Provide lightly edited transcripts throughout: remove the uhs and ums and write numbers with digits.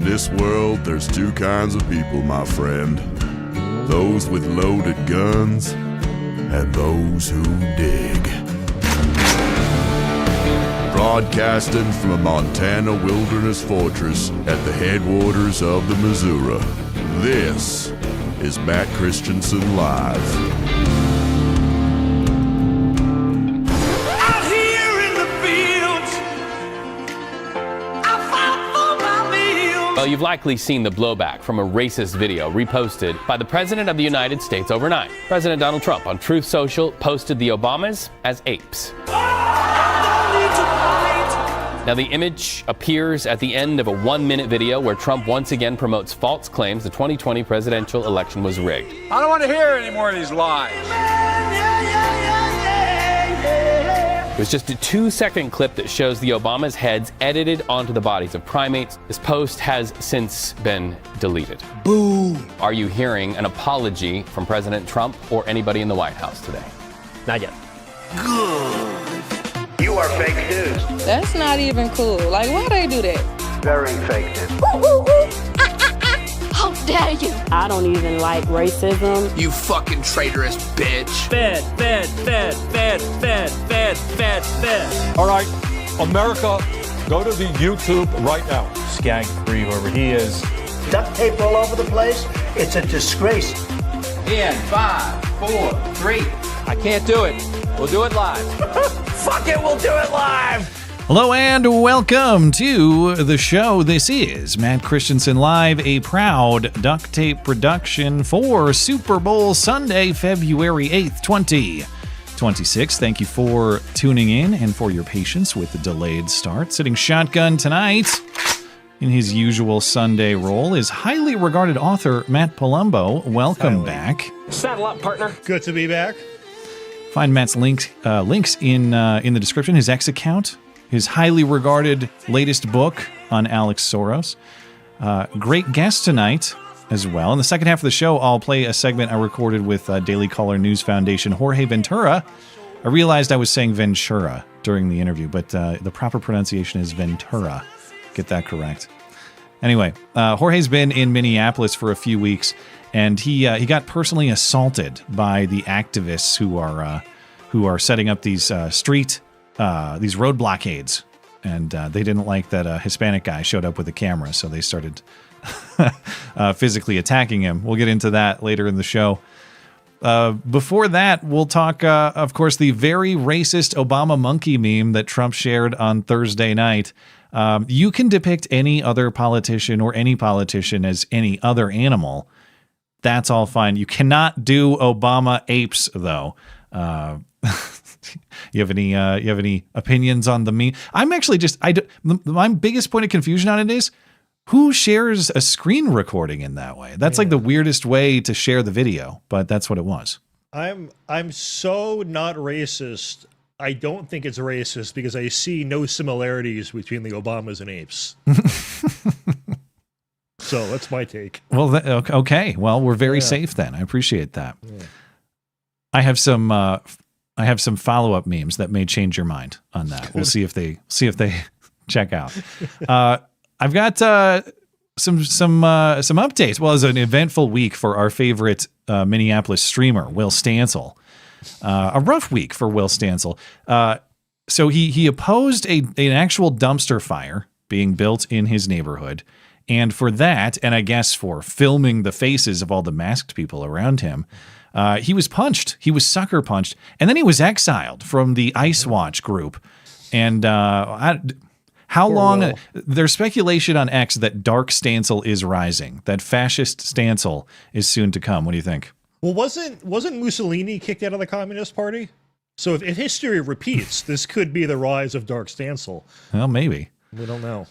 In this world, there's two kinds of people, my friend. Those with loaded guns and those who dig. Broadcasting from a Montana wilderness fortress at the headwaters of the Missouri, this is Matt Christiansen Live. Well, you've likely seen the blowback from a racist video reposted by the President of the United States overnight. President Donald Trump on Truth Social posted the Obamas as apes. Now, the image appears at the end of a 1-minute video where Trump once again promotes false claims the 2020 presidential election was rigged. I don't want to hear any more of these lies. It was just a 2-second clip that shows the Obamas' heads edited onto the bodies of primates. This post has since been deleted. Boo! Are you hearing an apology from President Trump or anybody in the White House today? Not yet. Good. You are fake news. That's not even cool. Like, why they do that? Very fake news. Woo, woo, woo. How dare you? I don't even like racism. You fucking traitorous bitch. Fed. All right, America, go to the YouTube right now. Skag free whoever he is. Duct tape all over the place. It's a disgrace. In 5, 4, 3. I can't do it. We'll do it live. Fuck it, we'll do it live. Hello and welcome to the show. This is Matt Christiansen Live, a proud duct tape production for Super Bowl Sunday, February 8th, 2026. Thank you for tuning in and for your patience with the delayed start. Sitting shotgun tonight in his usual Sunday role is highly regarded author Matt Palumbo. Welcome back. Saddle up, partner. Good to be back. Find Matt's links in the description, his X account, his highly regarded latest book on Alex Soros. Great guest tonight as well. In the second half of the show, I'll play a segment I recorded with Daily Caller News Foundation Jorge Ventura. I realized I was saying Ventura during the interview, but the proper pronunciation is Ventura. Get that correct. Anyway, Jorge's been in Minneapolis for a few weeks, and he got personally assaulted by the activists who are setting up these these road blockades, and they didn't like that a Hispanic guy showed up with a camera, so they started physically attacking him. We'll get into that later in the show. Before that, we'll talk, of course, the very racist Obama monkey meme that Trump shared on Thursday night. You can depict any other politician or any politician as any other animal. That's all fine. You cannot do Obama apes, though. You have any opinions on the meme? I'm actually my biggest point of confusion on it is who shares a screen recording in that way? That's like the weirdest way to share the video, but that's what it was. I'm so not racist. I don't think it's racist because I see no similarities between the Obamas and apes. So that's my take. Well, okay. Well, we're very safe then. I appreciate that. Yeah. I have some follow-up memes that may change your mind on that. We'll see if they check out. I've got some updates. Well, it was an eventful week for our favorite Minneapolis streamer, Will Stancil. A rough week for Will Stancil. So he opposed an actual dumpster fire being built in his neighborhood. And for that, and I guess for filming the faces of all the masked people around him, he was punched. He was sucker punched. And then he was exiled from the Ice Watch group. And how long? There's speculation on X that Dark Stancil is rising, that fascist Stancil is soon to come. What do you think? Well, wasn't Mussolini kicked out of the Communist Party? So if history repeats, this could be the rise of Dark Stancil. Well, maybe. We don't know.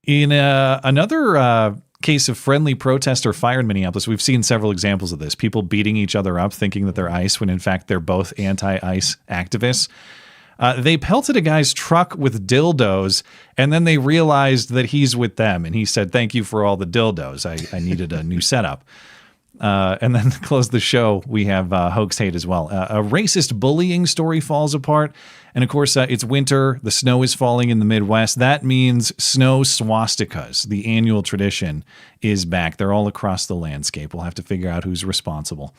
In another case of friendly protester fire in Minneapolis, we've seen several examples of this. People beating each other up thinking that they're ICE when in fact they're both anti-ICE activists. They pelted a guy's truck with dildos, and then they realized that he's with them. And he said, "Thank you for all the dildos. I needed a new setup." And then to close the show, we have Hoax Hate as well. A racist bullying story falls apart. And of course, it's winter. The snow is falling in the Midwest. That means snow swastikas. The annual tradition is back. They're all across the landscape. We'll have to figure out who's responsible.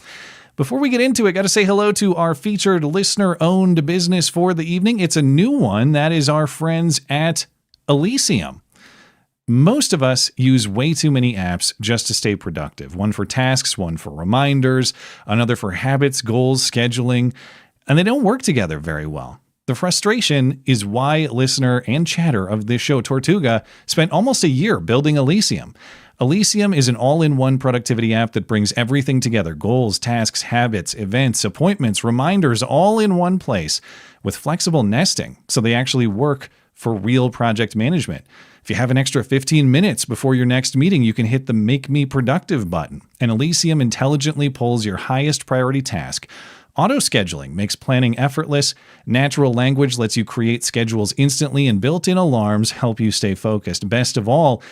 Before we get into it, got to say hello to our featured listener-owned business for the evening. It's a new one. That is our friends at Elysium. Most of us use way too many apps just to stay productive. One for tasks, one for reminders, another for habits, goals, scheduling, and they don't work together very well. The frustration is why listener and chatter of this show, Tortuga, spent almost a year building Elysium. Elysium is an all-in-one productivity app that brings everything together: goals, tasks, habits, events, appointments, reminders, all in one place with flexible nesting, so they actually work for real project management. If you have an extra 15 minutes before your next meeting, you can hit the Make Me Productive button, and Elysium intelligently pulls your highest priority task. Auto-scheduling makes planning effortless. Natural language lets you create schedules instantly, and built-in alarms help you stay focused. Best of all,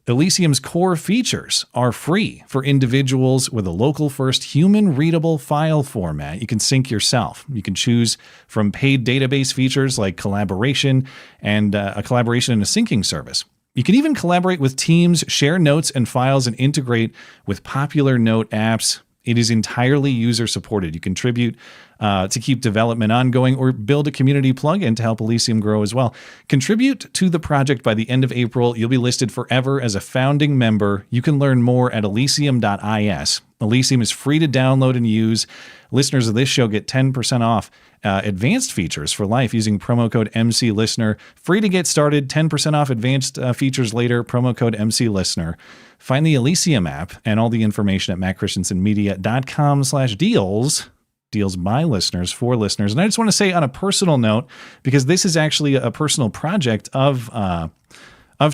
Elysium's core features are free for individuals with a local-first, human-readable file format. You can sync yourself. You can choose from paid database features like collaboration and a collaboration and a syncing service. You can even collaborate with teams, share notes and files, and integrate with popular note apps. It is entirely user-supported. You contribute to keep development ongoing or build a community plugin to help Elysium grow as well. Contribute to the project by the end of April. You'll be listed forever as a founding member. You can learn more at elysium.is. Elysium is free to download and use. Listeners of this show get 10% off advanced features for life using promo code MCListener. Free to get started, 10% off advanced features later, promo code MCListener. Find the Elysium app and all the information at mattchristiansenmedia.com/deals. Deals by listeners for listeners. And I just want to say on a personal note, because this is actually a personal project of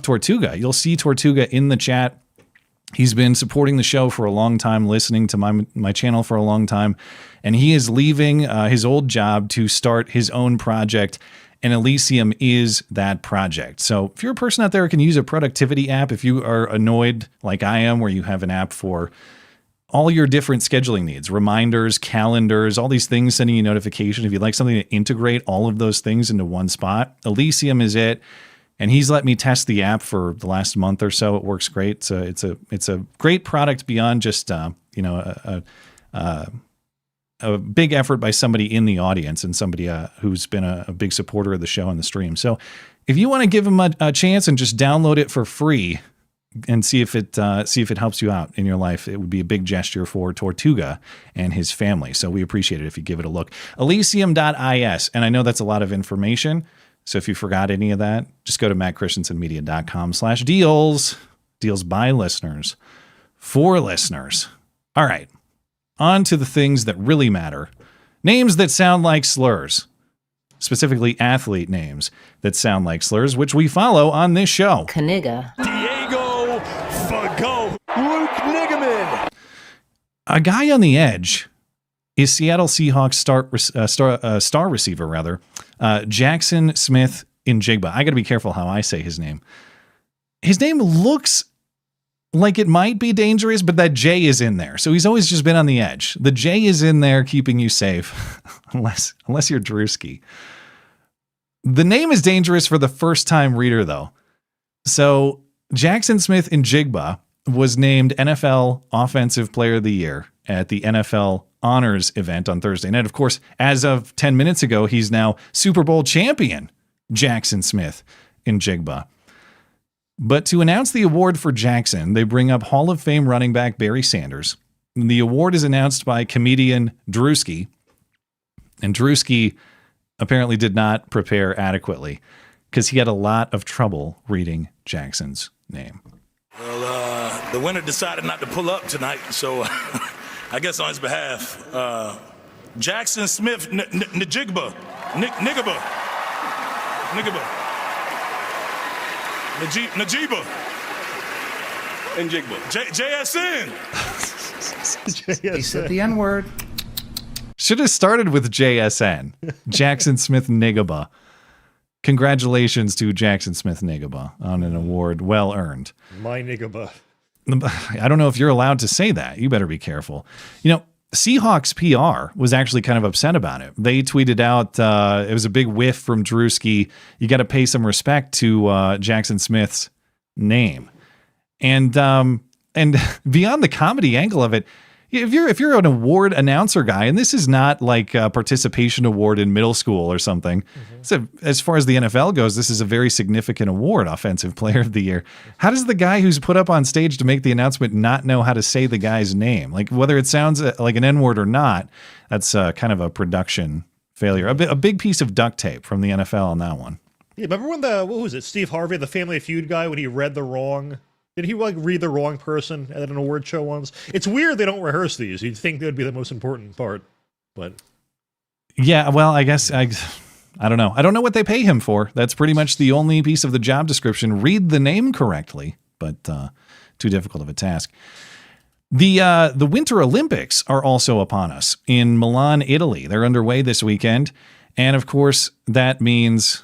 Tortuga. You'll see Tortuga in the chat. He's been supporting the show for a long time, listening to my channel for a long time, and he is leaving his old job to start his own project, and Elysium is that project. So if you're a person out there who can use a productivity app, if you are annoyed like I am, where you have an app for all your different scheduling needs, reminders, calendars, all these things sending you notifications, if you'd like something to integrate all of those things into one spot, Elysium is it. And he's let me test the app for the last month or so. It works great. So it's a great product beyond just a big effort by somebody in the audience and somebody who's been a big supporter of the show and the stream. So if you want to give him a chance and just download it for free and see if it helps you out in your life, it would be a big gesture for Tortuga and his family. So we appreciate it if you give it a look. Elysium.is. And I know that's a lot of information. So if you forgot any of that, just go to mattchristiansenmedia.com/deals. Deals by listeners for listeners. All right. On to the things that really matter. Names that sound like slurs. Specifically athlete names that sound like slurs, which we follow on this show. Kaniga. Diego Fago. Luke Niggaba. A guy on the edge is Seattle Seahawks star receiver, Jaxon Smith-Njigba. I got to be careful how I say his name. His name looks like it might be dangerous, but that J is in there. So he's always just been on the edge. The J is in there keeping you safe, unless you're Drewski. The name is dangerous for the first-time reader, though. So Jaxon Smith-Njigba was named NFL Offensive Player of the Year at the NFL Honors event on Thursday night. Of course, as of 10 minutes ago, he's now Super Bowl champion, Jaxon Smith-Njigba. But to announce the award for Jaxon, they bring up Hall of Fame running back Barry Sanders. The award is announced by comedian Drewski, and Drewski apparently did not prepare adequately because he had a lot of trouble reading Jackson's name. Well, the winner decided not to pull up tonight, so I guess on his behalf, Jaxon Smith-Njigba, Niggaba, Najiba, Njigba, JSN. He said the N-word. Should have started with JSN, Jaxon Smith-Njigba. Congratulations to Jaxon Smith-Njigba on an award well earned. My Niggaba. I don't know if you're allowed to say that. You better be careful. You know, Seahawks PR was actually kind of upset about it. They tweeted out, it was a big whiff from Drewski. You got to pay some respect to Jaxon Smith's name. And beyond the comedy angle of it, if you're an award announcer guy, and this is not like a participation award in middle school or something. So as far as the NFL goes, this is a very significant award, Offensive Player of the Year. How does the guy who's put up on stage to make the announcement not know how to say the guy's name? Like whether it sounds like an N-word or not, that's kind of a production failure. A big piece of duct tape from the NFL on that one. Yeah, remember when what was it, Steve Harvey, the Family Feud guy, when he read the wrong... Did he like read the wrong person at an award show once? It's weird they don't rehearse these. You'd think that would be the most important part, but yeah. Well, I guess I don't know. I don't know what they pay him for. That's pretty much the only piece of the job description. Read the name correctly, but too difficult of a task. The Winter Olympics are also upon us in Milan, Italy. They're underway this weekend, and of course that means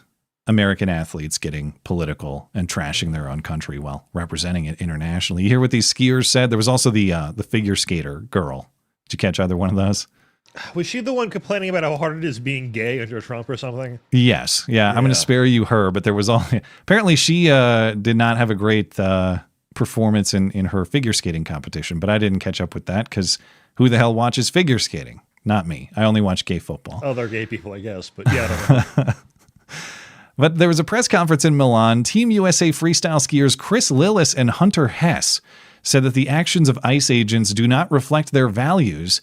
American athletes getting political and trashing their own country while representing it internationally. You hear what these skiers said? There was also the figure skater girl. Did you catch either one of those? Was she the one complaining about how hard it is being gay under Trump or something? Yes. Yeah. I'm going to spare you her, but there was apparently she did not have a great performance in her figure skating competition, but I didn't catch up with that because who the hell watches figure skating? Not me. I only watch gay football. Oh, they're gay people, I guess, but yeah, I don't know. But there was a press conference in Milan. Team USA freestyle skiers Chris Lillis and Hunter Hess said that the actions of ICE agents do not reflect their values,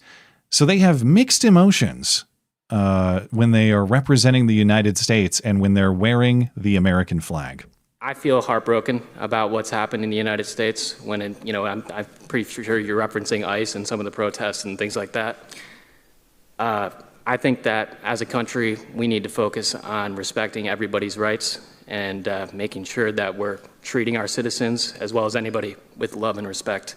so they have mixed emotions when they are representing the United States and when they're wearing the American flag. I feel heartbroken about what's happened in the United States when, I'm pretty sure you're referencing ICE and some of the protests and things like that. I think that as a country, we need to focus on respecting everybody's rights and making sure that we're treating our citizens as well as anybody with love and respect.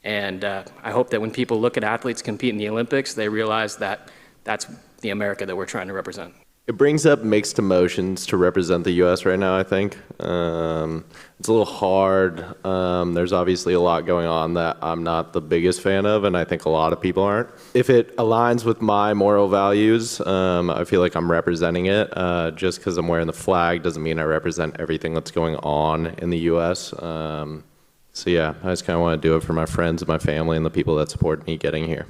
And I hope that when people look at athletes compete in the Olympics, they realize that that's the America that we're trying to represent. It brings up mixed emotions to represent the U.S. right now, I think. It's a little hard. There's obviously a lot going on that I'm not the biggest fan of, and I think a lot of people aren't. If it aligns with my moral values, I feel like I'm representing it. Just because I'm wearing the flag doesn't mean I represent everything that's going on in the U.S. So yeah, I just kind of want to do it for my friends and my family and the people that support me getting here.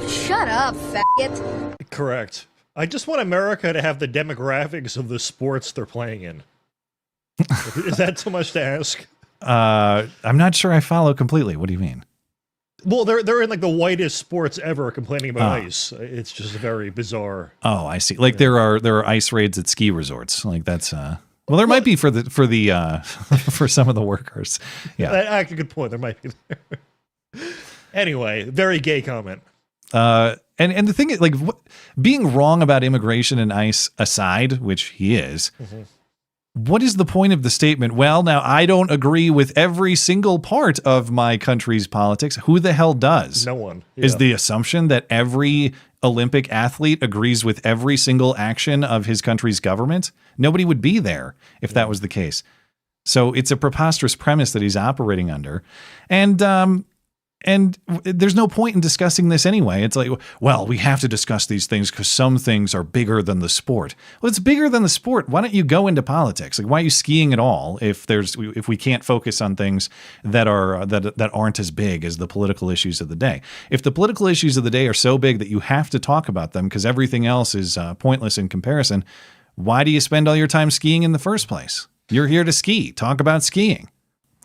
Shut up, faggot. Correct. I just want America to have the demographics of the sports they're playing in. Is that too much to ask? I'm not sure I follow completely. What do you mean? Well, they're in like the whitest sports ever complaining about ICE. It's just very bizarre. Oh, I see. Like there are ICE raids at ski resorts. Like that's well, there might be for for some of the workers. Yeah. That's a good point. There might be there. Anyway, very gay comment. And the thing is, like, being wrong about immigration and ICE aside, which he is, what is the point of the statement? Well, now I don't agree with every single part of my country's politics. Who the hell does? No one. Yeah. Is the assumption that every Olympic athlete agrees with every single action of his country's government? Nobody would be there if that was the case. So it's a preposterous premise that he's operating under. And there's no point in discussing this anyway. It's like, well, we have to discuss these things because some things are bigger than the sport. Well, it's bigger than the sport. Why don't you go into politics? Like, why are you skiing at all if we can't focus on things that aren't as big as the political issues of the day? If the political issues of the day are so big that you have to talk about them because everything else is pointless in comparison, why do you spend all your time skiing in the first place? You're here to ski. Talk about skiing.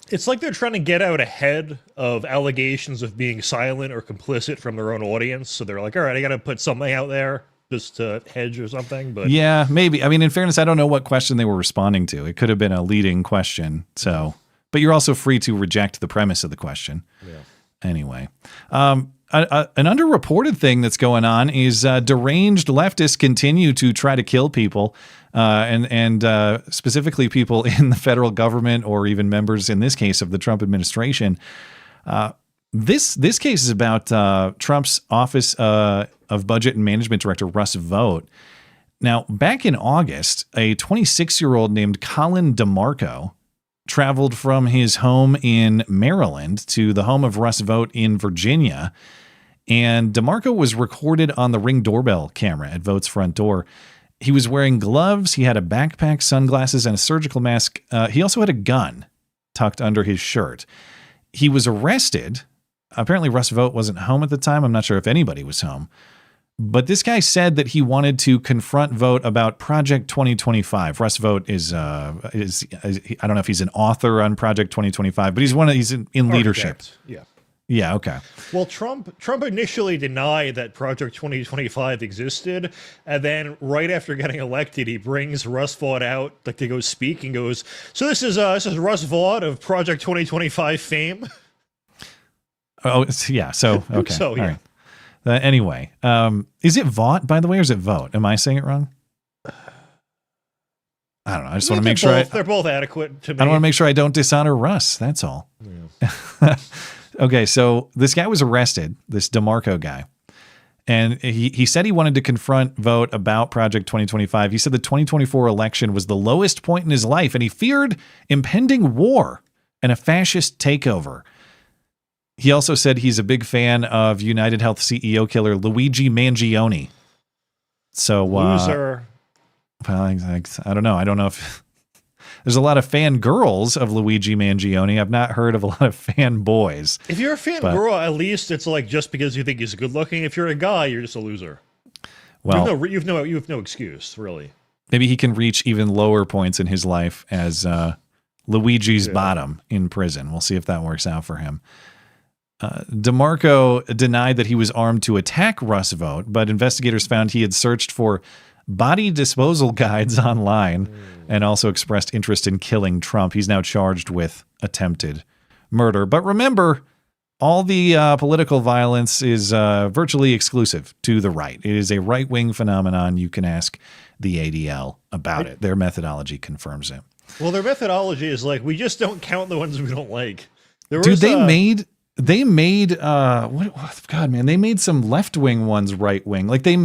It's like they're trying to get out ahead of allegations of being silent or complicit from their own audience. So they're like, all right, I got to put something out there just to hedge or something. But yeah, maybe. I mean, in fairness, I don't know what question they were responding to. It could have been a leading question. So, but you're also free to reject the premise of the question. Yeah. Anyway, an underreported thing that's going on is deranged leftists continue to try to kill people. And specifically people in the federal government or even members, in this case, of the Trump administration. This case is about Trump's Office of Budget and Management Director, Russ Vougt. Now, back in August, a 26-year-old named Colin DeMarco traveled from his home in Maryland to the home of Russ Vougt in Virginia. And DeMarco was recorded on the Ring doorbell camera at Vought's front door. He was wearing gloves. He had a backpack, sunglasses, and a surgical mask. He also had a gun tucked under his shirt. He was arrested. Apparently, Russ Vougt wasn't home at the time. I'm not sure if anybody was home. But this guy said that he wanted to confront Vought about Project 2025. Russ Vougt is I don't know if he's an author on Project 2025, but he's in leadership. Yeah. Yeah, okay. Well, Trump initially denied that Project 2025 existed, and then right after getting elected, he brings Russ Vought out like to go speak and goes, "So this is Russ Vought of Project 2025 fame." Oh, yeah. So okay. So yeah. All right. Anyway, is it Vought, by the way, or is it Vote? Am I saying it wrong? I don't know. I just want to make sure they're both adequate to me. I want to make sure I don't dishonor Russ. That's all. Yeah. Okay, so this guy was arrested, this DeMarco guy, and he said he wanted to confront Vought about Project 2025. He said the 2024 election was the lowest point in his life, and he feared impending war and a fascist takeover. He also said he's a big fan of United Health CEO killer Luigi Mangione. So, loser. Well, I don't know. I don't know if there's a lot of fan girls of Luigi Mangione. I've not heard of a lot of fan boys. If you're a fan girl, at least it's like just because you think he's good looking. If you're a guy, you're just a loser. Well, you have no excuse, really. Maybe he can reach even lower points in his life as Luigi's bottom in prison. We'll see if that works out for him. DeMarco denied that he was armed to attack Russ Vought, but investigators found he had searched for body disposal guides online and also expressed interest in killing Trump. He's now charged with attempted murder. But remember, all the political violence is virtually exclusive to the right. It is a right-wing phenomenon. You can ask the ADL about it. Their methodology confirms it. Well, their methodology is like, we just don't count the ones we don't like. Dude, they made God, man, they made some left-wing ones right-wing. Like they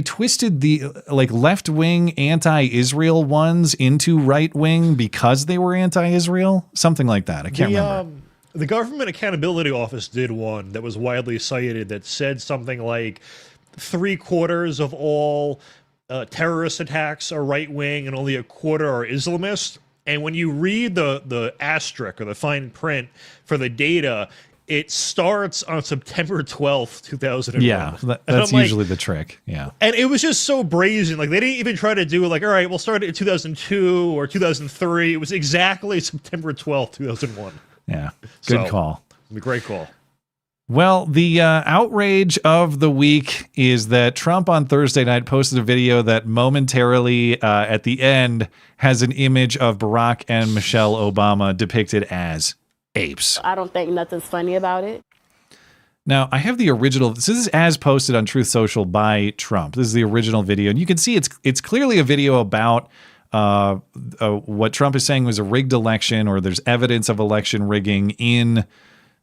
twisted the left-wing anti-Israel ones into right-wing because they were anti-Israel, something like that. I can't remember. The Government Accountability Office did one that was widely cited that said something like 3/4 of all terrorist attacks are right-wing and only 1/4 are Islamist. And when you read the asterisk or the fine print for the data, it starts on September 12th, 2001. Yeah, that's usually the trick. Yeah. And it was just so brazen. Like, they didn't even try to do like, all right, we'll start it in 2002 or 2003. It was exactly September 12th, 2001. Yeah. Good call. Great call. Well, the outrage of the week is that Trump on Thursday night posted a video that momentarily at the end has an image of Barack and Michelle Obama depicted as apes. I don't think nothing's funny about it. Now, I have the original. This is as posted on Truth Social by Trump. This is the original video, and you can see it's clearly a video about what Trump is saying was a rigged election, or there's evidence of election rigging in.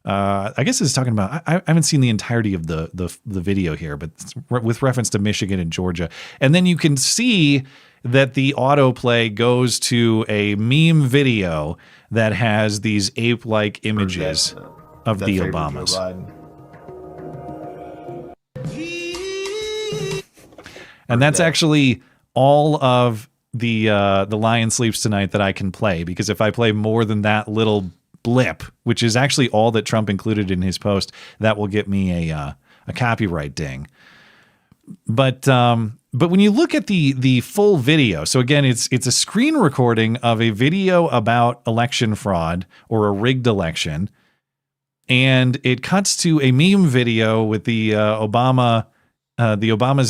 I guess it's talking about. I haven't seen the entirety of the video here, but with reference to Michigan and Georgia, and then you can see that the autoplay goes to a meme video that has these ape-like images of the Obamas. And that's actually all of the Lion Sleeps Tonight that I can play, because if I play more than that little blip, which is actually all that Trump included in his post, that will get me a copyright ding. But when you look at the full video, so again, it's a screen recording of a video about election fraud or a rigged election, and it cuts to a meme video with the Obamas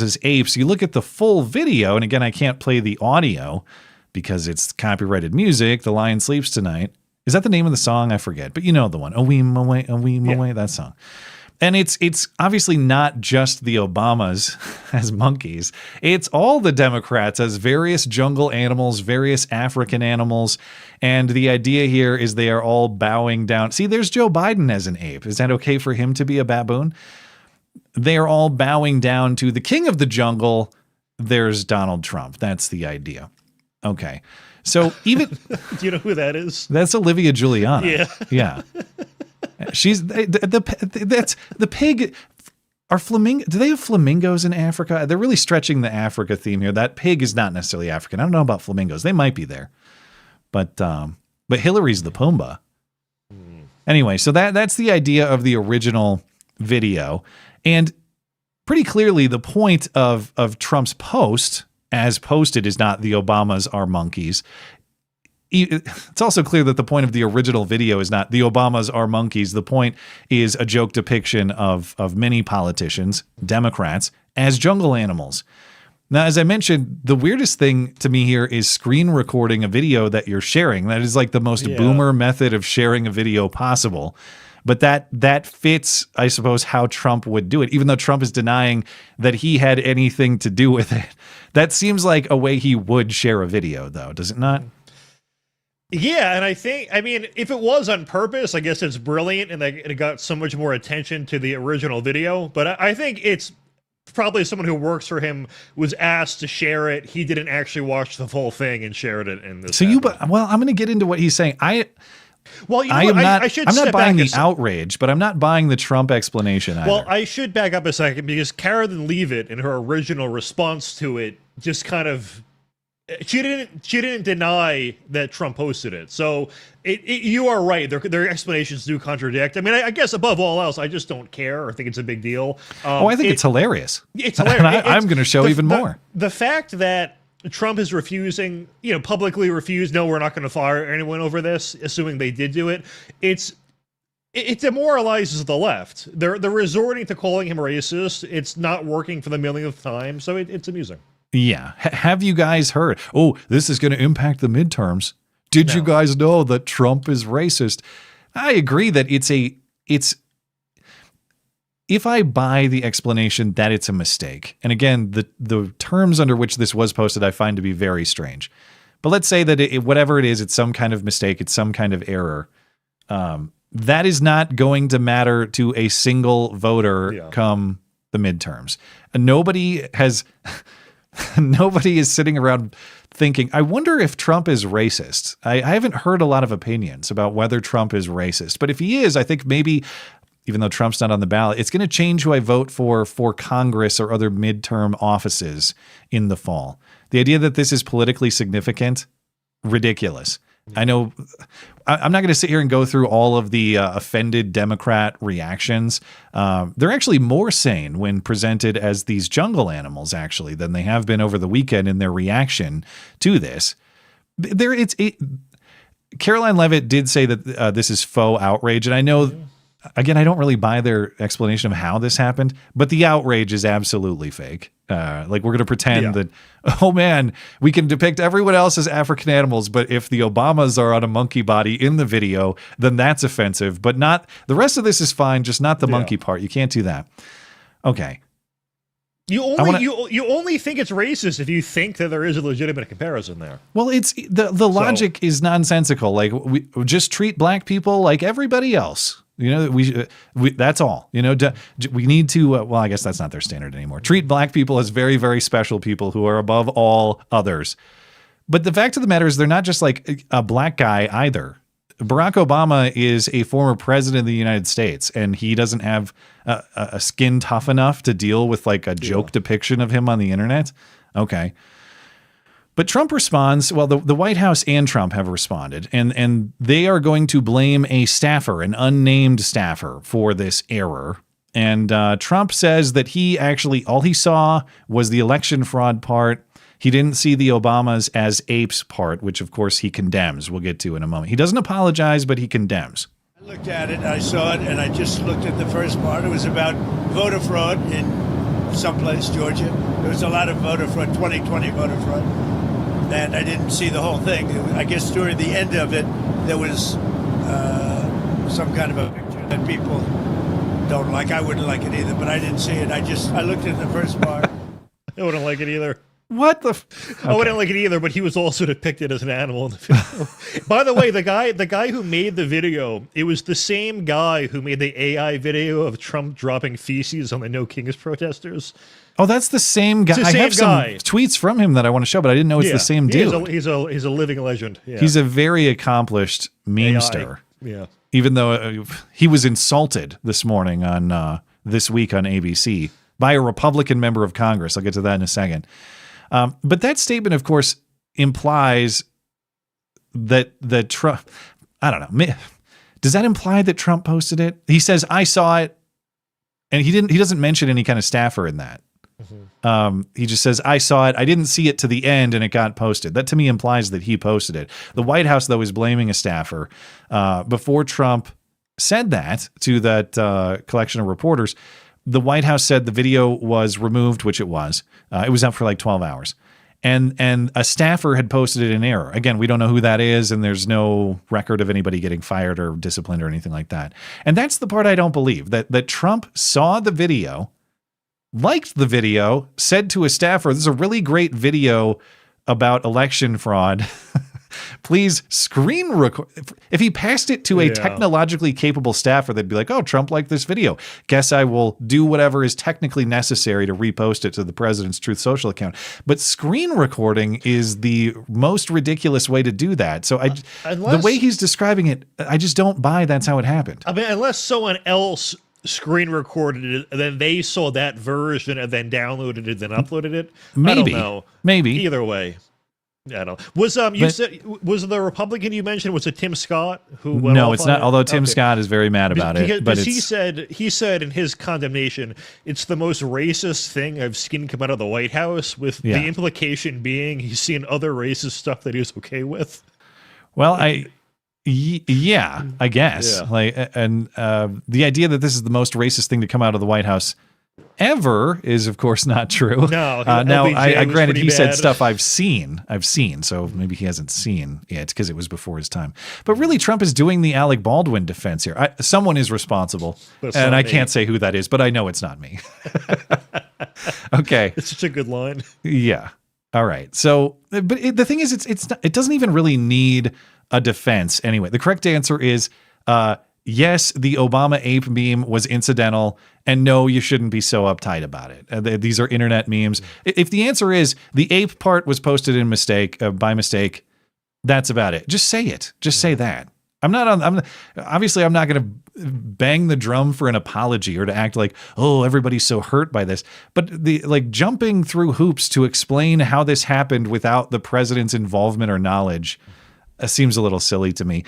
as apes. You look at the full video, and again, I can't play the audio because it's copyrighted music. The Lion Sleeps Tonight. Is that the name of the song? I forget, but you know the one. A wee away, that song. And it's obviously not just the Obamas as monkeys. It's all the Democrats as various jungle animals, various African animals. And the idea here is they are all bowing down. See, there's Joe Biden as an ape. Is that okay for him to be a baboon? They are all bowing down to the king of the jungle. There's Donald Trump. That's the idea. Okay. So even do you know who that is? That's Olivia Giuliana. Yeah. Yeah. She's that's the pig. Are flamingo? Do they have flamingos in Africa? They're really stretching the Africa theme here. That pig is not necessarily African. I don't know about flamingos. They might be there, but Hillary's the Pumbaa. Anyway, so that's the idea of the original video, and pretty clearly the point of Trump's post, as posted, is not the Obamas are monkeys. It's also clear that the point of the original video is not the Obamas are monkeys. The point is a joke depiction of many politicians, Democrats, as jungle animals. Now, as I mentioned, the weirdest thing to me here is screen recording a video that you're sharing. That is like the most boomer method of sharing a video possible. But that fits, I suppose, how Trump would do it, even though Trump is denying that he had anything to do with it. That seems like a way he would share a video, though, does it not? Yeah, and I mean, if it was on purpose, I guess it's brilliant, and it got so much more attention to the original video. But I think it's probably someone who works for him was asked to share it. He didn't actually watch the full thing and shared it in this. So well, I'm going to get into what he's saying. I'm not buying the outrage, but I'm not buying the Trump explanation either. Well, I should back up a second because Karen Leavitt, in her original response to it, just kind of. She didn't deny that Trump posted it. So you are right. Their explanations do contradict. I mean, I guess above all else, I just don't care. I think it's a big deal. I think it's hilarious. It's hilarious. I'm going to show even more. The fact that Trump is refusing, publicly refused, no, we're not going to fire anyone over this, assuming they did do it. It demoralizes the left. They're resorting to calling him racist. It's not working for the millionth time. So it's amusing. Yeah. Have you guys heard? Oh, this is going to impact the midterms. Did you guys know that Trump is racist? I agree that it's if I buy the explanation that it's a mistake, and again, the terms under which this was posted, I find to be very strange. But let's say that whatever it is, it's some kind of mistake. It's some kind of error. That is not going to matter to a single voter come the midterms. And nobody is sitting around thinking, I wonder if Trump is racist. I haven't heard a lot of opinions about whether Trump is racist. But if he is, I think maybe, even though Trump's not on the ballot, it's going to change who I vote for Congress or other midterm offices in the fall. The idea that this is politically significant, ridiculous. I know I'm not going to sit here and go through all of the offended Democrat reactions. They're actually more sane when presented as these jungle animals, actually, than they have been over the weekend in their reaction to this. Caroline Leavitt did say that this is faux outrage, and I know, again, I don't really buy their explanation of how this happened, but the outrage is absolutely fake. Like we're going to pretend that, oh man, we can depict everyone else as African animals, but if the Obamas are on a monkey body in the video, then that's offensive, but not the rest of this is fine, just not the monkey part. You can't do that. Okay. You only think it's racist if you think that there is a legitimate comparison there. Well, it's the logic is nonsensical. Like we just treat black people like everybody else. We that's all. We need to. Well, I guess that's not their standard anymore. Treat black people as very, very special people who are above all others. But the fact of the matter is, they're not just like a black guy either. Barack Obama is a former president of the United States, and he doesn't have a skin tough enough to deal with like a joke depiction of him on the internet. Okay. But Trump responds, well, the White House and Trump have responded, and they are going to blame a staffer, an unnamed staffer, for this error. And Trump says that he actually, all he saw was the election fraud part. He didn't see the Obamas as apes part, which of course he condemns. We'll get to in a moment. He doesn't apologize, but he condemns. I looked at it, I saw it, and I just looked at the first part. It was about voter fraud in someplace, Georgia. There was a lot of voter fraud, 2020 voter fraud. And I didn't see the whole thing. I guess during the end of it, there was some kind of a picture that people don't like. I wouldn't like it either, but I didn't see it. I looked at the first part. I wouldn't like it either. What the? Okay. I wouldn't like it either, but he was also depicted as an animal in the video. By the way, the guy who made the video, it was the same guy who made the AI video of Trump dropping feces on the No Kings protesters. Oh, that's the same guy. I have some tweets from him that I want to show, but I didn't know it's the same dude. He's a living legend. Yeah. He's a very accomplished memester. Yeah. Even though he was insulted this morning on This Week on ABC by a Republican member of Congress. I'll get to that in a second. But that statement, of course, implies that Trump, I don't know. Does that imply that Trump posted it? He says, I saw it. And he doesn't mention any kind of staffer in that. He just says, I saw it. I didn't see it to the end and it got posted. That to me implies that he posted it. The White House, though, is blaming a staffer. Before Trump said that to that collection of reporters, the White House said the video was removed, which it was. It was up for like 12 hours. And a staffer had posted it in error. Again, we don't know who that is, and there's no record of anybody getting fired or disciplined or anything like that. And that's the part I don't believe, that Trump saw the video, liked the video, said to a staffer, this is a really great video about election fraud. Please screen record. If he passed it to a technologically capable staffer, they'd be like, oh, Trump liked this video. Guess I will do whatever is technically necessary to repost it to the president's Truth Social account. But screen recording is the most ridiculous way to do that. So the way he's describing it, I just don't buy that's how it happened. I mean, unless someone else screen recorded it and then they saw that version and then downloaded it, then uploaded it. Maybe. I don't know. Maybe. Either way. I don't know. Was was the Republican you mentioned, was it Tim Scott who went No, off it's on not, it? although Tim Scott is very mad about it. But he said in his condemnation, it's the most racist thing I've seen come out of the White House, with the implication being he's seen other racist stuff that he's okay with. Well, I guess. Yeah. Like, and the idea that this is the most racist thing to come out of the White House ever is, of course, not true. No. Now, I granted he said bad. stuff I've seen, so maybe he hasn't seen it because it was before his time. But really, Trump is doing the Alec Baldwin defense here. Someone is responsible, and I can't say who that is, but I know it's not me. Okay. It's such a good line. Yeah. All right. So, but the thing is, it doesn't even really need a defense anyway. The correct answer is, yes, the Obama ape meme was incidental, and no, you shouldn't be so uptight about it. These are internet memes. If the answer is the ape part was posted by mistake, that's about it. Just say it. Just say that. Obviously I'm not going to bang the drum for an apology or to act like, oh, everybody's so hurt by this. But jumping through hoops to explain how this happened without the president's involvement or knowledge seems a little silly to me.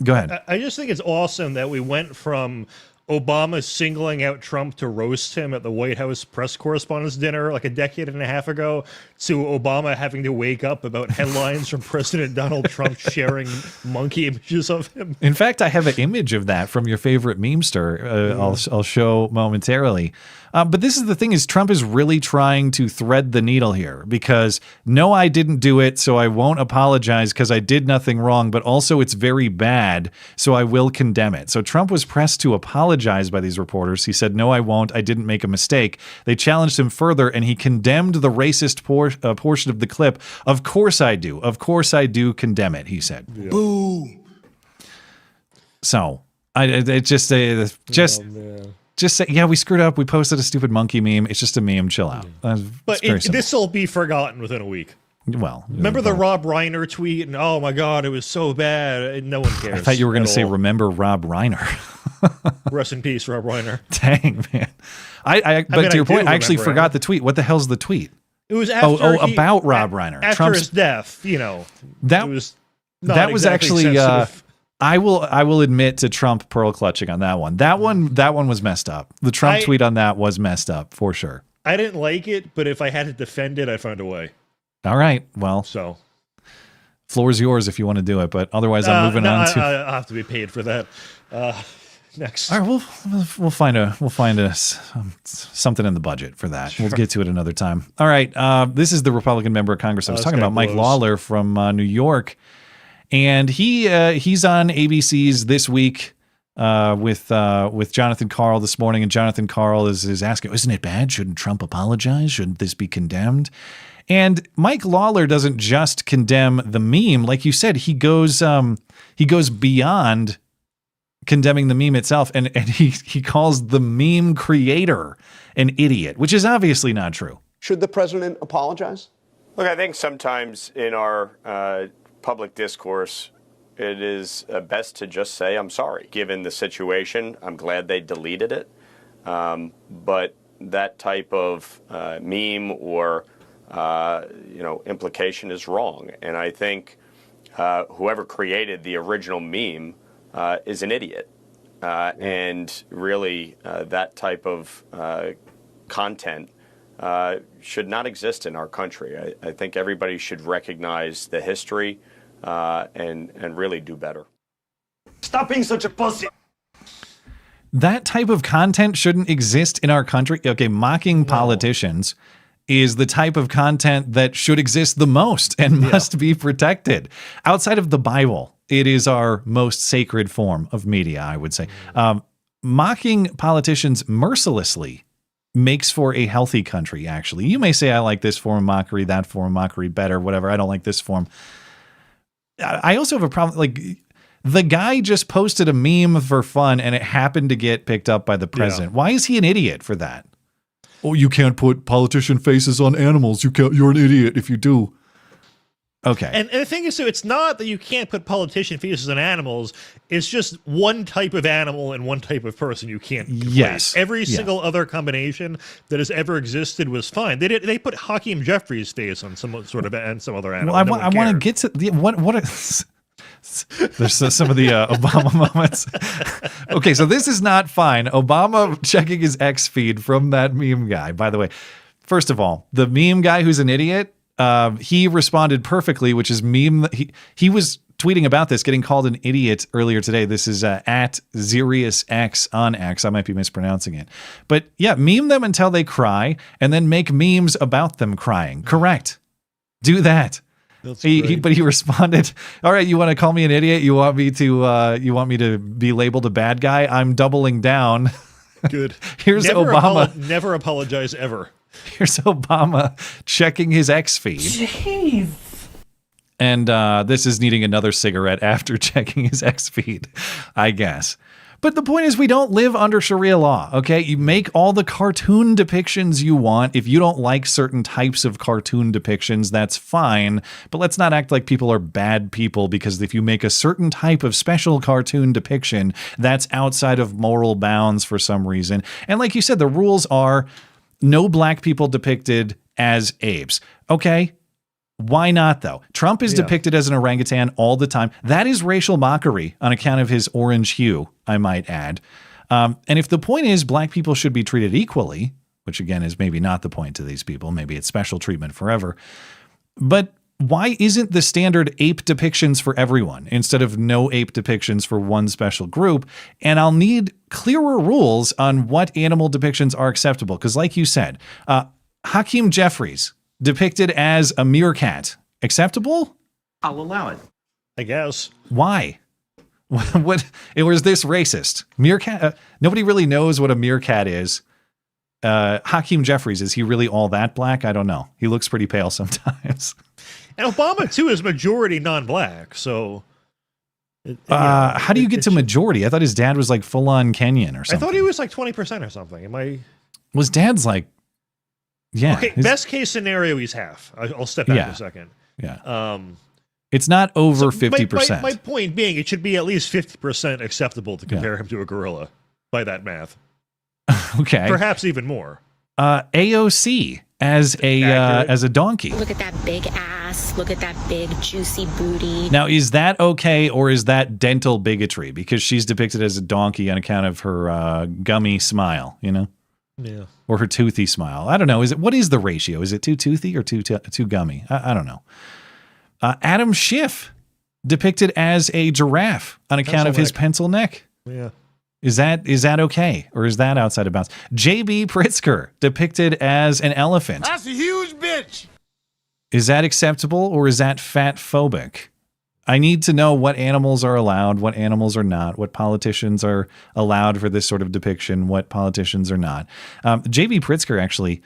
Go ahead. I just think it's awesome that we went from Obama singling out Trump to roast him at the White House press correspondents dinner like a decade and a half ago to Obama having to wake up about headlines from President Donald Trump sharing monkey images of him. In fact, I have an image of that from your favorite memester. I'll show momentarily. But this is the thing, is Trump is really trying to thread the needle here, because no, I didn't do it, so I won't apologize because I did nothing wrong, but also it's very bad, so I will condemn it. So Trump was pressed to apologize by these reporters. He said, no, I won't. I didn't make a mistake. They challenged him further, and he condemned the racist portion of the clip. Of course I do. Of course I do condemn it, he said. Yeah. Boom. So just say, yeah, we screwed up. We posted a stupid monkey meme. It's just a meme. Chill out. But this will be forgotten within a week. Well, remember the Rob Reiner tweet? And oh my God, it was so bad. No one cares. I thought you were going to say, remember Rob Reiner. Rest in peace, Rob Reiner. Dang, man. But to your point, I actually forgot the tweet. What the hell's the tweet? It was after about Rob Reiner. After his death, you know. That was actually I will admit to Trump pearl clutching on that one. That one was messed up. The Trump tweet on that was messed up for sure. I didn't like it, but if I had to defend it, I'd find a way. All right. Well, floor's yours if you want to do it, but otherwise I'm moving on to. I'll have to be paid for that. Next. All right, we'll find something in the budget for that. Sure. We'll get to it another time. All right. This is the Republican member of Congress I was talking about, Mike Lawler from New York. And he's on ABC's This Week with Jonathan Karl this morning, and Jonathan Karl is asking, isn't it bad? Shouldn't Trump apologize? Shouldn't this be condemned? And Mike Lawler doesn't just condemn the meme, like you said. He goes beyond condemning the meme itself, and he calls the meme creator an idiot, which is obviously not true. Should the president apologize? Look, I think sometimes in our public discourse, it is best to just say, I'm sorry. Given the situation, I'm glad they deleted it. But that type of meme or implication is wrong. And I think whoever created the original meme is an idiot. And really, that type of content should not exist in our country. I think everybody should recognize the history and really do better. Stop being such a pussy. That type of content shouldn't exist in our country. Okay, mocking politicians is the type of content that should exist the most and must be protected. Outside of the Bible, it is our most sacred form of media, I would say. Mocking politicians mercilessly makes for a healthy country, actually. You may say, I like this form of mockery, that form of mockery better, whatever. I don't like this form. I also have a problem, like, the guy just posted a meme for fun and it happened to get picked up by the president. Why is he an idiot for that? Oh, you can't put politician faces on animals. You're an idiot if you do. Okay. And the thing is, too, it's not that you can't put politician faces on animals. It's just one type of animal and one type of person you can't replace. Yes. Every single other combination that has ever existed was fine. They put Hakeem Jeffries' face on some sort of and some other animal. Well, I want to get to the there's some of the Obama moments. Okay, so this is not fine. Obama checking his X feed from that meme guy. By the way, first of all, the meme guy who's an idiot, he responded perfectly, which is meme. He was tweeting about this, getting called an idiot earlier today. This is at ZeriusX on X. I might be mispronouncing it. But yeah, meme them until they cry and then make memes about them crying. Correct. Do that. But he responded, all right, you want to call me an idiot? You want me to be labeled a bad guy? I'm doubling down. Good. Here's Obama. Never apologize ever. Here's Obama checking his X feed. Jeez. And this is needing another cigarette after checking his X feed, I guess. But the point is, we don't live under Sharia law, okay? You make all the cartoon depictions you want. If you don't like certain types of cartoon depictions, that's fine. But let's not act like people are bad people, because if you make a certain type of special cartoon depiction, that's outside of moral bounds for some reason. And like you said, the rules are no black people depicted as apes. Okay? Why not, though? Trump is depicted as an orangutan all the time. That is racial mockery on account of his orange hue, I might add. And if the point is black people should be treated equally, which again is maybe not the point to these people, maybe it's special treatment forever, but why isn't the standard ape depictions for everyone instead of no ape depictions for one special group? And I'll need clearer rules on what animal depictions are acceptable. Because like you said, Hakeem Jeffries, depicted as a meerkat, acceptable? I'll allow it. I guess. Why? What? It was this racist meerkat. Nobody really knows what a meerkat is. Hakeem Jeffries, is he really all that black? I don't know. He looks pretty pale sometimes. And Obama too is majority non-black. So, how do you get to majority? I thought his dad was like full on Kenyan or something. I thought he was like 20% or something. Am I? Was dad's like? Yeah. Okay. Best case scenario, he's half. I'll step back a second. Yeah. It's not over 50%. My point being, it should be at least 50% acceptable to compare him to a gorilla by that math. Okay. Perhaps even more. AOC as a donkey. Look at that big ass. Look at that big juicy booty. Now, is that okay, or is that dental bigotry? Because she's depicted as a donkey on account of her gummy smile, you know? Yeah. Or her toothy smile. I don't know. What is the ratio? Is it too toothy or too gummy? I don't know. Adam Schiff depicted as a giraffe on account of his pencil neck. Yeah. Is that okay? Or is that outside of bounds? JB Pritzker depicted as an elephant. That's a huge bitch. Is that acceptable, or is that fat phobic? I need to know what animals are allowed, what animals are not, what politicians are allowed for this sort of depiction, what politicians are not. JB Pritzker actually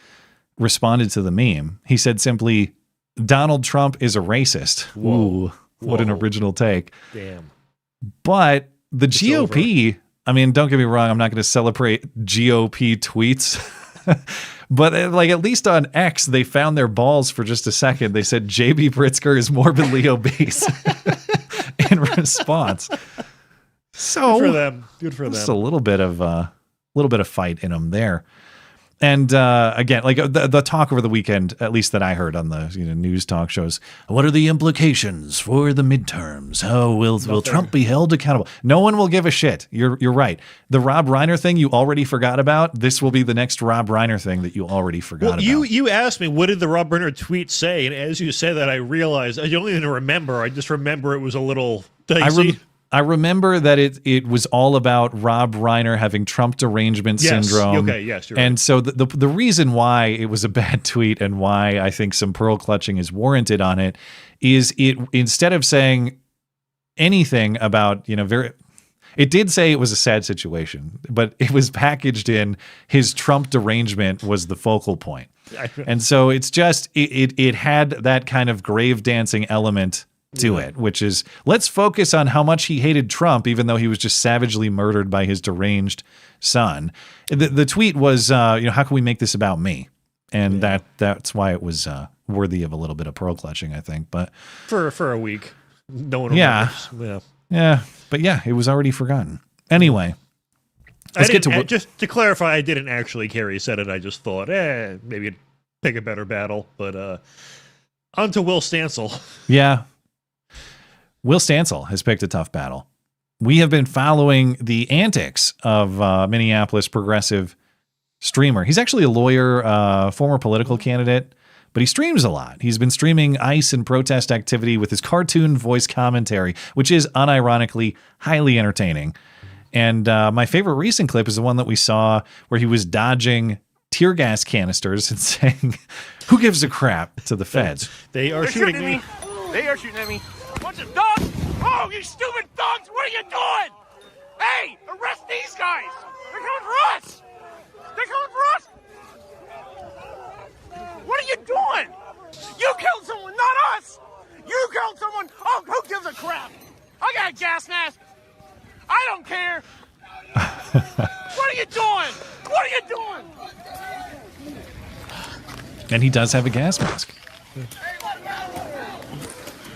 responded to the meme. He said simply, Donald Trump is a racist. Whoa. Ooh, what an original take. Damn. But The GOP, I mean, don't get me wrong, I'm not going to celebrate GOP tweets. But like at least on X, they found their balls for just a second. They said JB Pritzker is morbidly obese in response. So good for them. Good for them. Just a little bit of fight in them there. And again, like the talk over the weekend, at least that I heard on the news talk shows, what are the implications for the midterms? How will Trump be held accountable? No one will give a shit. You're right. The Rob Reiner thing you already forgot about. This will be the next Rob Reiner thing that you already forgot about. You asked me, what did the Rob Reiner tweet say? And as you said that, I realized, I don't even remember. I just remember it was a little dicey. I remember that it was all about Rob Reiner having Trump derangement syndrome. Okay, yes, you're right. And so the reason why it was a bad tweet and why I think some pearl clutching is warranted on it is it, instead of saying anything about, it did say it was a sad situation, but it was packaged in his Trump derangement was the focal point. And so it's just, it had that kind of grave dancing element to it, which is, let's focus on how much he hated Trump, even though he was just savagely murdered by his deranged son. The tweet was, how can we make this about me? And that's why it was worthy of a little bit of pearl clutching, I think. But for a week, no one remembers. Yeah, but yeah, it was already forgotten. Anyway, let's get to just to clarify, I didn't actually care he said it. I just thought, maybe pick a better battle. But on to Will Stancil. Yeah. Will Stancil has picked a tough battle. We have been following the antics of Minneapolis progressive streamer. He's actually a lawyer, former political candidate, but he streams a lot. He's been streaming ICE and protest activity with his cartoon voice commentary, which is unironically highly entertaining. And my favorite recent clip is the one that we saw where he was dodging tear gas canisters and saying, "Who gives a crap?" to the feds. They're shooting me. They are shooting at me. Bunch of dogs! Oh, you stupid dogs! What are you doing? Hey, arrest these guys! They're coming for us! They're coming for us! What are you doing? You killed someone, not us! You killed someone! Oh, who gives a crap? I got a gas mask! I don't care! What are you doing? What are you doing? And he does have a gas mask.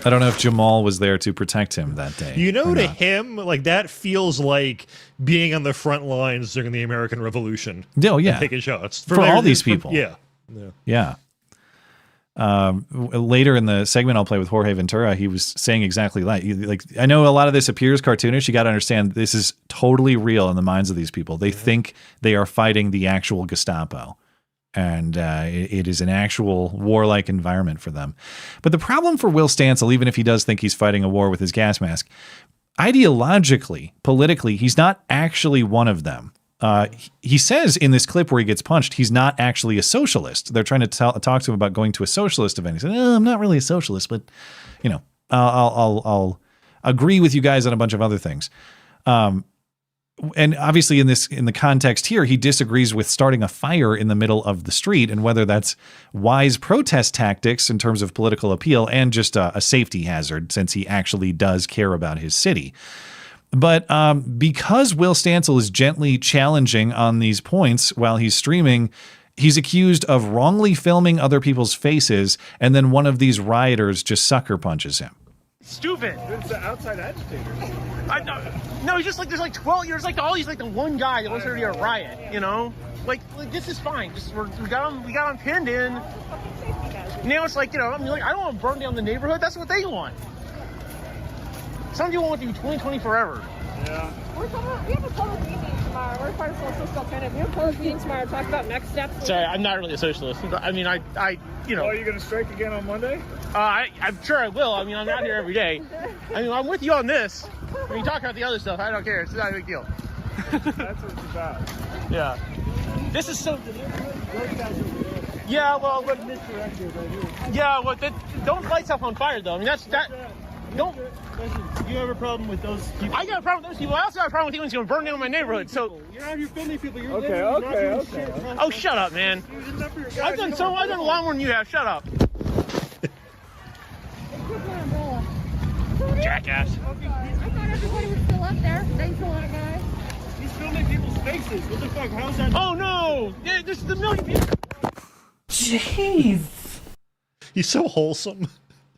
I don't know if Jamal was there to protect him that day. To him, like that feels like being on the front lines during the American Revolution. Oh, yeah. Taking shots. For all these people. Yeah. Later in the segment I'll play with Jorge Ventura, he was saying exactly like I know a lot of this appears cartoonish. You got to understand this is totally real in the minds of these people. They think they are fighting the actual Gestapo. And it is an actual warlike environment for them. But the problem for Will Stancil, even if he does think he's fighting a war with his gas mask, ideologically, politically, he's not actually one of them. He says in this clip where he gets punched, he's not actually a socialist. They're trying to talk to him about going to a socialist event. He said, I'm not really a socialist, but I'll agree with you guys on a bunch of other things. And obviously in the context here, he disagrees with starting a fire in the middle of the street and whether that's wise protest tactics in terms of political appeal and just a safety hazard since he actually does care about his city. But because Will Stancil is gently challenging on these points while he's streaming, he's accused of wrongly filming other people's faces, and then one of these rioters just sucker punches him. Stupid. It's the outside agitators. No, he's just like, there's like 12 years, like all these, like the one guy that wants there to be a riot, Like this is fine. Just we got him pinned in. Now it's like, I don't want to burn down the neighborhood. That's what they want. Some people want to be 2020 forever. Yeah. We have a public meeting tomorrow. We're part of Socialist Alternative. We have a public meeting tomorrow to talk about next steps. Sorry, I'm not really a socialist. I mean, I Are you going to strike again on Monday? I'm sure I will. I mean, I'm out here every day. I mean, I'm with you on this. When you talk about the other stuff, I don't care. It's not a big deal. That's what it's about. Yeah. This is so... Yeah, well... Yeah, well, don't light stuff on fire, though. I mean, don't... You have a problem with those people? I got a problem with those people. I also got a problem with people who's going to burn down my neighborhood. So you're filming people. You're okay. Oh, shut up, man. I've done a lot more than you have. Shut up. Jackass. I thought everybody was still up there? Thanks a lot, guys. He's filming people's faces. What the fuck? How's that? Oh no! Yeah, this is a million people. Jeez. He's so wholesome.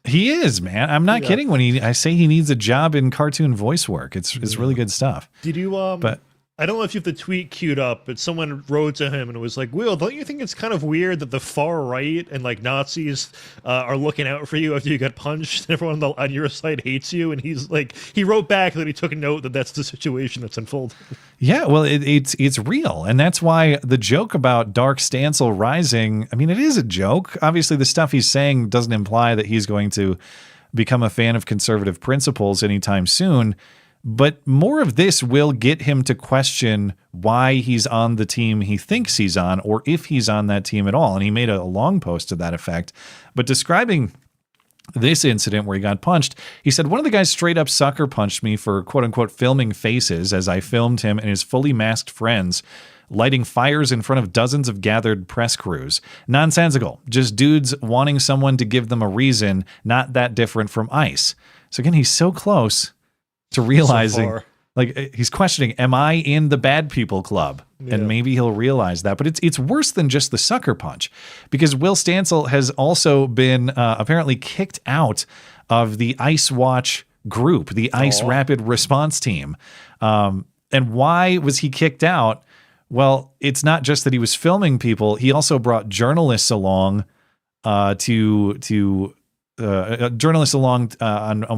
He is, man. I'm not kidding when I say he needs a job in cartoon voice work. It's really good stuff. Did you But I don't know if you have the tweet queued up, but someone wrote to him and was like, Will, don't you think it's kind of weird that the far right and like Nazis are looking out for you after you got punched and everyone on your side hates you? And he's like, he wrote back that he took a note that that's the situation that's unfolding. yeah, well, it's real. And that's why the joke about Dark Stancil rising, I mean, it is a joke. Obviously, the stuff he's saying doesn't imply that he's going to become a fan of conservative principles anytime soon. But more of this will get him to question why he's on the team he thinks he's on, or if he's on that team at all. And he made a long post to that effect. But describing this incident where he got punched, he said, one of the guys straight up sucker punched me for quote unquote filming faces as I filmed him and his fully masked friends lighting fires in front of dozens of gathered press crews. Nonsensical. Just dudes wanting someone to give them a reason, not that different from ICE. So again, he's so close to realizing, like, he's questioning, am I in the bad people club? And maybe he'll realize that. But it's worse than just the sucker punch, because Will Stancil has also been apparently kicked out of the ICE Watch group, the ICE Rapid Response Team. And why was he kicked out? Well, it's not just that he was filming people. He also brought journalists along on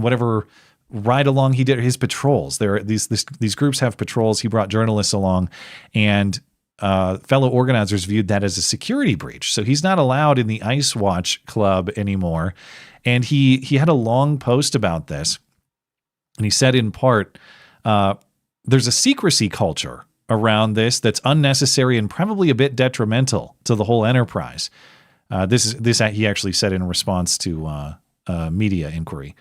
whatever ride along he did, his patrols. There, these groups have patrols. He brought journalists along, and fellow organizers viewed that as a security breach. So he's not allowed in the ICE Watch Club anymore. And he had a long post about this, and he said in part, there's a secrecy culture around this that's unnecessary and probably a bit detrimental to the whole enterprise. This he actually said in response to media inquiry.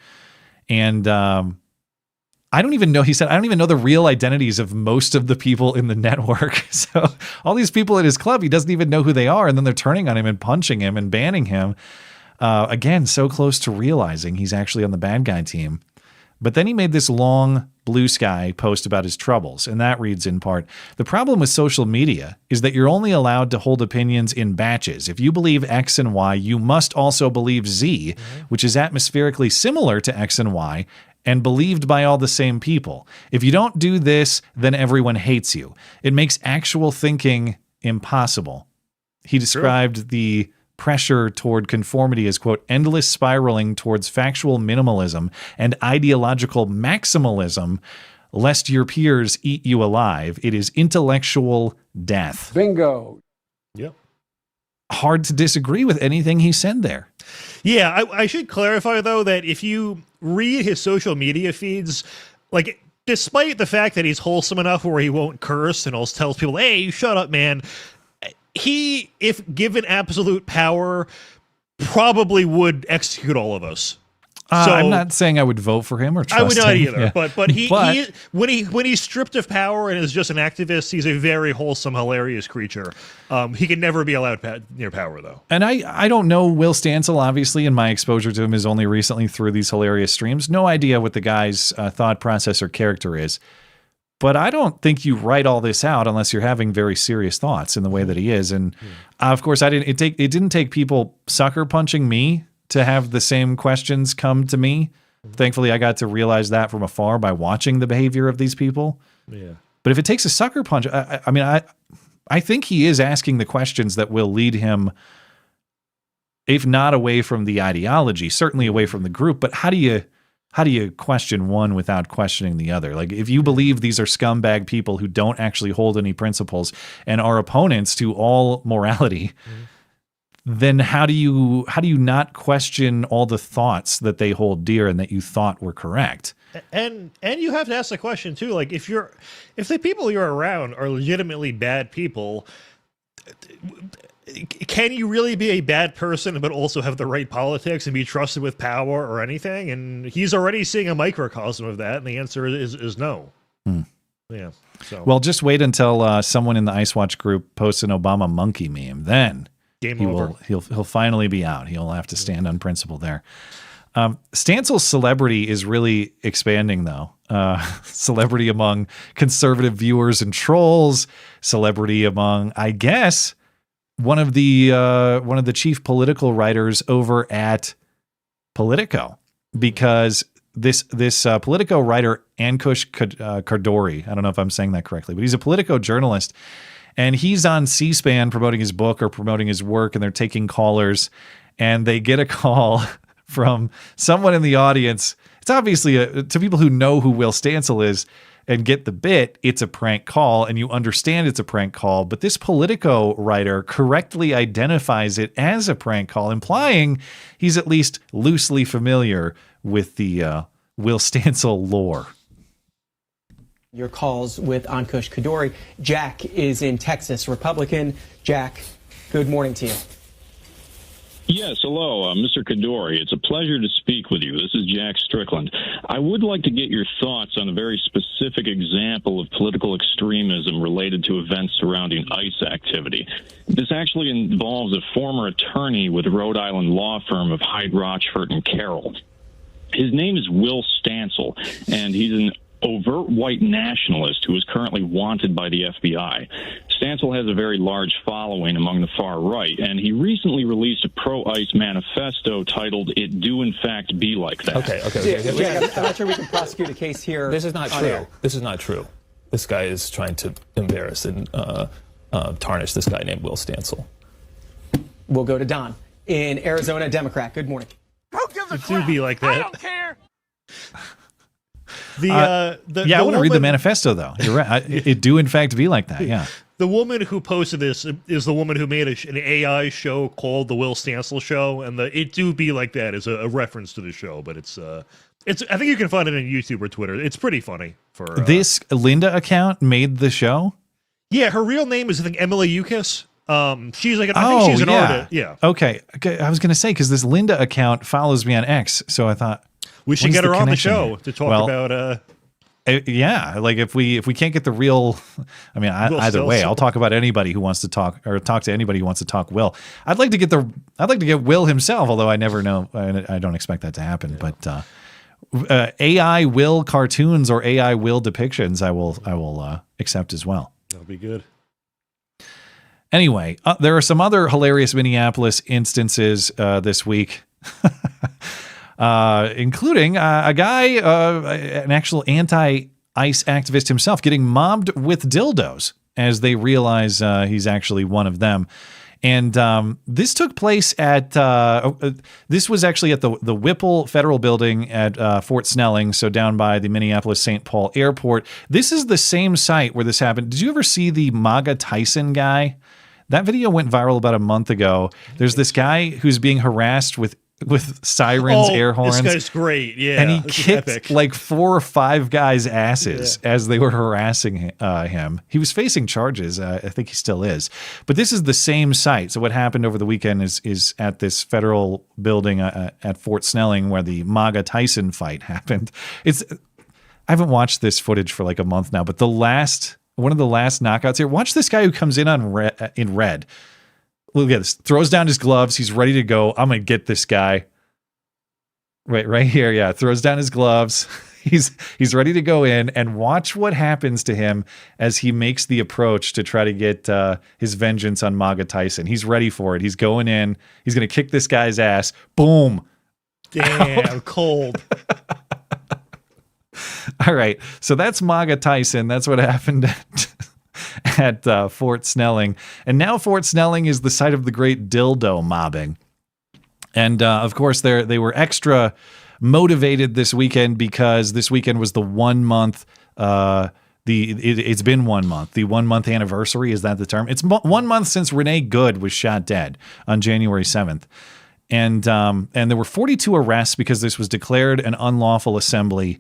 And I don't even know, he said, I don't even know the real identities of most of the people in the network. So all these people at his club, he doesn't even know who they are. And then they're turning on him and punching him and banning him. Again, so close to realizing he's actually on the bad guy team. But then he made this long blue sky post about his troubles. And that reads in part, the problem with social media is that you're only allowed to hold opinions in batches. If you believe X and Y, you must also believe Z, which is atmospherically similar to X and Y and believed by all the same people. If you don't do this, then everyone hates you. It makes actual thinking impossible. He described the pressure toward conformity as, quote, endless spiraling towards factual minimalism and ideological maximalism, lest your peers eat you alive. It is intellectual death. Bingo. Yep. Hard to disagree with anything he said there. Yeah, I should clarify, though, that if you read his social media feeds, like, despite the fact that he's wholesome enough where he won't curse and also tells people, hey, shut up, man, he, if given absolute power, probably would execute all of us. So, I'm not saying I would vote for him or trust him. I would not either. Yeah. But he when he's stripped of power and is just an activist, he's a very wholesome, hilarious creature. He can never be allowed near power, though. And I don't know Will Stancil, obviously, and my exposure to him is only recently through these hilarious streams. No idea what the guy's thought process or character is. But I don't think you write all this out unless you're having very serious thoughts in the way that he is. And of course, it didn't take people sucker punching me to have the same questions come to me. Thankfully, I got to realize that from afar by watching the behavior of these people. Yeah. But if it takes a sucker punch, I think he is asking the questions that will lead him, if not away from the ideology, certainly away from the group. But how do you question one without questioning the other? Like, if you believe these are scumbag people who don't actually hold any principles and are opponents to all morality, then how do you not question all the thoughts that they hold dear and that you thought were correct? And you have to ask the question too, like, if the people you're around are legitimately bad people, can you really be a bad person but also have the right politics and be trusted with power or anything? And he's already seeing a microcosm of that, and the answer is no. Yeah. So well, just wait until someone in the Ice Watch group posts an Obama monkey meme. Then he'll finally be out. He'll have to stand on principle there. Stancil's celebrity is really expanding, though. celebrity among conservative viewers and trolls, celebrity among, I guess, one of the chief political writers over at Politico, because this Politico writer, Ankush Kardori, I don't know if I'm saying that correctly, but he's a Politico journalist, and he's on C-SPAN promoting his book or promoting his work, and they're taking callers, and they get a call from someone in the audience. It's obviously to people who know who Will Stancil is and get the bit, it's a prank call, and you understand it's a prank call, but this Politico writer correctly identifies it as a prank call, implying he's at least loosely familiar with the Will Stancil lore. Your calls with Ankush Kadori. Jack is in Texas, Republican. Jack, good morning to you. Yes, hello, Mr. Kadori. It's a pleasure to speak with you. This is Jack Strickland. I would like to get your thoughts on a very specific example of political extremism related to events surrounding ICE activity. This actually involves a former attorney with the Rhode Island law firm of Hyde, Rochford, and Carroll. His name is Will Stancil, and he's an overt white nationalist who is currently wanted by the FBI. Stancil has a very large following among the far right, and he recently released a pro-ICE manifesto titled "It Do In Fact Be Like That." Okay. I'm not sure we can prosecute a case here. This is not true. This is not true. This guy is trying to embarrass and tarnish this guy named Will Stancil. We'll go to Don in Arizona, Democrat. Good morning. It do be like that. I don't care. I want to read the manifesto, though. You're right. It do, in fact, be like that, yeah. The woman who posted this is the woman who made an AI show called The Will Stancil Show, and the "It Do Be Like That" is a reference to the show, but it's I think you can find it on YouTube or Twitter. It's pretty funny. For this Linda account made the show? Yeah, her real name is, I think, Emily Yukis. She's like, I think she's an artist. Yeah. Okay. I was going to say, because this Linda account follows me on X, so I thought we should get her on the show to talk about. Yeah, like if we can't get the real, I mean, either way, I'll talk about anybody who wants to talk, or talk to anybody who wants to talk Will. I'd like to get Will himself, although I never know. I don't expect that to happen. Yeah. But AI Will cartoons or AI Will depictions, I will accept as well. That'll be good. Anyway, there are some other hilarious Minneapolis instances this week. Including a guy, an actual anti-ICE activist himself, getting mobbed with dildos as they realize he's actually one of them. And this took place at this was actually at the Whipple Federal Building at Fort Snelling, so down by the Minneapolis St. Paul Airport. This is the same site where this happened. Did you ever see the MAGA Tyson guy? That video went viral about a month ago. There's this guy who's being harassed with sirens, air horns. This guy's great, yeah. And he kicked like 4 or 5 guys' asses as they were harassing him. He was facing charges. I think he still is. But this is the same site. So what happened over the weekend is at this federal building at Fort Snelling where the MAGA Tyson fight happened. I haven't watched this footage for like a month now, but one of the last knockouts here. Watch this guy who comes in in red. Look at this. Throws down his gloves. He's ready to go. I'm going to get this guy. Right here. Yeah. Throws down his gloves. He's ready to go in, and watch what happens to him as he makes the approach to try to get his vengeance on MAGA Tyson. He's ready for it. He's going in. He's going to kick this guy's ass. Boom. Damn, cold. All right. So that's MAGA Tyson. That's what happened at Fort Snelling. And now Fort Snelling is the site of the great dildo mobbing. And of course, they were extra motivated this weekend because this weekend was the 1 month. It's been 1 month. The 1 month anniversary, is that the term? It's 1 month since Renee Good was shot dead on January 7th. And there were 42 arrests because this was declared an unlawful assembly.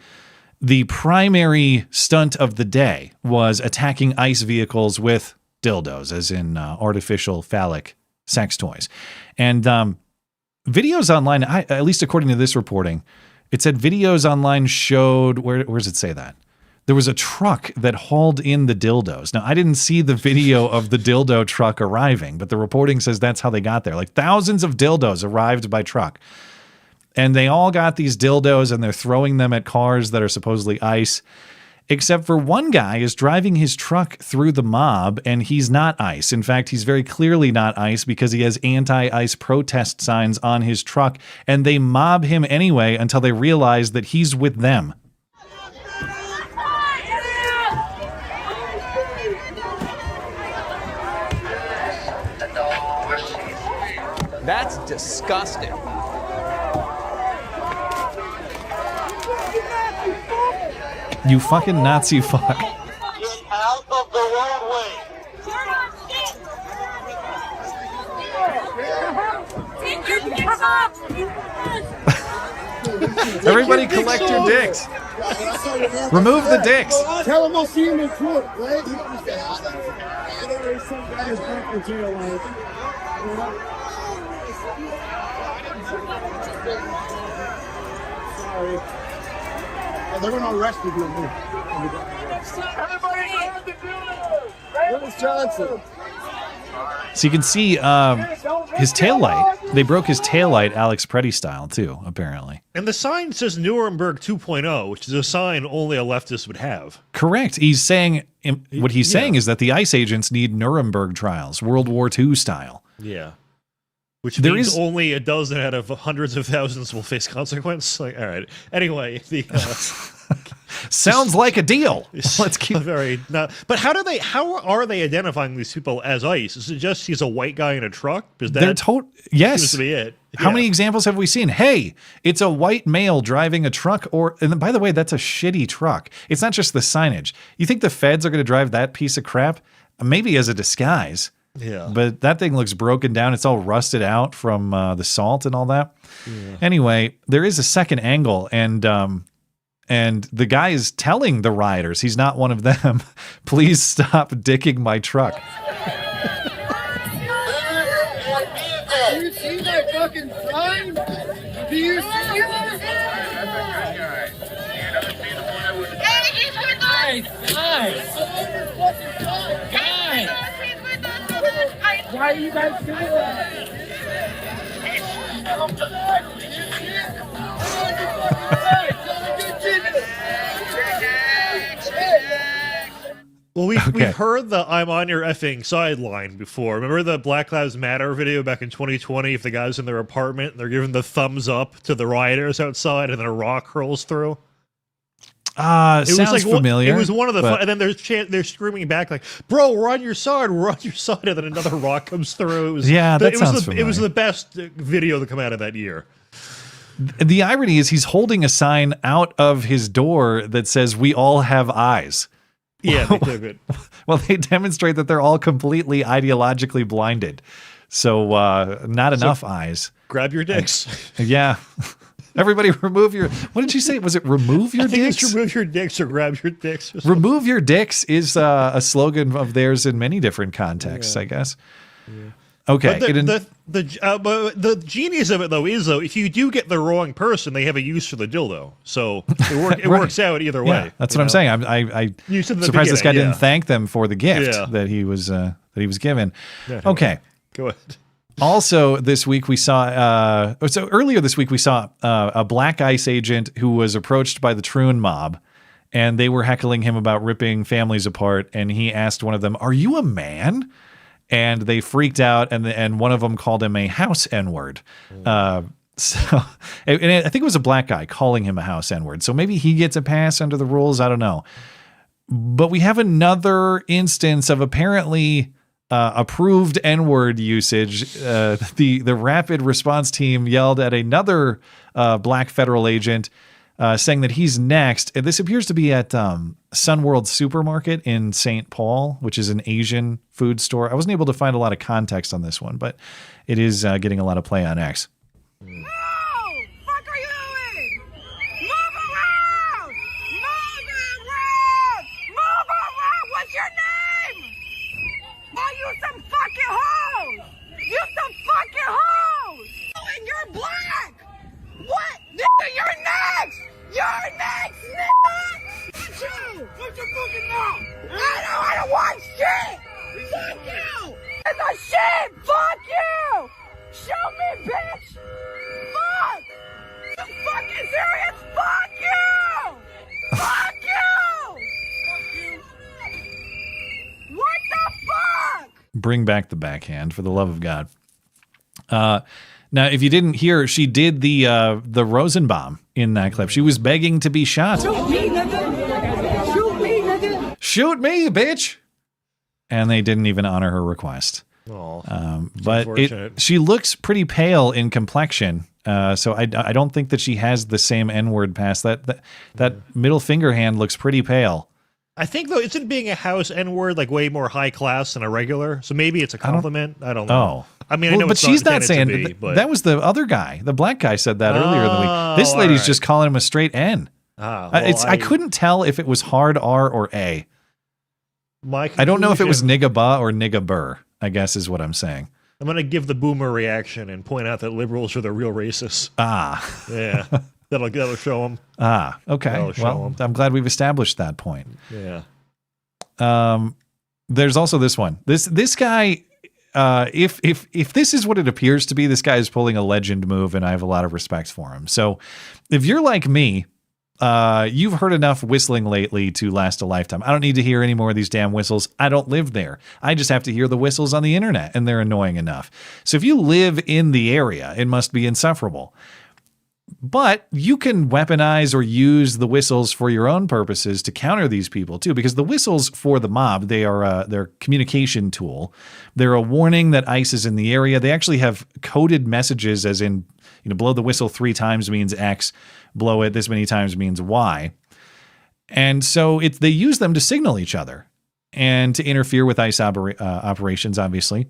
The primary stunt of the day was attacking ICE vehicles with dildos, as in artificial phallic sex toys. And videos online, at least according to this reporting, it said videos online showed, where does it say that? There was a truck that hauled in the dildos. Now, I didn't see the video of the dildo truck arriving, but the reporting says that's how they got there. Like thousands of dildos arrived by truck. And they all got these dildos and they're throwing them at cars that are supposedly ICE. Except for one guy is driving his truck through the mob, and he's not ICE. In fact, he's very clearly not ICE because he has anti-ICE protest signs on his truck, and they mob him anyway until they realize that he's with them. That's disgusting. You fucking Nazi fuck. Get out of the roadway. Everybody collect your dicks. Remove the dicks. Tell him I'll see him in court, right? You don't understand. Some guy is back in jail. Sorry. They're going to arrest you. Everybody grab the dude! Where's Johnson? So you can see his taillight. They broke his taillight Alex Preddy style, too, apparently. And the sign says Nuremberg 2.0, which is a sign only a leftist would have. Correct. He's saying, what he's saying is that the ICE agents need Nuremberg trials, World War II style. Yeah. Which means only a dozen out of hundreds of thousands will face consequence. Like, all right. Anyway, sounds like a deal. Let's keep But how are they identifying these people as ICE? Is it just he's a white guy in a truck? Is that yes. seems to be it? How many examples have we seen? Hey, it's a white male driving a truck, and by the way, that's a shitty truck. It's not just the signage. You think the feds are going to drive that piece of crap? Maybe as a disguise. Yeah. But that thing looks broken down. It's all rusted out from the salt and all that. Yeah. Anyway, there is a second angle, and the guy is telling the rioters, he's not one of them, please stop dicking my truck. Do you see that fucking sign? Do you see it? Hey, he's with us! Guys! Why are you guys doing that? Well, we've heard the "I'm on your effing sideline" before. Remember the Black Lives Matter video back in 2020? If the guy's in their apartment and they're giving the thumbs up to the rioters outside, and then a rock hurls through. Sounds familiar. It was one of the, and then they're screaming back like, "Bro, we're on your side, we're on your side," and then another rock comes through. It was familiar. It was the best video to come out of that year. The irony is he's holding a sign out of his door that says, "We all have eyes." Yeah, they took it. Well, they demonstrate that they're all completely ideologically blinded. So not enough eyes. Grab your dicks. Yeah. Everybody remove your... What did you say? Was it remove your dicks? It's remove your dicks or grab your dicks. Or remove your dicks is a slogan of theirs in many different contexts, I guess. Yeah. Okay. But the genius of it, though, is, if you do get the wrong person, they have a use for the dildo. So it works out either way. Yeah, that's what I'm saying. I'm surprised this guy didn't thank them for the gift that he was given. Okay. Go ahead. Also, this week we saw, earlier this week we saw a black ICE agent who was approached by the Troon mob, and they were heckling him about ripping families apart, and he asked one of them, "Are you a man?" And they freaked out, and one of them called him a house N-word. And I think it was a black guy calling him a house N-word, so maybe he gets a pass under the rules, I don't know. But we have another instance of apparently... approved N-word usage. The rapid response team yelled at another black federal agent, saying that he's next. And this appears to be at Sunworld Supermarket in St. Paul, which is an Asian food store. I wasn't able to find a lot of context on this one, but it is getting a lot of play on X. You're next! You're next, nigga! Fuck you! What's your fucking mouth? I don't wanna watch shit! Fuck you! It's a shit! Fuck you! Show me, bitch! Fuck! serious? Fuck you! Fuck you! What the fuck? Bring back the backhand, for the love of God. Now, if you didn't hear, she did the Rosenbaum in that clip. She was begging to be shot. Shoot me, nigga! Shoot me, nigga! Shoot me, bitch! And they didn't even honor her request. But she looks pretty pale in complexion. So I don't think that she has the same N-word pass. That middle finger hand looks pretty pale. I think, though, isn't being a house N-word like way more high class than a regular? So maybe it's a compliment. I don't know. I mean, I know but it's she's not intended saying to be, but that was the other guy. The black guy said that earlier in the week. This lady's just calling him a straight N. I couldn't tell if it was hard R or A. I don't know if it was Niggaba or Niggabur, I guess is what I'm saying. I'm going to give the boomer reaction and point out that liberals are the real racists. Yeah. That'll show them. Okay. Well, I'm glad we've established that point. Yeah. There's also this one. This guy, if this is what it appears to be, this guy is pulling a legend move, and I have a lot of respect for him. So if you're like me, you've heard enough whistling lately to last a lifetime. I don't need to hear any more of these damn whistles. I don't live there. I just have to hear the whistles on the internet, and they're annoying enough. So if you live in the area, it must be insufferable. But you can weaponize or use the whistles for your own purposes to counter these people too, because the whistles for the mob, they're a communication tool. They're a warning that ICE is in the area. They actually have coded messages, as in, blow the whistle 3 times means X, blow it this many times means Y. And so they use them to signal each other and to interfere with ICE operations, obviously.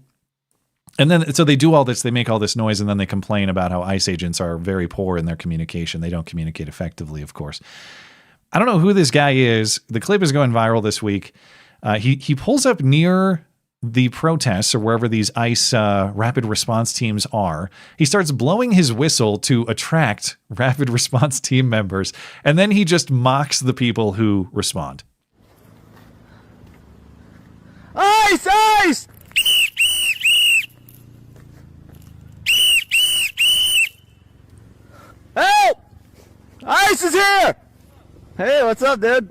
And then, so they do all this, they make all this noise, and then they complain about how ICE agents are very poor in their communication. They don't communicate effectively, of course. I don't know who this guy is. The clip is going viral this week. He pulls up near the protests, or wherever these ICE rapid response teams are. He starts blowing his whistle to attract rapid response team members, and then he just mocks the people who respond. ICE! ICE! Help! ICE is here! Hey, what's up, dude?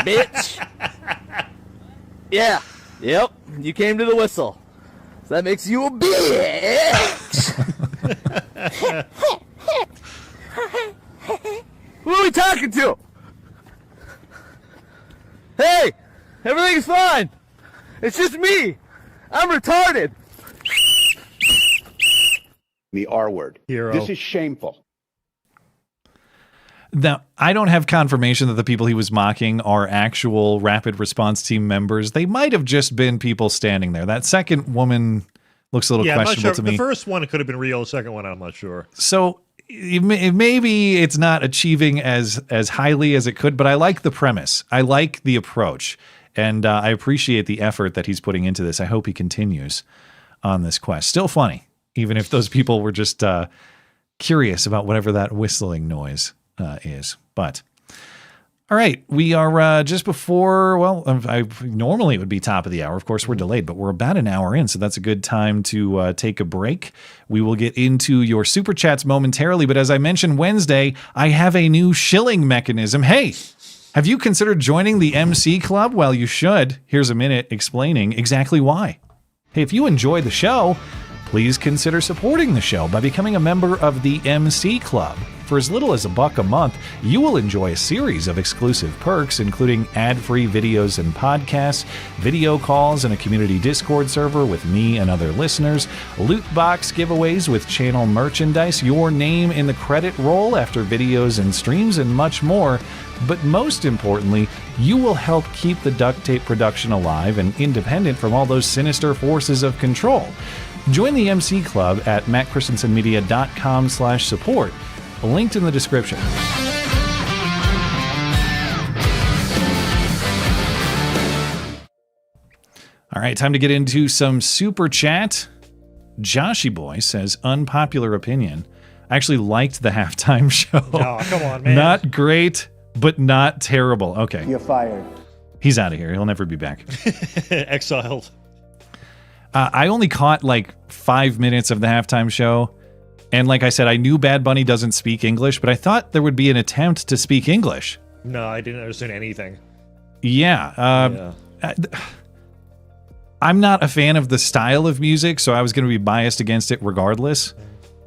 Bitch. Yeah. Yep. You came to the whistle. So that makes you a bitch. Who are we talking to? Hey! Everything's fine. It's just me. I'm retarded. The R word. Hero. This is shameful. Now, I don't have confirmation that the people he was mocking are actual rapid response team members. They might have just been people standing there. That second woman looks a little questionable I'm not sure. to me. The first one could have been real. The second one, I'm not sure. So maybe it's not achieving as highly as it could, but I like the premise. I like the approach, and I appreciate the effort that he's putting into this. I hope he continues on this quest. Still funny, even if those people were just curious about whatever that whistling noise is. But all right, we are just before, normally it would be top of the hour. Of course, we're delayed, but we're about an hour in, so that's a good time to take a break. We will get into your Super Chats momentarily, but as I mentioned Wednesday, I have a new shilling mechanism. Hey, have you considered joining the MC Club? Well, you should. Here's a minute explaining exactly why. Hey, if you enjoy the show, please consider supporting the show by becoming a member of the MC Club. For as little as $1 a month, you will enjoy a series of exclusive perks, including ad-free videos and podcasts, video calls, and a community Discord server with me and other listeners, loot box giveaways with channel merchandise, your name in the credit roll after videos and streams, and much more. But most importantly, you will help keep the Duct Tape production alive and independent from all those sinister forces of control. Join the MC Club at mattchristensenmedia.com/support. Linked in the description. All right, time to get into some Super Chat. Joshy Boy says, unpopular opinion. I actually liked the halftime show. Oh, come on, man. Not great, but not terrible. Okay. You're fired. He's out of here. He'll never be back. Exiled. I only caught like 5 minutes of the halftime show. And like I said, I knew Bad Bunny doesn't speak English, but I thought there would be an attempt to speak English. No, I didn't understand anything. Yeah. I'm not a fan of the style of music, so I was going to be biased against it regardless.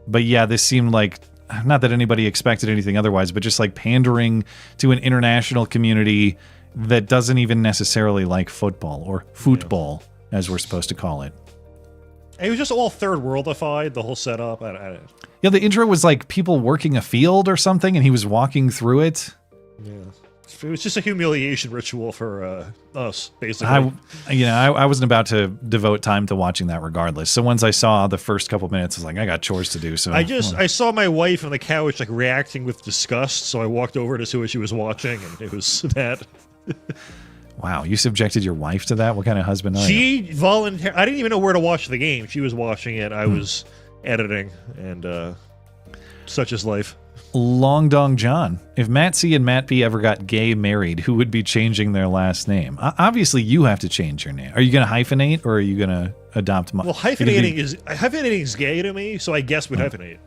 But yeah, this seemed like, not that anybody expected anything otherwise, but just like pandering to an international community that doesn't even necessarily like football, or football, as we're supposed to call it. It was just all third worldified, the whole setup. Yeah, the intro was like people working a field or something, and he was walking through it. Yeah. It was just a humiliation ritual for us, basically. I wasn't about to devote time to watching that regardless. So once I saw the first couple minutes, I was like, I got chores to do. So I saw my wife on the couch like reacting with disgust, so I walked over to see what she was watching, and it was that. Wow, you subjected your wife to that? What kind of husband are you? She volunteered. I didn't even know where to watch the game. She was watching it. I was editing, and such is life. Long Dong John. If Matt C and Matt B ever got gay married, who would be changing their last name? Obviously, you have to change your name. Are you going to hyphenate, or are you going to adopt? Well, hyphenating is gay to me, so I guess we'd hyphenate.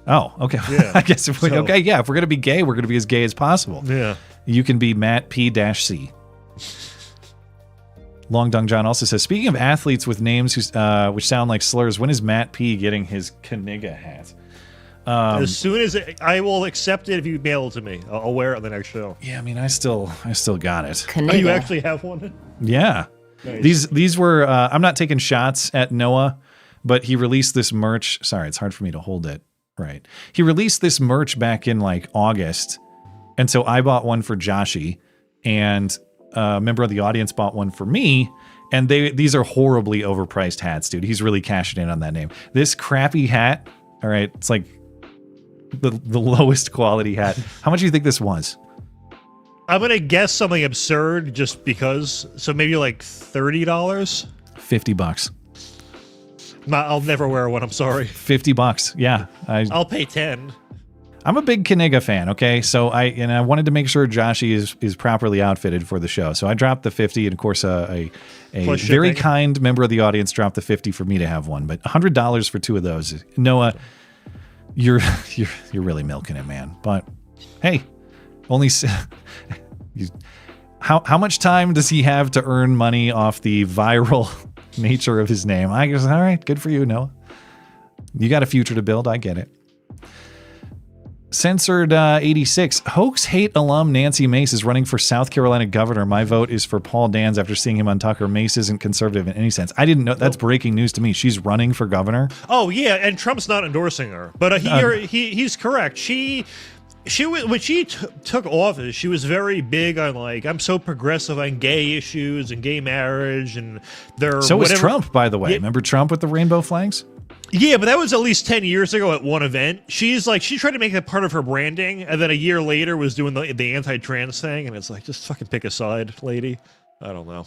Oh, okay. Yeah. I guess if we're going to be gay, we're going to be as gay as possible. Yeah. You can be Matt P-C. Long Dong John also says, speaking of athletes with names which sound like slurs, when is Matt P getting his Kniga hat? As soon as I will accept it if you mail it to me. I'll wear it on the next show. Yeah, I mean, I still got it. Oh, you actually have one? Yeah. Nice. These were, I'm not taking shots at Noah, but he released this merch. Sorry, it's hard for me to hold it. Right. He released this merch back in like August. And so I bought one for Joshi, and a member of the audience bought one for me. And these are horribly overpriced hats, dude. He's really cashing in on that name. This crappy hat, all right, it's like the lowest quality hat. How much do you think this was? I'm going to guess something absurd just because. So maybe like $30? $50. I'll never wear one, I'm sorry. $50, yeah. I'll pay 10. I'm a big Kniga fan, okay? So I wanted to make sure Joshi is properly outfitted for the show. So I dropped the 50, and of course a very kind member of the audience dropped the 50 for me to have one. But $100 for two of those. Noah, you're really milking it, man. But hey, only how much time does he have to earn money off the viral nature of his name? I guess, all right, good for you, Noah. You got a future to build. I get it. Censored 86. Hoax hate alum Nancy Mace is running for South Carolina governor. My vote is for Paul Dans after seeing him on Tucker. Mace isn't conservative in any sense. I didn't know. That's breaking news to me. She's running for governor. Oh yeah, and Trump's not endorsing her. But he's correct. She when she took office, she was very big on like, I'm so progressive on gay issues and gay marriage, and so was Trump, by the way. Yeah. Remember Trump with the rainbow flags? Yeah, but that was at least 10 years ago at one event. She tried to make that part of her branding, and then a year later was doing the anti-trans thing, and it's like, just fucking pick a side, lady. I don't know.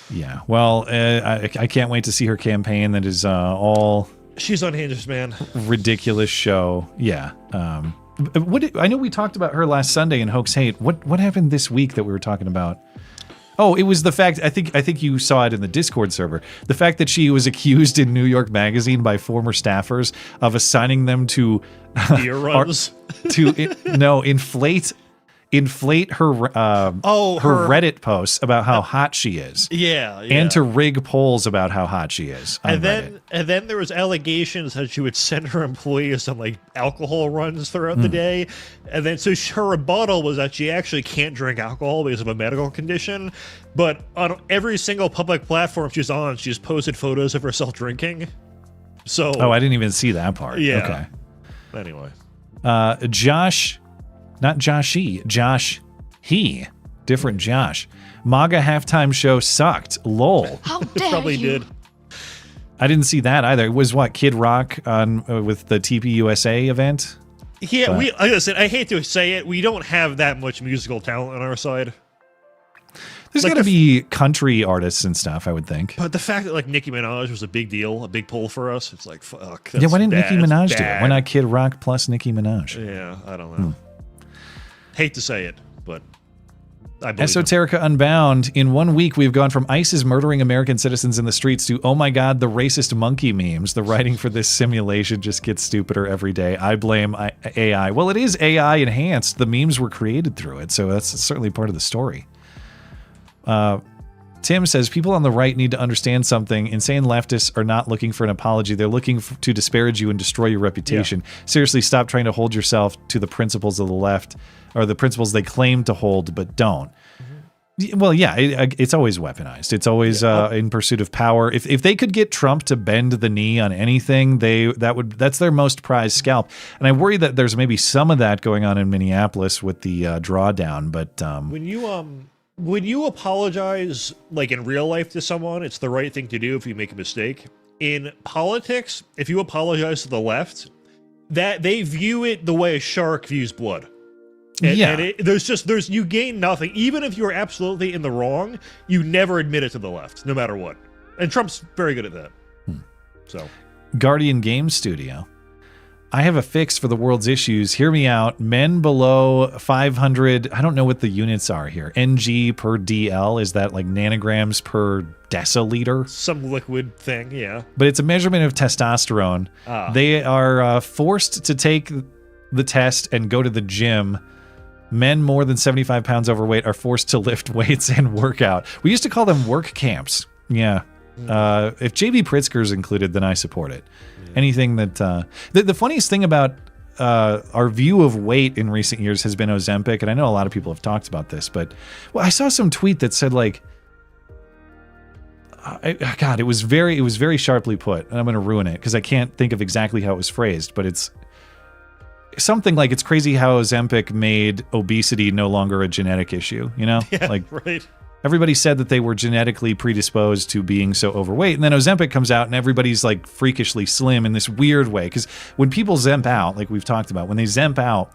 Yeah, well, I can't wait to see her campaign that is all... She's unhinged, man. Ridiculous show. Yeah. I know we talked about her last Sunday in Hoax Hate. What happened this week that we were talking about? Oh, it was the fact, I think you saw it in the Discord server, the fact that she was accused in New York Magazine by former staffers of assigning them to deer runs inflate her Reddit posts about how hot she is. Yeah. And to rig polls about how hot she is. And then there was allegations that she would send her employees on like alcohol runs throughout the day. And then so her rebuttal was that she actually can't drink alcohol because of a medical condition. But on every single public platform she's on, she's posted photos of herself drinking. So I didn't even see that part. Yeah. Okay. Anyway. Josh, not Joshi, Josh, different Josh. MAGA halftime show sucked. Lol. How dare Probably you? did. I didn't see that either. It was what, Kid Rock on with the TPUSA event? Yeah, like I said, I hate to say it, we don't have that much musical talent on our side. There's got to be country artists and stuff, I would think. But the fact that like Nicki Minaj was a big deal, a big pull for us, it's like, fuck. Yeah, why didn't Nicki Minaj do it? Why not Kid Rock plus Nicki Minaj? Yeah, I don't know. Hate to say it, but I believe him. Esoterica Unbound. In 1 week, we've gone from ISIS murdering American citizens in the streets to, oh my God, the racist monkey memes. The writing for this simulation just gets stupider every day. I blame AI. Well, it is AI enhanced. The memes were created through it, so that's certainly part of the story. Tim says, people on the right need to understand something. Insane leftists are not looking for an apology. They're looking to disparage you and destroy your reputation. Yeah. Seriously, stop trying to hold yourself to the principles of the left, or the principles they claim to hold but don't. Mm-hmm. Well, yeah, it's always weaponized. It's always in pursuit of power. If they could get Trump to bend the knee on anything, that's their most prized scalp. And I worry that there's maybe some of that going on in Minneapolis with the drawdown. But when you apologize, like in real life to someone, it's the right thing to do if you make a mistake. In politics, if you apologize to the left, that they view it the way a shark views blood. And you gain nothing. Even if you're absolutely in the wrong, you never admit it to the left, no matter what. And Trump's very good at that. So, Guardian Game Studio. I have a fix for the world's issues. Hear me out. Men below 500, I don't know what the units are here. NG per DL, is that like nanograms per deciliter? Some liquid thing, yeah. But it's a measurement of testosterone. They are forced to take the test and go to the gym. Men more than 75 pounds overweight are forced to lift weights and work out. We used to call them work camps. Yeah. If JB Pritzker's included, then I support it. Anything that the funniest thing about our view of weight in recent years has been Ozempic, and I know a lot of people have talked about this, but I saw some tweet that said like, God, it was very sharply put, and I'm going to ruin it because I can't think of exactly how it was phrased, but it's something like, it's crazy how Ozempic made obesity no longer a genetic issue. You know, right. Everybody said that they were genetically predisposed to being so overweight. And then Ozempic comes out and everybody's like freakishly slim in this weird way. Because when people zemp out, like we've talked about, when they zemp out,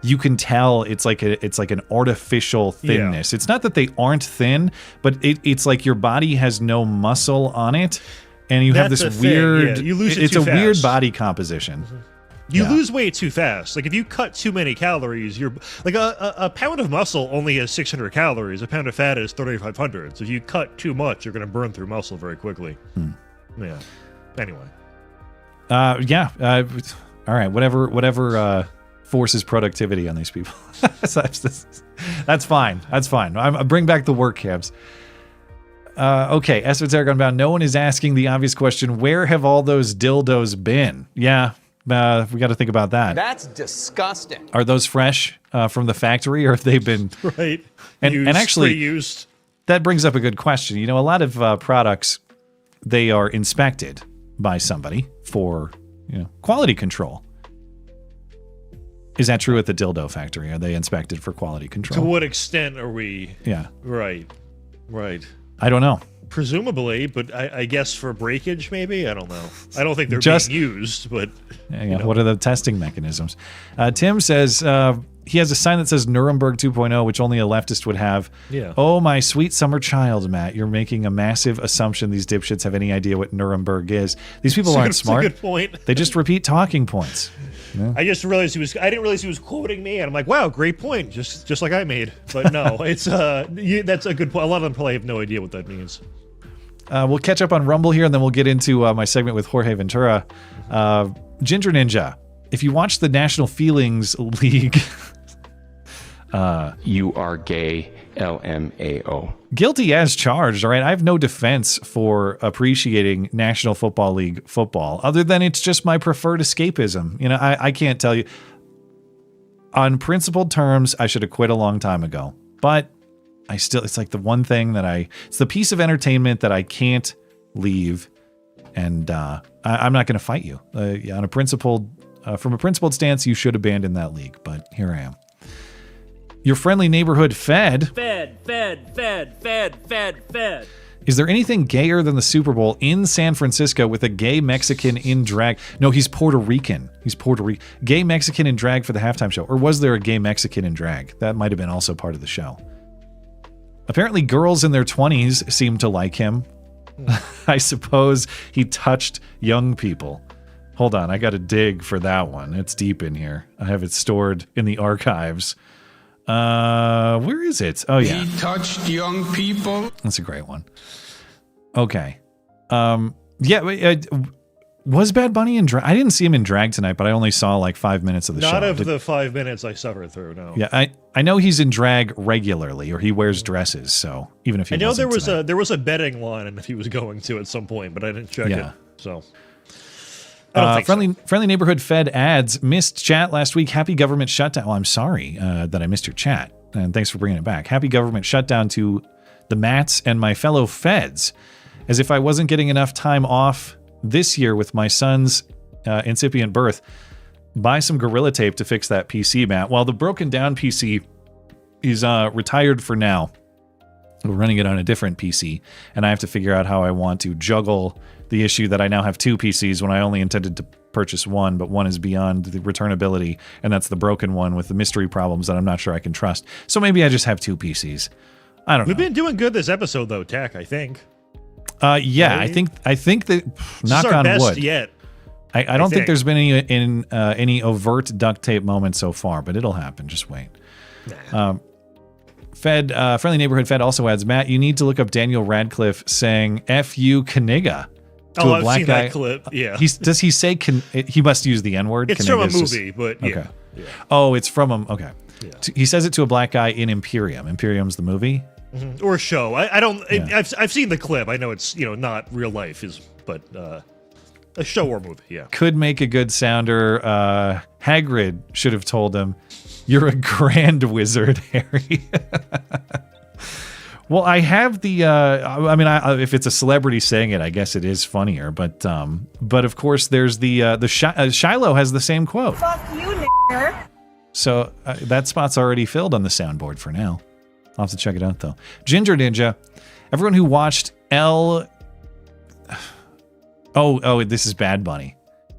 you can tell it's like an artificial thinness. Yeah. It's not that they aren't thin, but it's like your body has no muscle on it. And you have this weird, you lose it's a weird body composition. Mm-hmm. You lose weight too fast. Like if you cut too many calories, you're like a pound of muscle only has 600 calories. A pound of fat is 3,500. So if you cut too much, you're going to burn through muscle very quickly. Yeah. Anyway. All right. Whatever forces productivity on these people. That's fine. That's fine. I bring back the work camps. Okay. Esoteric Unbound. No one is asking the obvious question: where have all those dildos been? Yeah. We got to think about that. That's disgusting. Are those fresh from the factory, or have they been right? And actually, used. That brings up a good question. You know, a lot of products, they are inspected by somebody for quality control. Is that true at the dildo factory? Are they inspected for quality control? To what extent are we? Yeah. Right. I don't know. Presumably, but I guess for breakage, maybe? I don't know. I don't think they're being used, but... What are the testing mechanisms? Tim says he has a sign that says Nuremberg 2.0, which only a leftist would have. Yeah. Oh, my sweet summer child, Matt. You're making a massive assumption these dipshits have any idea what Nuremberg is. These people aren't smart. That's a good point. They just repeat talking points. Yeah. I didn't realize he was quoting me, and I'm like, wow, great point, just like I made. But no, it's that's a good point. A lot of them probably have no idea what that means. We'll catch up on Rumble here, and then we'll get into my segment with Jorge Ventura. Ginger Ninja, if you watch the National Feelings League... you are gay, LMAO. Guilty as charged, all right? I have no defense for appreciating National Football League football, other than it's just my preferred escapism. You know, I can't tell you. On principled terms, I should have quit a long time ago. But... it's like the one thing it's the piece of entertainment that I can't leave, and I'm not going to fight you. On a principled, from a principled stance, you should abandon that league, but here I am. Your friendly neighborhood Fed. Is there anything gayer than the Super Bowl in San Francisco with a gay Mexican in drag? No, he's Puerto Rican. Gay Mexican in drag for the halftime show. Or was there a gay Mexican in drag? That might have been also part of the show. Apparently girls in their 20s seem to like him. I suppose he touched young people. Hold on, I got to dig for that one. It's deep in here. I have it stored in the archives. Where is it? Oh, yeah. He touched young people. That's a great one. Okay. Was Bad Bunny in drag? I didn't see him in drag tonight, but I only saw like 5 minutes of the show. Not of the 5 minutes I suffered through, no. Yeah, I know he's in drag regularly, or he wears dresses, so even if he I know wasn't tonight. there was a betting line and if he was going to at some point, but I didn't check it. So Friendly Neighborhood Fed adds, missed chat last week. Happy government shutdown. Well, I'm sorry that I missed your chat, and thanks for bringing it back. Happy government shutdown to the Mats and my fellow Feds, as if I wasn't getting enough time off this year with my son's incipient birth. Buy some Gorilla Tape to fix that PC, Matt. Well, the broken down PC is retired for now. We're running it on a different PC, and I have to figure out how I want to juggle the issue that I now have 2 PCs when I only intended to purchase one, but one is beyond the returnability, and that's the broken one with the mystery problems that I'm not sure I can trust. So maybe I just have 2 PCs. I don't know. We've been doing good this episode, though, Tech, I think. Yeah, right? I think that, knock on wood. Yet. I don't think there's been any overt duct tape moments so far, but it'll happen. Just wait. Nah. Friendly Neighborhood Fed also adds, Matt, you need to look up Daniel Radcliffe saying "F you, Kaniga" to a black I've seen guy. That clip. Yeah. Does he say? He must use the N-word. It's from a movie, but yeah. Okay. Yeah. Oh, it's from him. Okay. Yeah. He says it to a black guy in Imperium. Imperium's the movie. Mm-hmm. Or a show. I don't. Yeah. I've seen the clip. I know it's not real life, but a show or movie. Yeah. Could make a good sounder. Hagrid should have told him, "You're a grand wizard, Harry." Well, I have the. If it's a celebrity saying it, I guess it is funnier. But of course, there's the Shiloh has the same quote. Fuck you, nigger. So that spot's already filled on the soundboard for now. I'll have to check it out, though. Ginger Ninja, everyone who watched this is Bad Bunny.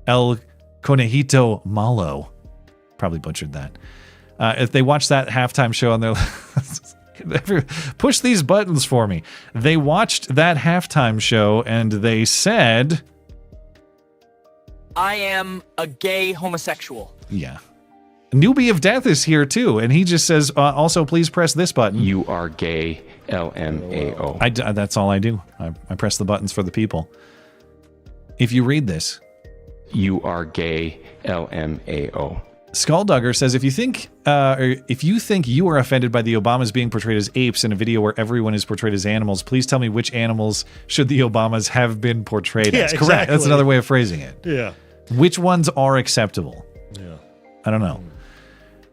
El Conejito Malo. Probably butchered that. If they watched that halftime show on their... push these buttons for me. They watched that halftime show and they said... I am a gay homosexual. Yeah. Newbie of Death is here too, and he just says, also please press this button. You are gay, LMAO. That's all I do. I press the buttons for the people. If you read this. You are gay, LMAO. Skulldugger says, if you think you are offended by the Obamas being portrayed as apes in a video where everyone is portrayed as animals, please tell me which animals should the Obamas have been portrayed as. Correct. Exactly. That's another way of phrasing it. Yeah. Which ones are acceptable? Yeah. I don't know.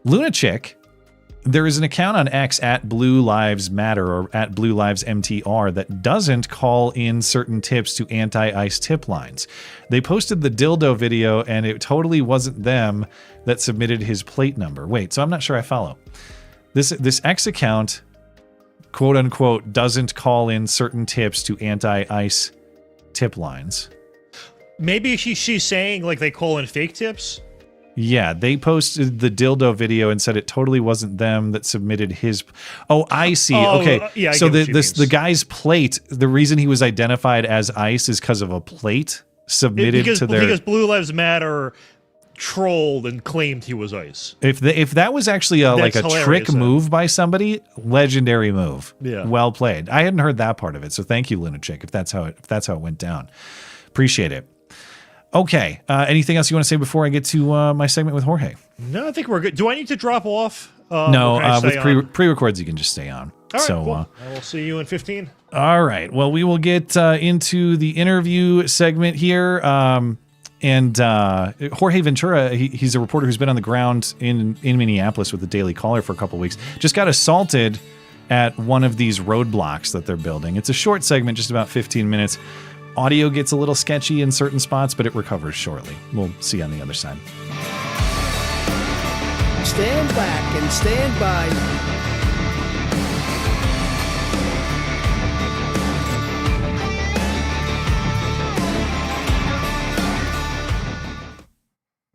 Luna Chick, there is an account on X at Blue Lives Matter or at Blue Lives MTR that doesn't call in certain tips to anti-ICE tip lines. They posted the dildo video and it totally wasn't them that submitted his plate number. Wait, so I'm not sure I follow. This X account, quote unquote, doesn't call in certain tips to anti-ICE tip lines. Maybe she's saying like they call in fake tips? Yeah, they posted the dildo video and said it totally wasn't them that submitted his... Oh, I see. Okay. Yeah, so the guy's plate, the reason he was identified as ICE is because of a plate submitted to their... Because Blue Lives Matter trolled and claimed he was ICE. If that was actually a trick move by somebody, legendary move. Yeah. Well played. I hadn't heard that part of it, so thank you, Lunachick, if that's how it went down. Appreciate it. Okay. Anything else you want to say before I get to my segment with Jorge? No, I think we're good. Do I need to drop off? No, with pre-records, you can just stay on. All right, cool. I will see you in 15. All right. Well, we will get into the interview segment here. And Jorge Ventura, he's a reporter who's been on the ground in Minneapolis with the Daily Caller for a couple weeks. Just got assaulted at one of these roadblocks that they're building. It's a short segment, just about 15 minutes. Audio gets a little sketchy in certain spots, but it recovers shortly. We'll see you on the other side. Stand back and stand by.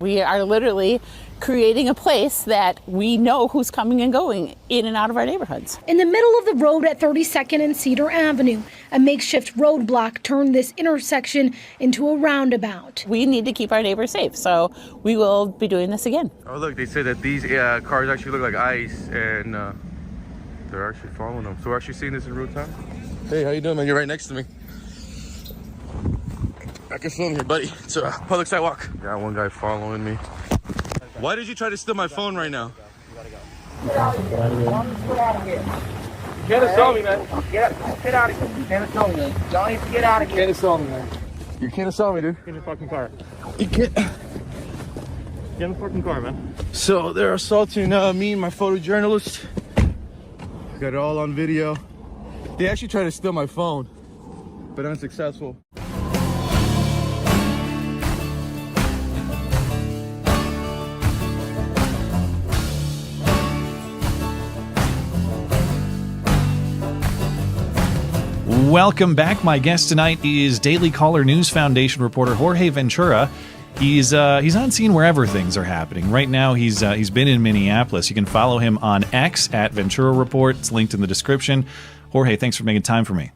We are literally creating a place that we know who's coming and going in and out of our neighborhoods. In the middle of the road at 32nd and Cedar Avenue, a makeshift roadblock turned this intersection into a roundabout. We need to keep our neighbors safe, so we will be doing this again. Oh, look, they say that these cars actually look like ice, and they're actually following them. So we're actually seeing this in real time. Hey, how you doing, man? You're right next to me. I can film here, buddy. It's a public sidewalk. Got one guy following me. Why did you try to steal my phone right now? You can't assault me, man. Get out of here. You can't assault me, man. Y'all need to get out of here. You can't assault me, man. You can't assault me, dude. Get in the fucking car. You can't. Get in the fucking car, man. So they're assaulting me and my photojournalist. Got it all on video. They actually tried to steal my phone, but unsuccessful. Welcome back. My guest tonight is Daily Caller News Foundation reporter Jorge Ventura. He's on scene wherever things are happening. Right now, he's been in Minneapolis. You can follow him on X at Ventura Report. It's linked in the description. Jorge, thanks for making time for me.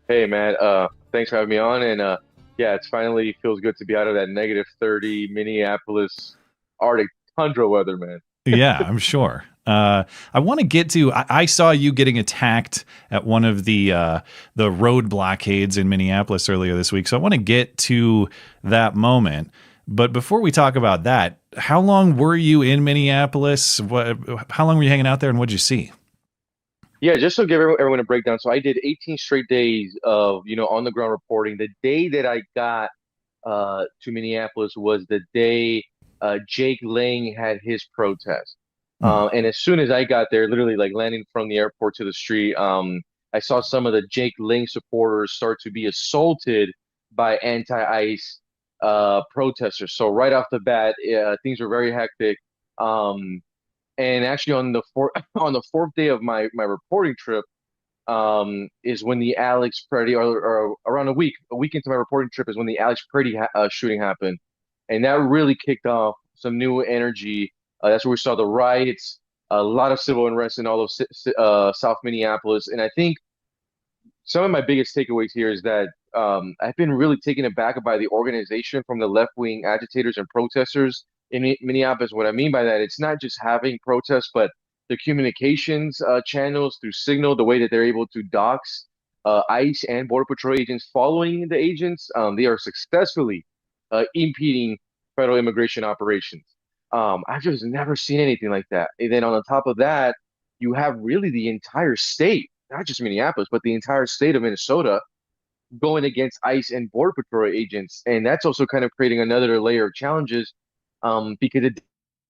Hey, man. Thanks for having me on. And yeah, it's finally feels good to be out of that negative 30 Minneapolis Arctic tundra weather, man. Yeah, I'm sure. I want to get to. I saw you getting attacked at one of the road blockades in Minneapolis earlier this week, so I want to get to that moment. But before we talk about that, how long were you in Minneapolis? How long were you hanging out there, and what did you see? Yeah, just to give everyone a breakdown. So I did 18 straight days of on the ground reporting. The day that I got to Minneapolis was the day Jake Lang had his protest. And as soon as I got there, literally like landing from the airport to the street, I saw some of the Jake Lang supporters start to be assaulted by anti-ICE protesters. So right off the bat, things were very hectic. And actually on the fourth day of my reporting trip is when the Alex Pretty, or around a week into my reporting trip is when the Alex Pretty shooting happened. And that really kicked off some new energy. That's where we saw the riots, a lot of civil unrest in all of South Minneapolis. And I think some of my biggest takeaways here is that I've been really taken aback by the organization from the left-wing agitators and protesters in Minneapolis. What I mean by that, it's not just having protests, but the communications channels through Signal, the way that they're able to dox ICE and Border Patrol agents following the agents. They are successfully impeding federal immigration operations. I've just never seen anything like that. And then on top of that, you have really the entire state, not just Minneapolis, but the entire state of Minnesota going against ICE and Border Patrol agents. And that's also kind of creating another layer of challenges because it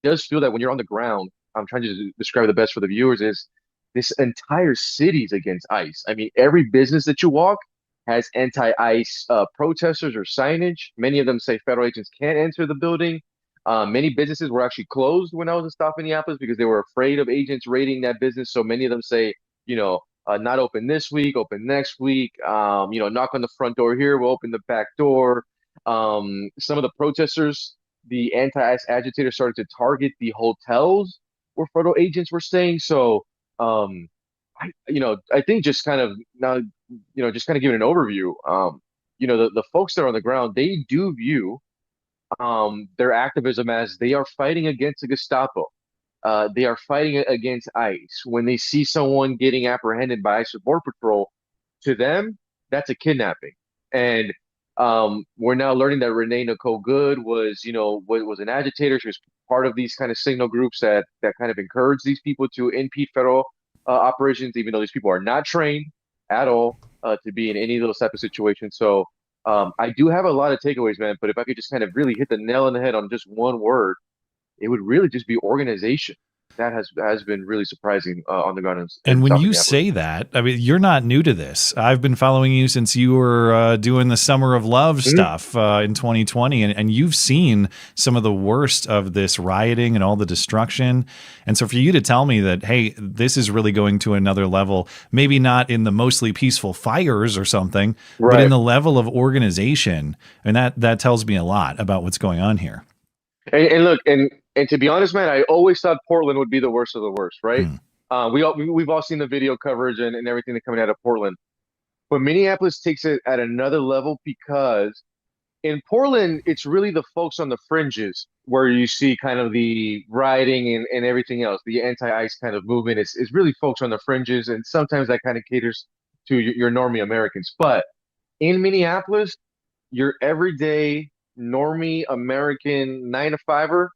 does feel that when you're on the ground, I'm trying to describe the best for the viewers, is this entire city's against ICE. I mean, every business that you walk has anti-ICE protesters or signage. Many of them say federal agents can't enter the building. Many businesses were actually closed when I was in South Minneapolis because they were afraid of agents raiding that business. So many of them say, not open this week, open next week. Knock on the front door here, we'll open the back door. Some of the protesters, the anti-ICE agitators started to target the hotels where federal agents were staying. So, I think just kind of now, just kind of giving an overview, the folks that are on the ground, they do view their activism as they are fighting against the Gestapo. They are fighting against ICE. When they see someone getting apprehended by ICE or Border Patrol, to them, that's a kidnapping. And we're now learning that Renee Nicole Good was an agitator. She was part of these kind of signal groups that kind of encourage these people to impede federal operations, even though these people are not trained at all to be in any of those type of situations. So I do have a lot of takeaways, man, but if I could just kind of really hit the nail on the head on just one word, it would really just be organization. That has been really surprising on the ground. And when you say that, I mean, you're not new to this. I've been following you since you were doing the Summer of Love stuff in 2020, and you've seen some of the worst of this rioting and all the destruction. And so for you to tell me that, hey, this is really going to another level, maybe not in the mostly peaceful fires or something, but in the level of organization, and that tells me a lot about what's going on here. And look, and to be honest, man, I always thought Portland would be the worst of the worst, right? We've all seen the video coverage and everything that's coming out of Portland, but Minneapolis takes it at another level because in Portland, it's really the folks on the fringes where you see kind of the rioting and everything else, the anti-ICE kind of movement. It's really folks on the fringes, and sometimes that kind of caters to your normie Americans. But in Minneapolis, your everyday normie American 9 to 5er,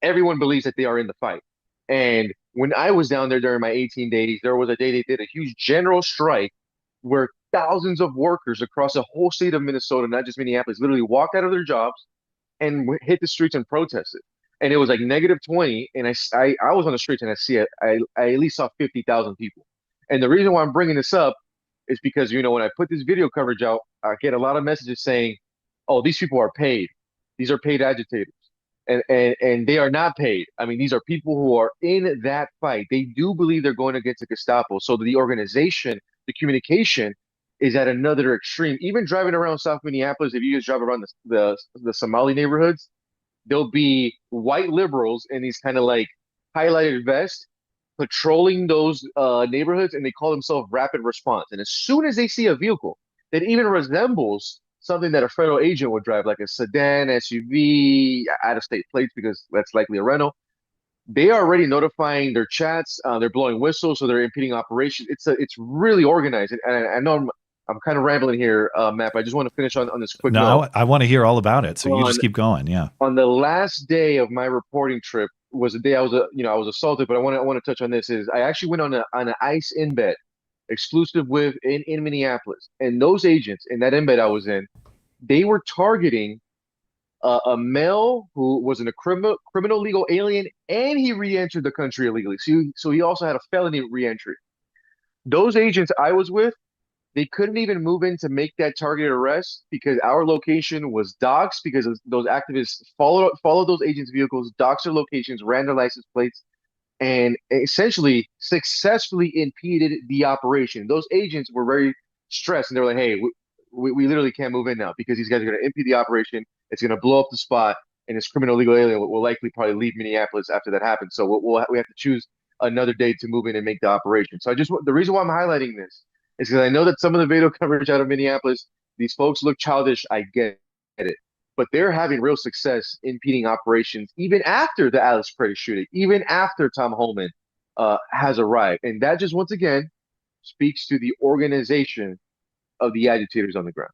everyone believes that they are in the fight. And when I was down there during my 18 days, there was a day they did a huge general strike where thousands of workers across the whole state of Minnesota, not just Minneapolis, literally walked out of their jobs and hit the streets and protested. And it was like -20, and I was on the streets and I at least saw 50,000 people. And the reason why I'm bringing this up is because, you know, when I put this video coverage out, I get a lot of messages saying, oh, these people are paid. These are paid agitators. And they are not paid. I mean, these are people who are in that fight. They do believe they're going against the Gestapo. So the organization, the communication is at another extreme. Even driving around South Minneapolis, if you just drive around the Somali neighborhoods, there'll be white liberals in these kind of like highlighted vests patrolling those neighborhoods, and they call themselves rapid response. And as soon as they see a vehicle that even resembles something that a federal agent would drive, like a sedan, SUV, out-of-state plates, because that's likely a rental, they are already notifying their chats. They're blowing whistles, so they're impeding operations. It's really organized. And I know I'm kind of rambling here, Matt, but I just want to finish on this quick note. I want to hear all about it, so you just keep going. Yeah. On the last day of my reporting trip was the day I was assaulted, but I want to touch on this. Is I actually went on an ICE embed exclusive with in Minneapolis, and those agents in that embed I was in, they were targeting a male who was a criminal legal alien, and he re-entered the country illegally. So he also had a felony re-entry. Those agents I was with, they couldn't even move in to make that targeted arrest because our location was doxxed because those activists followed those agents' vehicles, doxed their locations, ran their license plates, and essentially successfully impeded the operation. Those agents were very stressed, and they were like, hey, we literally can't move in now because these guys are going to impede the operation. It's going to blow up the spot, and this criminal legal alien will likely probably leave Minneapolis after that happens. So we have to choose another day to move in and make the operation. So the reason why I'm highlighting this is because I know that some of the video coverage out of Minneapolis, these folks look childish. I get it. But they're having real success impeding operations even after the Alice Craig shooting, even after Tom Holman has arrived. And that just, once again, speaks to the organization of the agitators on the ground.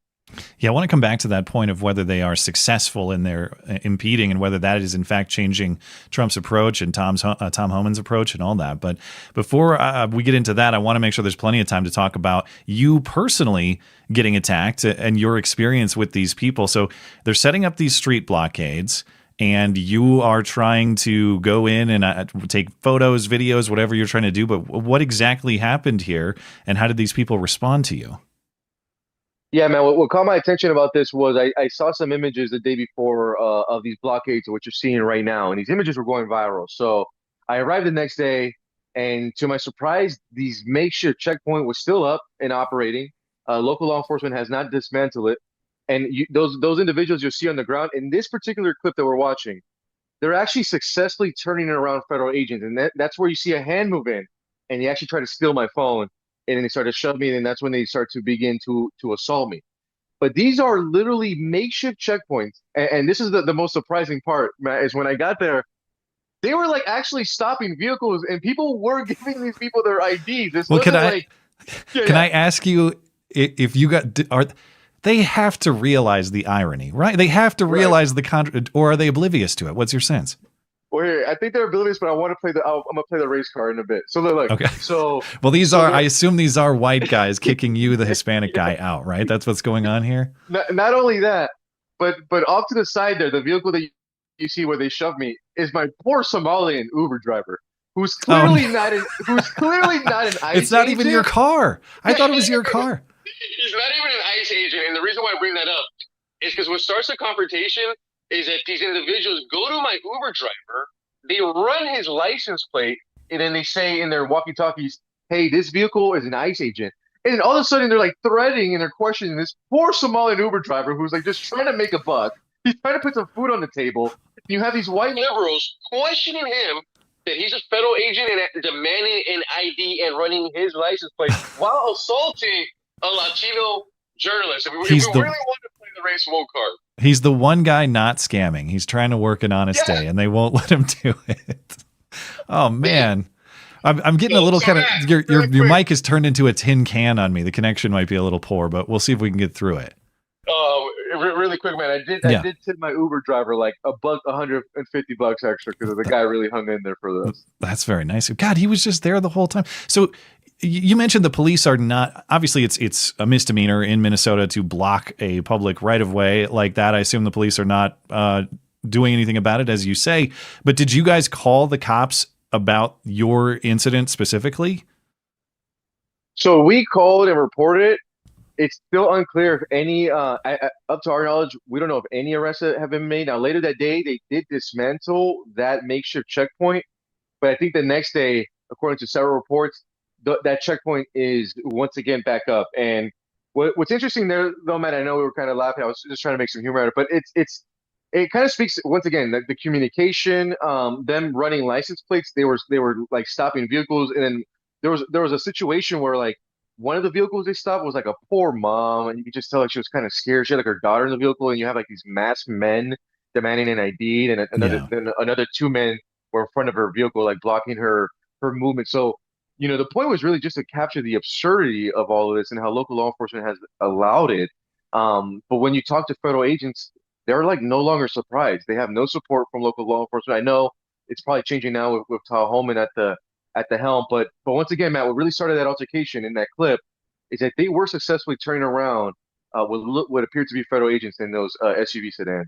Yeah, I want to come back to that point of whether they are successful in their impeding and whether that is in fact changing Trump's approach and Tom Homan's approach and all that. But before we get into that, I want to make sure there's plenty of time to talk about you personally getting attacked and your experience with these people. So they're setting up these street blockades, and you are trying to go in and take photos, videos, whatever you're trying to do. But what exactly happened here, and how did these people respond to you? Yeah, man, what caught my attention about this was I saw some images the day before of these blockades, which you're seeing right now, and these images were going viral. So I arrived the next day, and to my surprise, these makeshift checkpoint was still up and operating. Local law enforcement has not dismantled it. And those individuals you'll see on the ground, in this particular clip that we're watching, they're actually successfully turning around federal agents. And that's where you see a hand move in, and they actually try to steal my phone. And then they start to shove me, and that's when they start to begin to assault me. But these are literally makeshift checkpoints. And this is the most surprising part, Matt, is when I got there, they were like actually stopping vehicles, and people were giving these people their IDs. Well, can I ask you if you they have to realize the irony, right? They have to realize or are they oblivious to it? What's your sense? Well, here, I think they're oblivious, but I'm going to play the race card in a bit. So look, okay. Well, I assume these are white guys kicking you, the Hispanic guy, out, right? That's what's going on here. Not only that, but off to the side there, the vehicle that you see where they shoved me is my poor Somalian Uber driver, who's clearly not an ICE. It's not even your car. I thought it was your car. He's not even an ICE agent, and the reason why I bring that up is because what starts the confrontation is that these individuals go to my Uber driver, they run his license plate, and then they say in their walkie-talkies, hey, this vehicle is an ICE agent. And then all of a sudden they're like threatening and they're questioning this poor Somalian Uber driver who's like just trying to make a buck. He's trying to put some food on the table. You have these white liberals questioning him that he's a federal agent and demanding an ID and running his license plate while assaulting a Latino journalist. If we really want to play the race woke card. He's the one guy not scamming. He's trying to work an honest day, and they won't let him do it. Oh man, I'm getting a little kind of your mic has turned into a tin can on me. The connection might be a little poor, but we'll see if we can get through it. Really quick, man. I did tip my Uber driver like $150 extra because the guy really hung in there for this. That's very nice. God, he was just there the whole time. So you mentioned the police are not, obviously it's a misdemeanor in Minnesota to block a public right of way like that. I assume the police are not doing anything about it, as you say. But did you guys call the cops about your incident specifically? So we called and reported it. It's still unclear if any, up to our knowledge, we don't know if any arrests have been made. Now, later that day, they did dismantle that makeshift checkpoint. But I think the next day, according to several reports, that checkpoint is once again back up. And what's interesting there, though, Matt, I know we were kind of laughing. I was just trying to make some humor out of it. But it kind of speaks, once again, the communication, them running license plates. They were like stopping vehicles. And then there was a situation where like, one of the vehicles they stopped was like a poor mom, and you could just tell like she was kind of scared. She had like her daughter in the vehicle, and you have like these masked men demanding an ID, and another two men were in front of her vehicle, like blocking her movement. So, the point was really just to capture the absurdity of all of this and how local law enforcement has allowed it. But when you talk to federal agents, they're like no longer surprised. They have no support from local law enforcement. I know it's probably changing now with Tal Holman at the helm, but once again, Matt, what really started that altercation in that clip is that they were successfully turning around what appeared to be federal agents in those SUV sedans.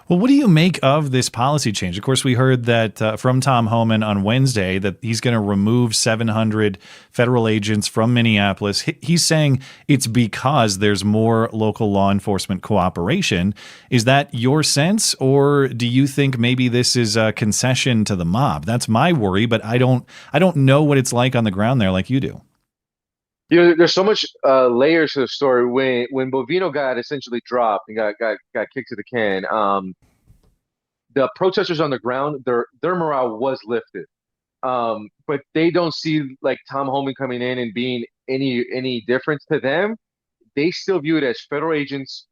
Well, what do you make of this policy change? Of course, we heard that from Tom Homan on Wednesday that he's going to remove 700 federal agents from Minneapolis. He's saying it's because there's more local law enforcement cooperation. Is that your sense, or do you think maybe this is a concession to the mob? That's my worry, but I don't know what it's like on the ground there like you do. There's so much layers to the story. When Bovino got essentially dropped and got kicked to the can, the protesters on the ground, their morale was lifted. But they don't see like Tom Homan coming in and being any difference to them. They still view it as federal agents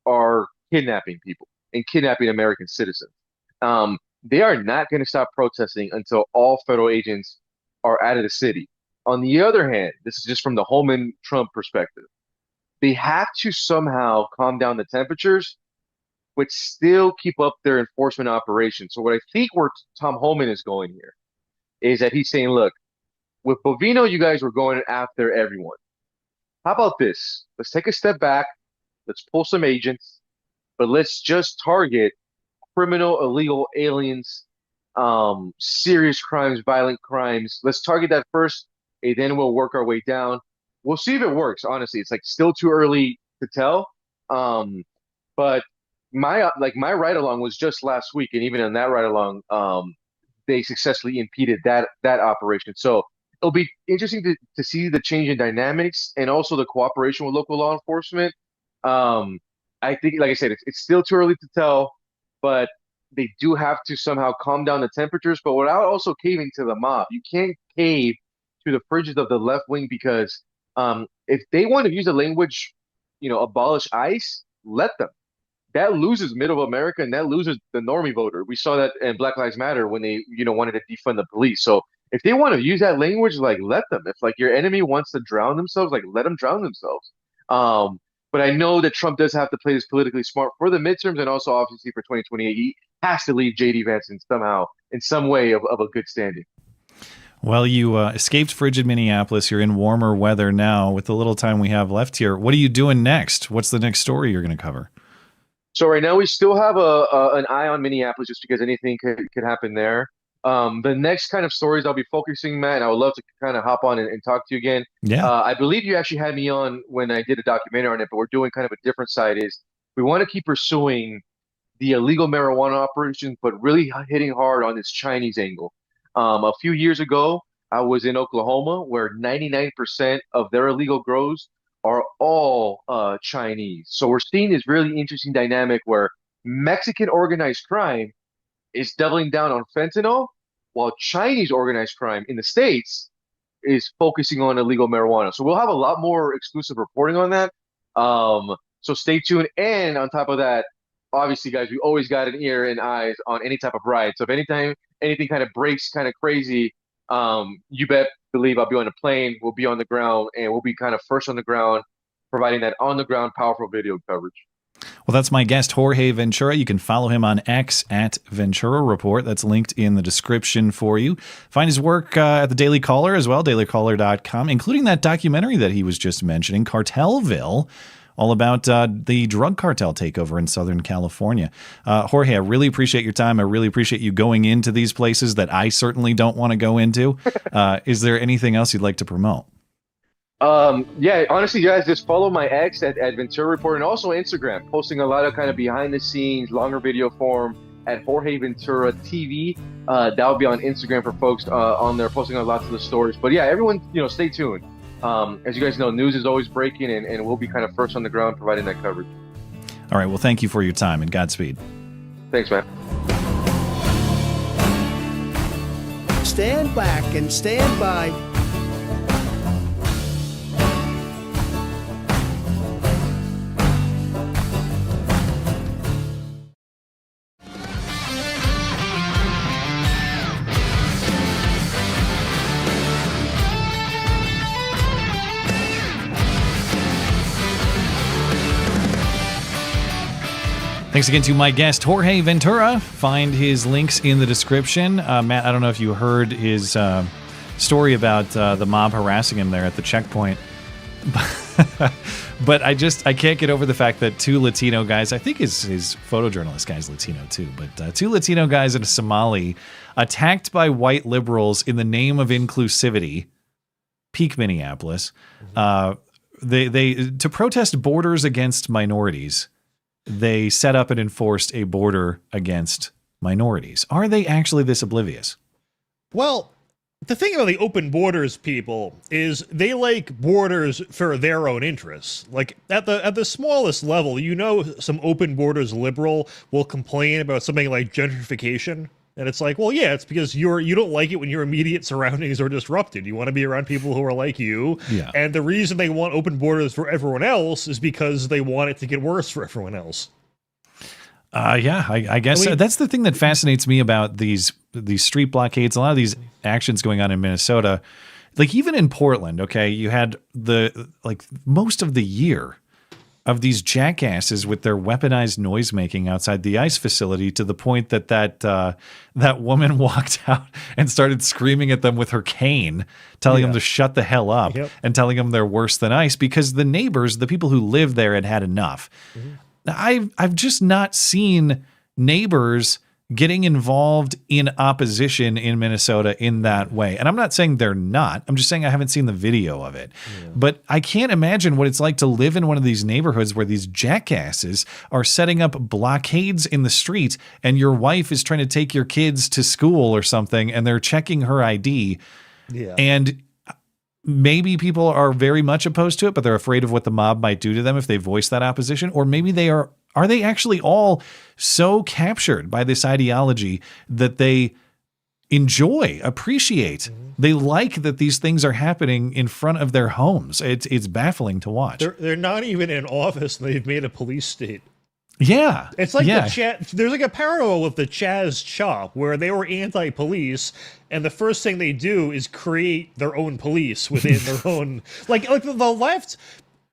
are kidnapping people and kidnapping American citizens. They are not going to stop protesting until all federal agents are out of the city. On the other hand, this is just from the Holman-Trump perspective. They have to somehow calm down the temperatures, but still keep up their enforcement operation. So what I think where Tom Homan is going here is that he's saying, look, with Bovino, you guys were going after everyone. How about this? Let's take a step back. Let's pull some agents, but let's just target criminal, illegal aliens, serious crimes, violent crimes. Let's target that first. And then we'll work our way down. We'll see if it works. Honestly, it's like still too early to tell. But my ride along was just last week, and even in that ride along, they successfully impeded that operation. So it'll be interesting to see the change in dynamics and also the cooperation with local law enforcement. I think, like I said, it's still too early to tell, but they do have to somehow calm down the temperatures, but without also caving to the mob. You can't cave to the fringes of the left wing because if they want to use the language, abolish ICE, let them. That loses middle America and that loses the normie voter. We saw that in Black Lives Matter when they, wanted to defund the police. So if they want to use that language, like let them. If like your enemy wants to drown themselves, like let them drown themselves. But I know that Trump does have to play this politically smart for the midterms and also obviously for 2028. He has to leave J.D. Vance in some way of a good standing. Well, you escaped frigid Minneapolis. You're in warmer weather now. With the little time we have left here, what are you doing next? What's the next story you're going to cover? So right now we still have an eye on Minneapolis just because anything could happen there. The next kind of stories I'll be focusing, Matt, and I would love to kind of hop on and talk to you again. Yeah. I believe you actually had me on when I did a documentary on it, but we're doing kind of a different side. Is we want to keep pursuing the illegal marijuana operations, but really hitting hard on this Chinese angle. A few years ago, I was in Oklahoma, where 99% of their illegal grows are all Chinese. So we're seeing this really interesting dynamic where Mexican organized crime is doubling down on fentanyl, while Chinese organized crime in the States is focusing on illegal marijuana. So we'll have a lot more exclusive reporting on that. So stay tuned. And on top of that, obviously, guys, we always got an ear and eyes on any type of riot. So if anytime anything kind of breaks kind of crazy, you believe I'll be on the plane, we'll be on the ground, and we'll be kind of first on the ground, providing that on-the-ground powerful video coverage. Well, that's my guest, Jorge Ventura. You can follow him on X at Ventura Report. That's linked in the description for you. Find his work at the Daily Caller as well, dailycaller.com, including that documentary that he was just mentioning, Cartelville, all about the drug cartel takeover in Southern California. Jorge, I really appreciate your time. I really appreciate you going into these places that I certainly don't want to go into. Is there anything else you'd like to promote? Yeah, honestly, guys, just follow my ex at Ventura Report, and also Instagram, posting a lot of kind of behind the scenes, longer video form at Jorge Ventura TV. That will be on Instagram for folks on there, posting a lot of the stories. But yeah, everyone, stay tuned. As you guys know, news is always breaking, and we'll be kind of first on the ground providing that coverage. All right. Well, thank you for your time, and Godspeed. Thanks, man. Stand back and stand by. Thanks again to my guest, Jorge Ventura. Find his links in the description. Matt, I don't know if you heard his story about the mob harassing him there at the checkpoint. But I can't get over the fact that two Latino guys, I think his photojournalist guy's Latino too, but two Latino guys and a Somali attacked by white liberals in the name of inclusivity, peak Minneapolis, they to protest borders against minorities. They set up and enforced a border against minorities. Are they actually this oblivious? Well, the thing about the open borders people is they like borders for their own interests. Like at the smallest level, some open borders liberal will complain about something like gentrification. And it's like, well, yeah, it's because you don't like it when your immediate surroundings are disrupted. You want to be around people who are like you. Yeah. And the reason they want open borders for everyone else is because they want it to get worse for everyone else. I guess that's the thing that fascinates me about these street blockades. A lot of these actions going on in Minnesota, like even in Portland, okay, you had most of the year of these jackasses with their weaponized noise making outside the ICE facility, to the point that woman walked out and started screaming at them with her cane, telling them to shut the hell up, and telling them they're worse than ICE because the neighbors, the people who live there, had enough. Mm-hmm. Now, I've just not seen neighbors getting involved in opposition in Minnesota in that way. And I'm not saying they're not. I'm just saying I haven't seen the video of it. Yeah. But I can't imagine what it's like to live in one of these neighborhoods where these jackasses are setting up blockades in the street, and your wife is trying to take your kids to school or something, and they're checking her ID. Yeah. And maybe people are very much opposed to it, but they're afraid of what the mob might do to them if they voice that opposition. Or maybe they are they actually all so captured by this ideology that they appreciate, they like that these things are happening in front of their homes? It's baffling to watch. They're not even in office, and they've made a police state. Yeah. It's like there's like a parallel with the Chaz Chop, where they were anti-police, and the first thing they do is create their own police within their own, like the left.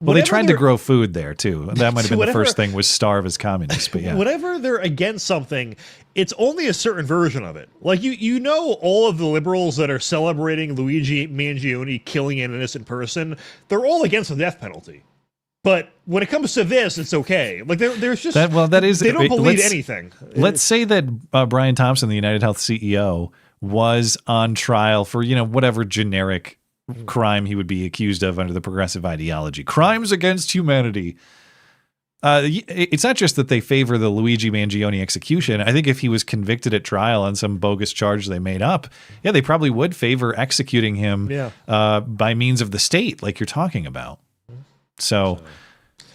Well, they tried to grow food there too. That might have been the first thing, was starve as communists. But yeah, whenever they're against something, it's only a certain version of it. Like all of the liberals that are celebrating Luigi Mangione killing an innocent person, they're all against the death penalty. But when it comes to this, it's okay. Like there's just they don't believe anything. Let's say that Brian Thompson, the United Health CEO, was on trial for whatever generic crime he would be accused of under the progressive ideology, crimes against humanity. It's not just that they favor the Luigi Mangione execution. I think if he was convicted at trial on some bogus charge they made up, they probably would favor executing him by means of the state, like you're talking about. So,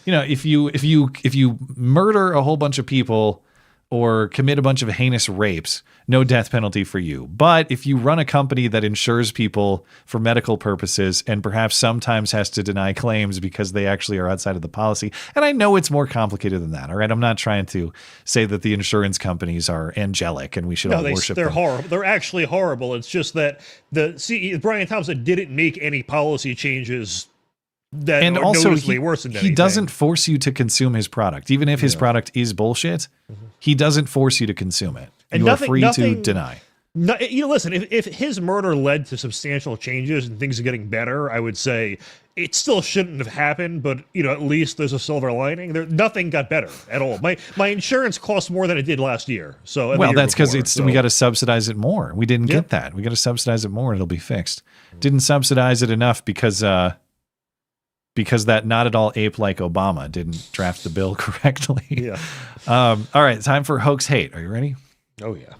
if you murder a whole bunch of people or commit a bunch of heinous rapes, no death penalty for you. But if you run a company that insures people for medical purposes and perhaps sometimes has to deny claims because they actually are outside of the policy, and I know it's more complicated than that, all right? I'm not trying to say that the insurance companies are angelic and we should all worship them. They're horrible. They're actually horrible. It's just that the CEO, Brian Thompson, didn't make any policy changes that and are also noticeably worse than anything. He doesn't force you to consume his product. Even if his product is bullshit, he doesn't force you to consume it. And you are free to deny. Listen, if his murder led to substantial changes and things are getting better, I would say it still shouldn't have happened, but at least there's a silver lining. Nothing got better at all. My insurance costs more than it did last year. So that's because we got to subsidize it more. We didn't get that. We got to subsidize it more and it'll be fixed. Didn't subsidize it enough because that not at all ape like Obama didn't draft the bill correctly. Yeah. All right, time for Hoax Hate. Are you ready? Oh yeah.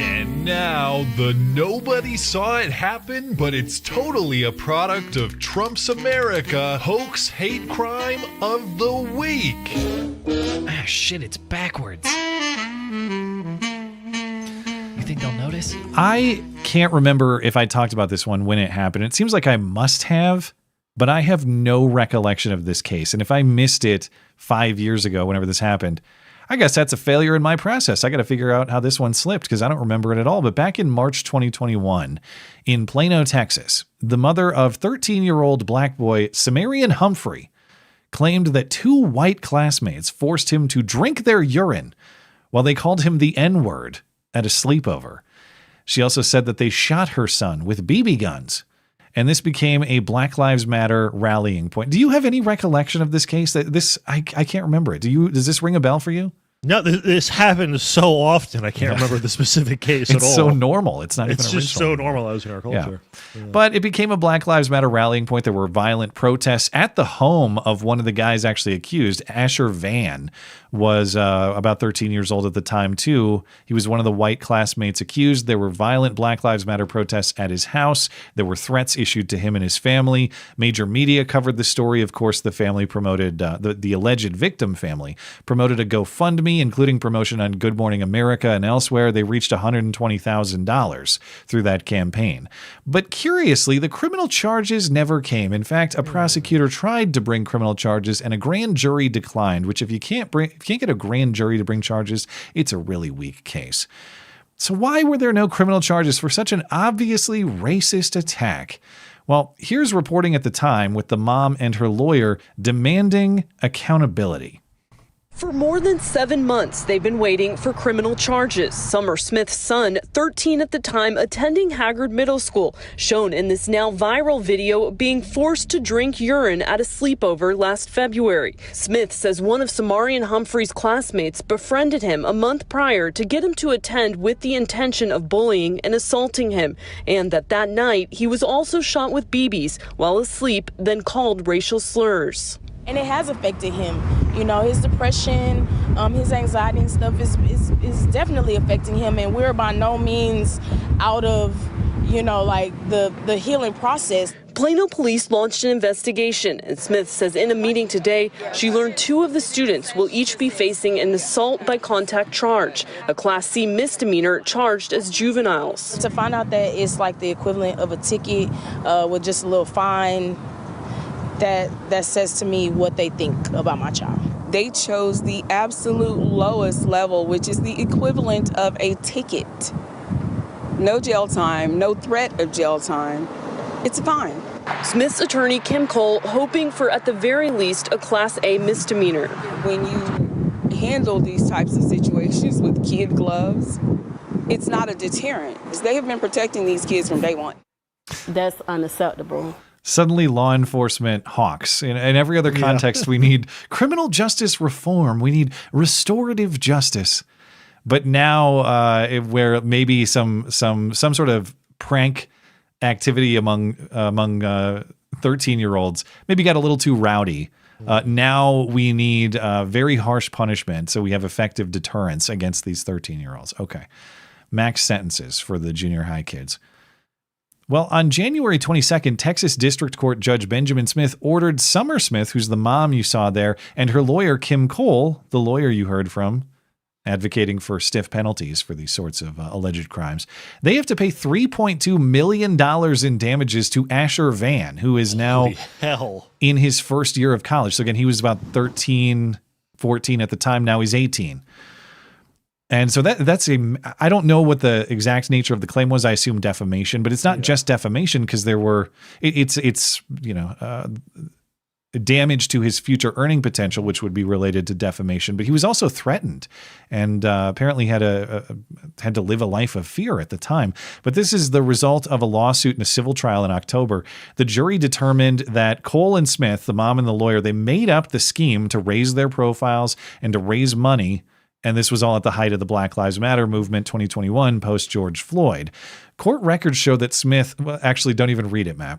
And now the nobody saw it happen, but it's totally a product of Trump's America hoax hate crime of the week. Ah, shit, it's backwards. You think they'll notice? I can't remember if I talked about this one when it happened. It seems like I must have, but I have no recollection of this case. And if I missed it 5 years ago, whenever this happened, I guess that's a failure in my process. I got to figure out how this one slipped because I don't remember it at all. But back in March 2021, in Plano, Texas, the mother of 13-year-old black boy Samarian Humphrey claimed that 2 white classmates forced him to drink their urine while they called him the N-word at a sleepover. She also said that they shot her son with BB guns. And this became a Black Lives Matter rallying point. Do you have any recollection of this case? I can't remember it. Does this ring a bell for you? No, this happens so often. I can't remember the specific case at all. It's so normal. It's not even original. It's just so normalized in our culture. Yeah. But it became a Black Lives Matter rallying point. There were violent protests at the home of one of the guys actually accused. Asher Van was about 13 years old at the time, too. He was one of the white classmates accused. There were violent Black Lives Matter protests at his house. There were threats issued to him and his family. Major media covered the story. Of course, the family promoted, the alleged victim family promoted a GoFundMe, including promotion on Good Morning America and elsewhere. They reached $120,000 through that campaign. But curiously, the criminal charges never came. In fact, a prosecutor tried to bring criminal charges and a grand jury declined, which if you can't get a grand jury to bring charges, it's a really weak case. So why were there no criminal charges for such an obviously racist attack? Well, here's reporting at the time with the mom and her lawyer demanding accountability. For more than 7 months, they've been waiting for criminal charges. Summer Smith's son, 13 at the time, attending Haggard Middle School, shown in this now viral video being forced to drink urine at a sleepover last February. Smith says one of Samarian Humphrey's classmates befriended him a month prior to get him to attend with the intention of bullying and assaulting him, and that night he was also shot with BBs while asleep, then called racial slurs. And it has affected him. His depression, his anxiety and stuff is definitely affecting him. And we're by no means out of, the healing process. Plano police launched an investigation, and Smith says in a meeting today, she learned 2 of the students will each be facing an assault by contact charge, a Class C misdemeanor charged as juveniles. To find out that it's like the equivalent of a ticket with just a little fine, that says to me what they think about my child. They chose the absolute lowest level, which is the equivalent of a ticket. No jail time, no threat of jail time. It's fine. Smith's attorney, Kim Cole, hoping for at the very least a Class A misdemeanor. When you handle these types of situations with kid gloves, it's not a deterrent. They have been protecting these kids from day one. That's unacceptable. Suddenly law enforcement hawks. In every other context, we need criminal justice reform. We need restorative justice. But now where maybe some sort of prank activity among 13-year-olds maybe got a little too rowdy. Now we need very harsh punishment so we have effective deterrence against these 13-year-olds. Okay. Max sentences for the junior high kids. Well, on January 22nd, Texas District Court Judge Benjamin Smith ordered Summer Smith, who's the mom you saw there, and her lawyer, Kim Cole, the lawyer you heard from, advocating for stiff penalties for these sorts of alleged crimes. They have to pay $3.2 million in damages to Asher Van, who is now in his first year of college. So again, he was about 13, 14 at the time. Now he's 18. And so I don't know what the exact nature of the claim was. I assume defamation, but it's not just defamation because it's damage to his future earning potential, which would be related to defamation. But he was also threatened and apparently had to live a life of fear at the time. But this is the result of a lawsuit in a civil trial in October. The jury determined that Cole and Smith, the mom and the lawyer, they made up the scheme to raise their profiles and to raise money. And this was all at the height of the Black Lives Matter movement 2021 post George Floyd. Court records show that Smith, well, actually don't even read it, Matt.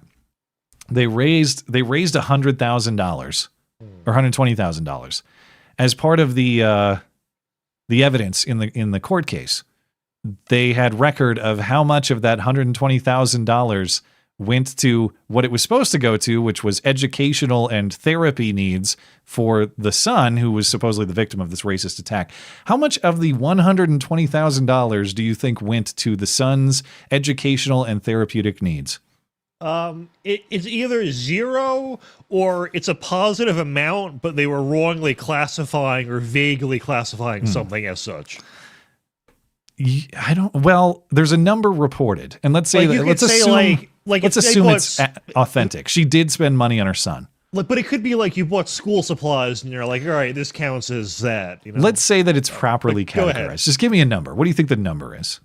They raised $100,000 or $120,000 as part of the evidence in the court case. They had record of how much of that $120,000 went to what it was supposed to go to, which was educational and therapy needs for the son who was supposedly the victim of this racist attack. How much of the $120,000 do you think went to the son's educational and therapeutic needs? It's either zero or it's a positive amount, but they were wrongly classifying or vaguely classifying something as such. Well, there's a number reported, and let's say let's assume it's authentic. She did spend money on her son. But it could be like you bought school supplies and you're like, all right, this counts as that. You know? Let's say that it's properly categorized. Just give me a number. What do you think the number is?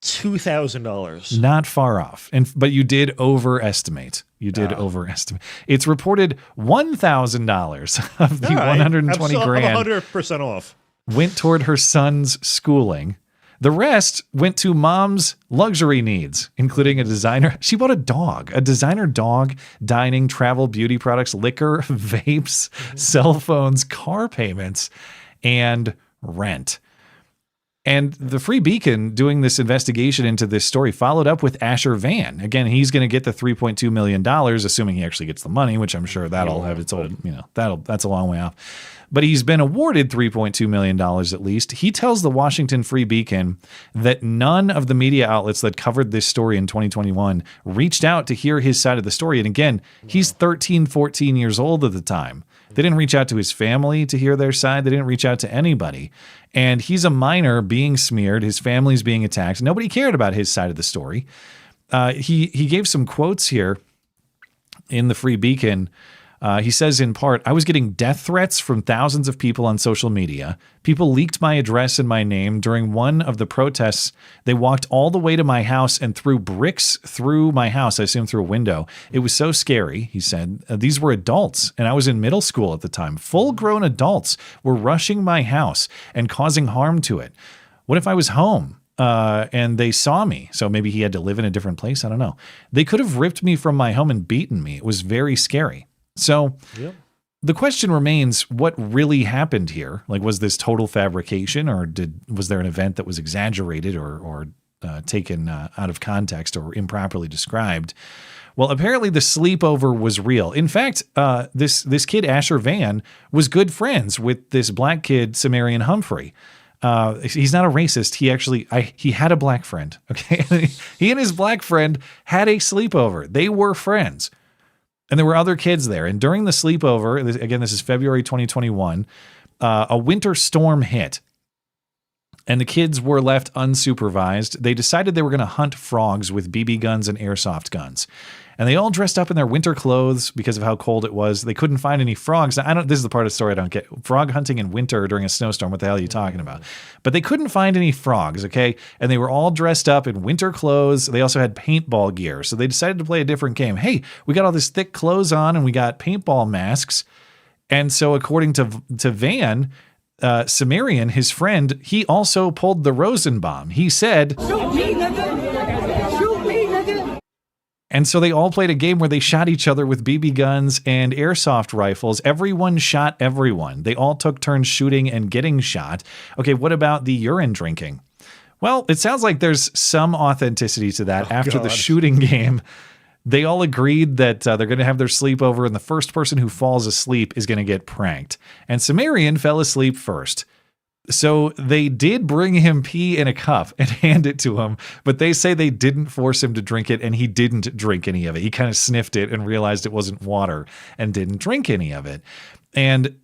$2,000. Not far off. But you did overestimate. Overestimate. It's reported $1,000 of the 120 grand. I'm 100% off. Went toward her son's schooling. The rest went to mom's luxury needs, including a designer. She bought a designer dog, dining, travel, beauty products, liquor, vapes, cell phones, car payments, and rent. And the Free Beacon, doing this investigation into this story, followed up with Asher Van. Again, he's going to get the $3.2 million, assuming he actually gets the money, which I'm sure that'll have its own, that's a long way off. But he's been awarded $3.2 million at least. He tells the Washington Free Beacon that none of the media outlets that covered this story in 2021 reached out to hear his side of the story. And again, he's 13, 14 years old at the time. They didn't reach out to his family to hear their side. They didn't reach out to anybody. And he's a minor being smeared. His family's being attacked. Nobody cared about his side of the story. He gave some quotes here in the Free Beacon. He says in part, I was getting death threats from thousands of people on social media. People leaked my address and my name. During one of the protests, they walked all the way to my house and threw bricks through my house, I assume through a window. It was so scary, he said. These were adults, and I was in middle school at the time. Full-grown adults were rushing my house and causing harm to it. What if I was home? And they saw me. So maybe he had to live in a different place. I don't know. They could have ripped me from my home and beaten me. It was very scary. So the question remains, what really happened here? Like, was this total fabrication, or was there an event that was exaggerated or taken out of context or improperly described? Well, apparently the sleepover was real. In fact, this kid, Asher Van, was good friends with this black kid, Sumerian Humphrey. He's not a racist. He had a black friend. Okay. He and his black friend had a sleepover. They were friends. And there were other kids there. And during the sleepover, again, this is February 2021, a winter storm hit. And the kids were left unsupervised. They decided they were going to hunt frogs with BB guns and airsoft guns. And they all dressed up in their winter clothes because of how cold it was. They couldn't find any frogs. This is the part of the story I don't get. Frog hunting in winter during a snowstorm. What the hell are you talking about? But they couldn't find any frogs, okay? And they were all dressed up in winter clothes. They also had paintball gear. So they decided to play a different game. Hey, we got all this thick clothes on and we got paintball masks. And so according to Van, Sumerian, his friend, he also pulled the Rosenbaum. He said, "Shoot me, nigga! Shoot me, nigga!" And so they all played a game where they shot each other with BB guns and airsoft rifles. Everyone shot everyone. They all took turns shooting and getting shot. Okay, what about the urine drinking? Well, it sounds like there's some authenticity to that. After the God. shooting game, they all agreed that they're going to have their sleepover, and the first person who falls asleep is going to get pranked. And Sumerian fell asleep first. So they did bring him pee in a cup and hand it to him, but they say they didn't force him to drink it, and he didn't drink any of it. He kind of sniffed it and realized it wasn't water and didn't drink any of it. And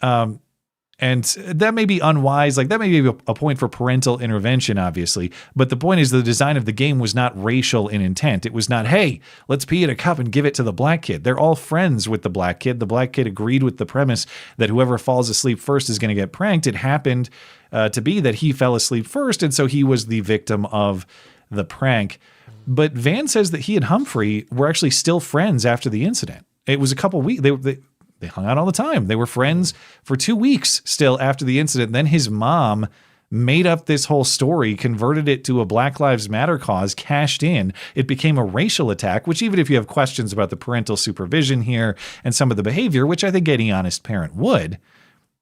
that may be unwise. Like, that may be a point for parental intervention, obviously. But the point is, the design of the game was not racial in intent. It was not, hey, let's pee in a cup and give it to the black kid. They're all friends with the black kid. The black kid agreed with the premise that whoever falls asleep first is going to get pranked. It happened to be that he fell asleep first, and so he was the victim of the prank. But Van says that he and Humphrey were actually still friends after the incident. It was a couple weeks. They hung out all the time. They were friends for 2 weeks still after the incident. Then his mom made up this whole story, converted it to a Black Lives Matter cause, cashed in. It became a racial attack, which, even if you have questions about the parental supervision here and some of the behavior, which I think any honest parent would,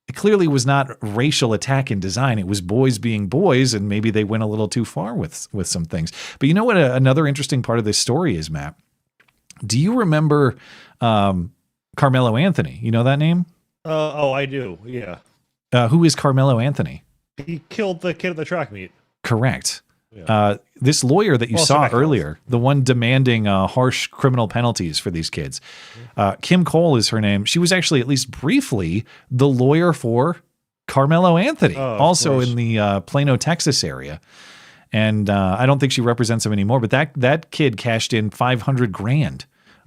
it clearly was not racial attack in design. It was boys being boys, and maybe they went a little too far with some things. But you know what another interesting part of this story is, Matt? Do you remember Carmelo Anthony? You know that name? Oh, I do. Yeah. Who is Carmelo Anthony? He killed the kid at the track meet. Correct. Yeah. This lawyer that you saw earlier, the one demanding harsh criminal penalties for these kids, Kim Cole is her name. She was actually, at least briefly, the lawyer for Carmelo Anthony, also in the Plano, Texas area. And I don't think she represents him anymore, but that kid cashed in $500,000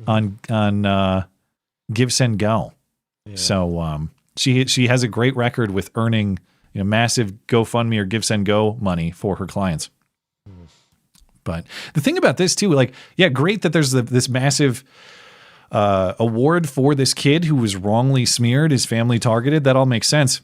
on Give, Send, Go. Yeah. So she has a great record with earning massive GoFundMe or Give, Send, Go money for her clients. But the thing about this too, great that there's this massive award for this kid who was wrongly smeared, his family targeted. That all makes sense.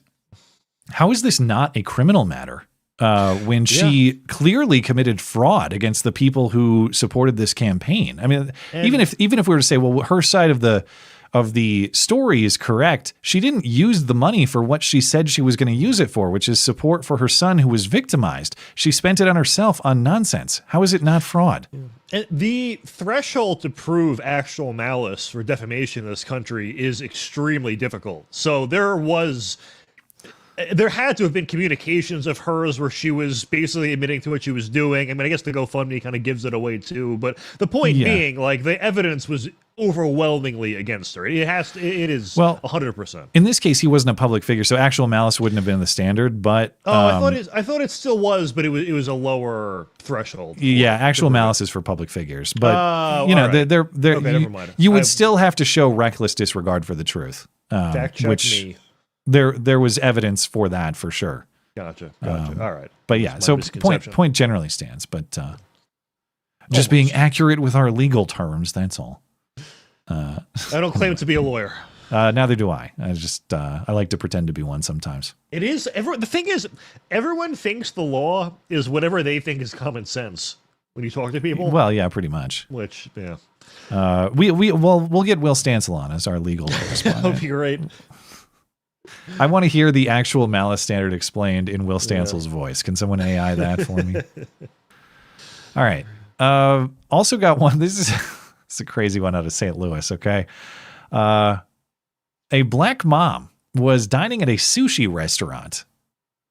How is this not a criminal matter when she clearly committed fraud against the people who supported this campaign? I mean, even if we were to say, well, her side of the story is correct, she didn't use the money for what she said she was going to use it for, which is support for her son who was victimized. She spent it on herself on nonsense. How is it not fraud? And the threshold to prove actual malice for defamation in this country is extremely difficult. So there had to have been communications of hers where she was basically admitting to what she was doing. I mean, I guess the GoFundMe kind of gives it away too. But the point being, the evidence was overwhelmingly against her. It is 100%. In this case, he wasn't a public figure, so actual malice wouldn't have been the standard. But I thought it still was, but it was a lower threshold. Yeah, actual malice is for public figures, but right. they're okay, never mind. You would still have to show reckless disregard for the truth. Fact check me. There was evidence for that for sure. Gotcha. All right. But yeah, so point generally stands, but just being accurate with our legal terms, that's all. I don't claim to be a lawyer. Neither do I. I like to pretend to be one sometimes. It is. The thing is, everyone thinks the law is whatever they think is common sense when you talk to people. Well, yeah, pretty much. Which, yeah. We'll get Will Stancil on as our legal correspondent. That would be great. I want to hear the actual malice standard explained in Will Stancil's voice. Can someone AI that for me? All right. Also got one. This is a crazy one out of St. Louis. Okay. A black mom was dining at a sushi restaurant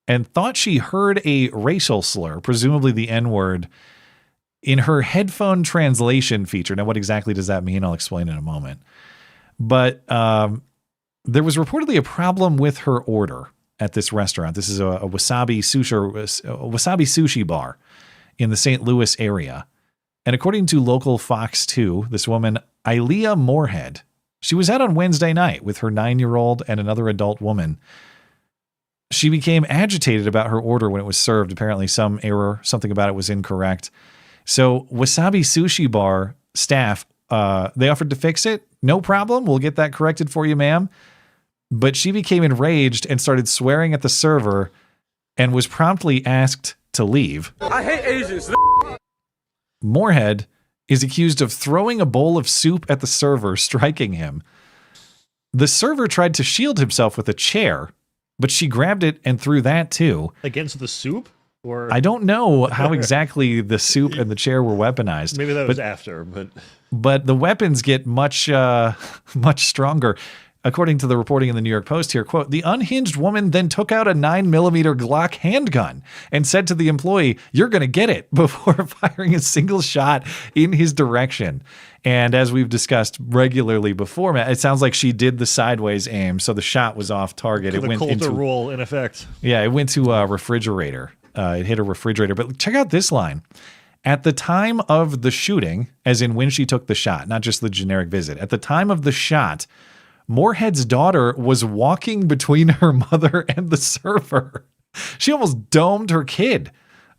and thought she heard a racial slur, presumably the N-word, in her headphone translation feature. Now, what exactly does that mean? I'll explain in a moment. But there was reportedly a problem with her order at this restaurant. This is a wasabi sushi bar in the St. Louis area. And according to local Fox 2, this woman, Ilea Moorhead, she was out on Wednesday night with her 9-year-old and another adult woman. She became agitated about her order when it was served. Apparently some error, something about it was incorrect. So Wasabi Sushi Bar staff, they offered to fix it. No problem. We'll get that corrected for you, ma'am. But she became enraged and started swearing at the server and was promptly asked to leave. I hate Asians. Moorhead is accused of throwing a bowl of soup at the server, striking him. The server tried to shield himself with a chair, but she grabbed it and threw that too. Against the soup? Or I don't know how exactly the soup and the chair were weaponized. Maybe that was after, but the weapons get much much stronger. According to the reporting in the New York Post here, quote, the unhinged woman then took out a 9mm Glock handgun and said to the employee, "You're going to get it," before firing a single shot in his direction. And as we've discussed regularly before, Matt, it sounds like she did the sideways aim, so the shot was off target. The Coulter rule in effect. Yeah, it went to a refrigerator. It hit a refrigerator. But check out this line. At the time of the shooting, as in when she took the shot, not just the generic visit, at the time of the shot, Moorhead's daughter was walking between her mother and the server. She almost domed her kid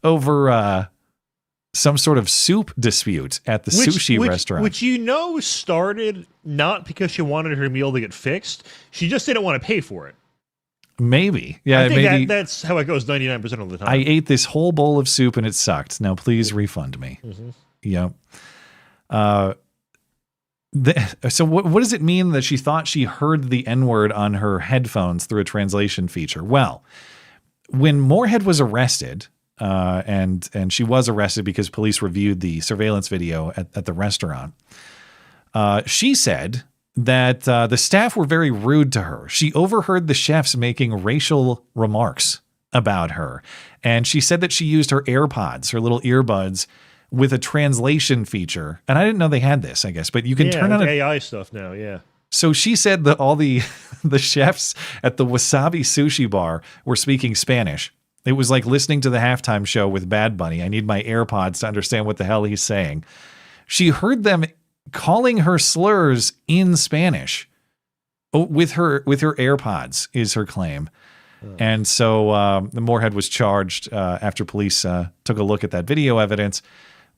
over some sort of soup dispute at the sushi restaurant. Which started not because she wanted her meal to get fixed. She just didn't want to pay for it. Maybe. Yeah, I think maybe. That's how it goes 99% of the time. I ate this whole bowl of soup and it sucked. Now please refund me. Mm-hmm. Yep. So what does it mean that she thought she heard the N-word on her headphones through a translation feature? Well, when Moorhead was arrested, and she was arrested because police reviewed the surveillance video at the restaurant, she said that the staff were very rude to her. She overheard the chefs making racial remarks about her, and she said that she used her AirPods, her little earbuds, with a translation feature. And I didn't know they had this, I guess, but you can turn on AI stuff now. Yeah. So she said that all the chefs at the Wasabi Sushi Bar were speaking Spanish. It was like listening to the halftime show with Bad Bunny. I need my AirPods to understand what the hell he's saying. She heard them calling her slurs in Spanish with her AirPods, is her claim. And so the Moorhead was charged after police took a look at that video evidence.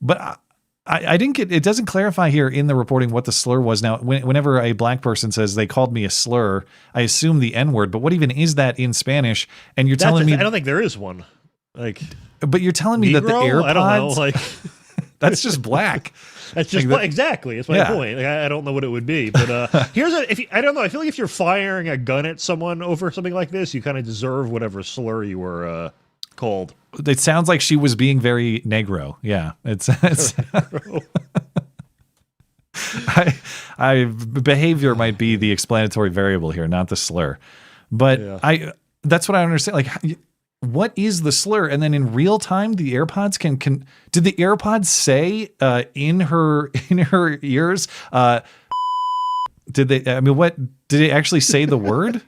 But I didn't get, it doesn't clarify here in the reporting what the slur was. Now, whenever a black person says they called me a slur, I assume the N-word, but what even is that in Spanish? And you're telling me, I don't think there is one. But you're telling me Negro? that the AirPods, I don't know, that's just black. That's just exactly. That's my point. I don't know what it would be, but I don't know. I feel like if you're firing a gun at someone over something like this, you kind of deserve whatever slur you were called. It sounds like she was being very negro. Yeah, it's behavior might be the explanatory variable here, not the slur. But that's what I understand. Like, what is the slur? And then in real time, the AirPods can did the AirPods say in her ears? Did they? I mean, what did they actually say the word?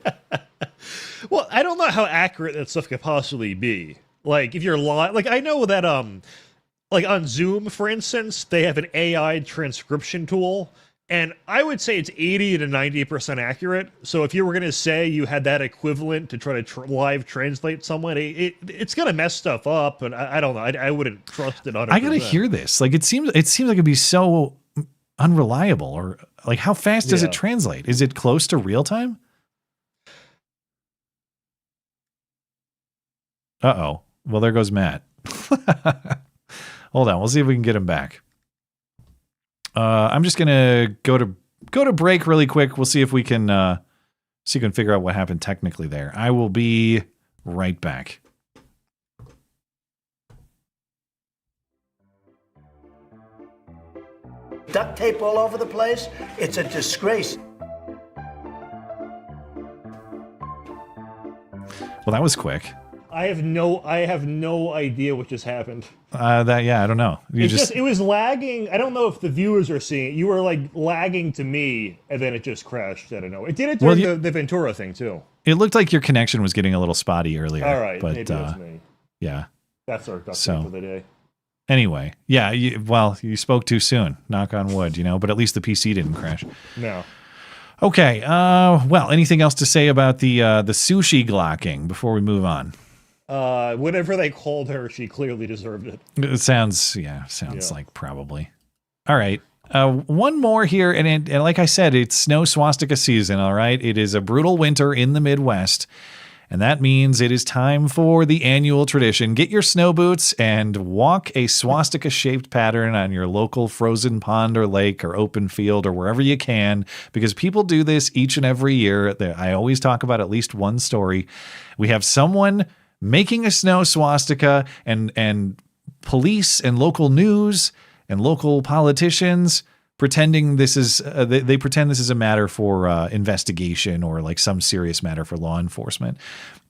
Well, I don't know how accurate that stuff could possibly be. Like, if you're like, I know that like on Zoom, for instance, they have an AI transcription tool, and I would say it's 80 to 90% accurate. So if you were going to say you had that equivalent to try to live translate someone, it's going to mess stuff up, and I don't know. I wouldn't trust it 100%. I got to hear this. Like, it seems like it'd be so unreliable, or like, how fast does it translate? Is it close to real time? Uh-oh. Well, there goes Matt. Hold on. We'll see if we can get him back. I'm just going to go to break really quick. We'll see if we can figure out what happened technically there. I will be right back. Duct tape all over the place. It's a disgrace. Well, that was quick. I have no idea what just happened. I don't know. It was lagging. I don't know if the viewers are seeing it. You were like lagging to me, and then it just crashed. I don't know. It did it during the Ventura thing too. It looked like your connection was getting a little spotty earlier. All right, but maybe that's me. Yeah, that's our duct tape for the day. Anyway, yeah. You spoke too soon. Knock on wood, but at least the PC didn't crash. No. Okay. Well, anything else to say about the sushi glocking before we move on? Whatever they called her, she clearly deserved it. It sounds like probably. All right. One more here, and like I said, it's no swastika season, all right? It is a brutal winter in the Midwest, and that means it is time for the annual tradition. Get your snow boots and walk a swastika-shaped pattern on your local frozen pond or lake or open field or wherever you can, because people do this each and every year. I always talk about at least one story. We have someone making a snow swastika, and police and local news and local politicians pretending this is they pretend this is a matter for investigation or like some serious matter for law enforcement.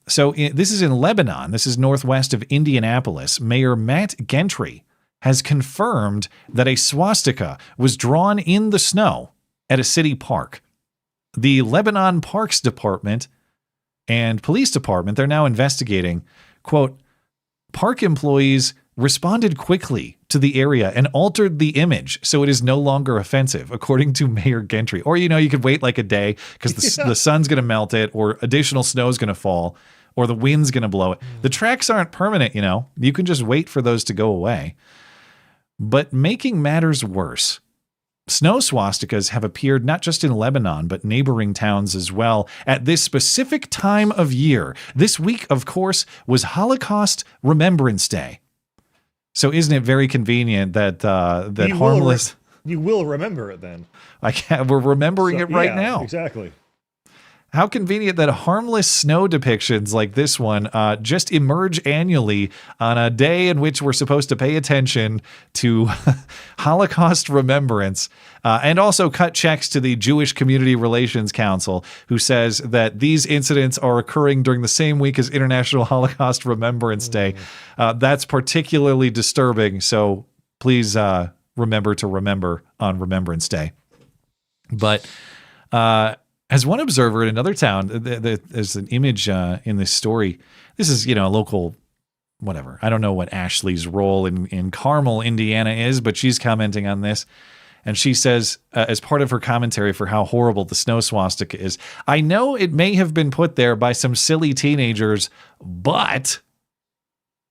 So this is in Lebanon. This is northwest of Indianapolis. Mayor Matt Gentry has confirmed that a swastika was drawn in the snow at a city park. The Lebanon Parks Department and Police Department, they're now investigating. Quote, park employees responded quickly to the area and altered the image so it is no longer offensive, according to Mayor Gentry. Or, you could wait like a day because the sun's going to melt it, or additional snow is going to fall, or the wind's going to blow it. The tracks aren't permanent, You can just wait for those to go away. But making matters worse, snow swastikas have appeared not just in Lebanon, but neighboring towns as well at this specific time of year. This week, of course, was Holocaust Remembrance Day. So isn't it very convenient that harmless... You will remember it then. We're remembering it right now. Exactly. How convenient that harmless snow depictions like this one just emerge annually on a day in which we're supposed to pay attention to Holocaust remembrance, and also cut checks to the Jewish Community Relations Council, who says that these incidents are occurring during the same week as International Holocaust Remembrance Day. That's particularly disturbing, so please remember to remember on Remembrance Day. But as one observer in another town, there's an image in this story. This is, a local, whatever. I don't know what Ashley's role in Carmel, Indiana is, but she's commenting on this. And she says, as part of her commentary for how horrible the snow swastika is, I know it may have been put there by some silly teenagers, but...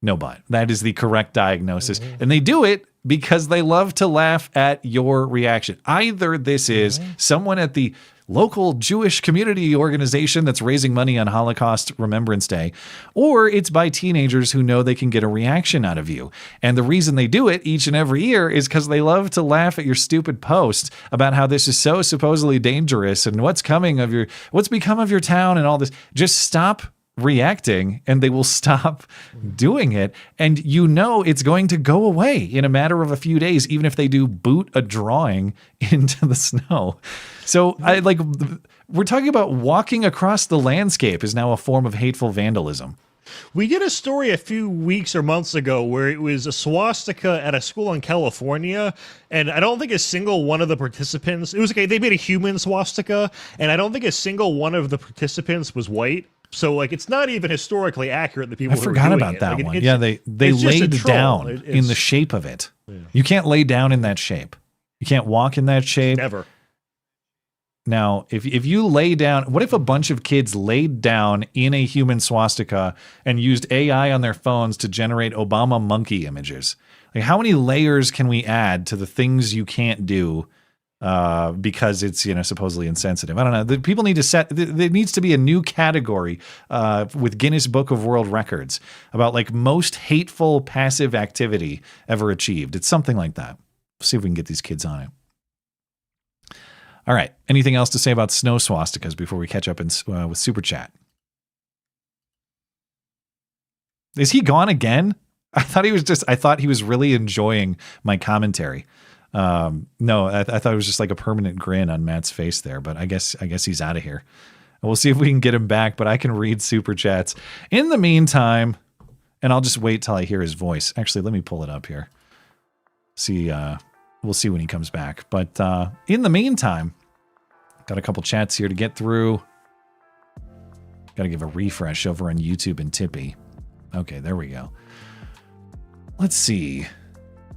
No, but. That is the correct diagnosis. And they do it because they love to laugh at your reaction. Either this is someone at the local Jewish community organization that's raising money on Holocaust Remembrance Day, or it's by teenagers who know they can get a reaction out of you. And the reason they do it each and every year is because they love to laugh at your stupid post about how this is so supposedly dangerous and what's become of your town and all this. Just stop reacting and they will stop doing it, and it's going to go away in a matter of a few days, even if they do boot a drawing into the snow. So we're talking about walking across the landscape is now a form of hateful vandalism. We did a story a few weeks or months ago where it was a swastika at a school in California, and I don't think a single one of the participants, they made a human swastika, and I don't think a single one of the participants was white. So, it's not even historically accurate that people I forgot about that one. Yeah, they laid down in the shape of it. Yeah. You can't lay down in that shape. You can't walk in that shape. Never. Now, if you lay down, what if a bunch of kids laid down in a human swastika and used AI on their phones to generate Obama monkey images? How many layers can we add to the things you can't do because it's supposedly insensitive? I don't know. People need to there needs to be a new category with Guinness Book of World Records about most hateful passive activity ever achieved. It's something like that. See if we can get these kids on it. All right. Anything else to say about snow swastikas before we catch up with Super Chat? Is he gone again? I thought he was really enjoying my commentary. No, I thought it was just like a permanent grin on Matt's face there, but I guess he's out of here. We'll see if we can get him back, but I can read Super Chats. In the meantime, and I'll just wait till I hear his voice. Actually, let me pull it up here. We'll see when he comes back. But in the meantime, got a couple chats here to get through. Got to give a refresh over on YouTube and Tippy. Okay, there we go. Let's see.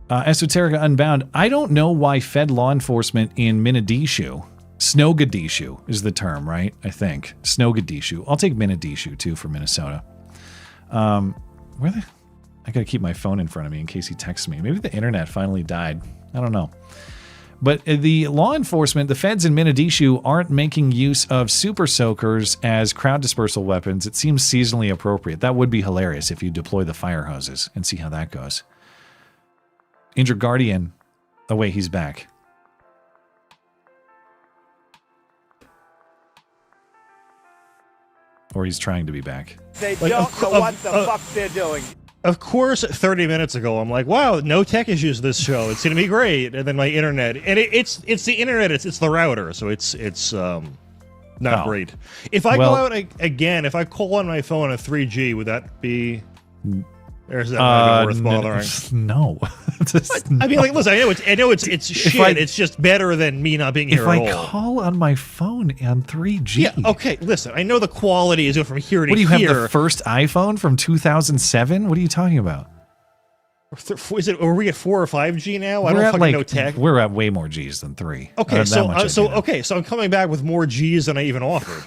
Esoterica Unbound. I don't know why Fed law enforcement in Snowgadishu is the term, right? I think. Snowgadishu. I'll take Minadishu, too, for Minnesota. I got to keep my phone in front of me in case he texts me. Maybe the internet finally died. I don't know. But the law enforcement, the feds in Minadishu aren't making use of super soakers as crowd dispersal weapons. It seems seasonally appropriate. That would be hilarious if you deploy the fire hoses and see how that goes. Injured Guardian. Oh, wait, he's back. or he's trying to be back. They don't know what the fuck they're doing. Of course, 30 minutes ago, I'm like, wow, no tech issues this show. It's going to be great. And then my internet, and it's the internet, it's the router, so it's not great. If I go out again, if I call on my phone at 3G, would that be... Or is that not even worth bothering? No. I mean, like, listen, I know it's shit. It's just better than me not being here at all. If I call on my phone on 3G. Yeah, okay, listen, I know the quality is from here to here. What do you have, the first iPhone from 2007? What are you talking about? Are we at 4 or 5G now? I don't fucking know tech. We're at way more G's than 3. Okay, so I'm coming back with more G's than I even offered.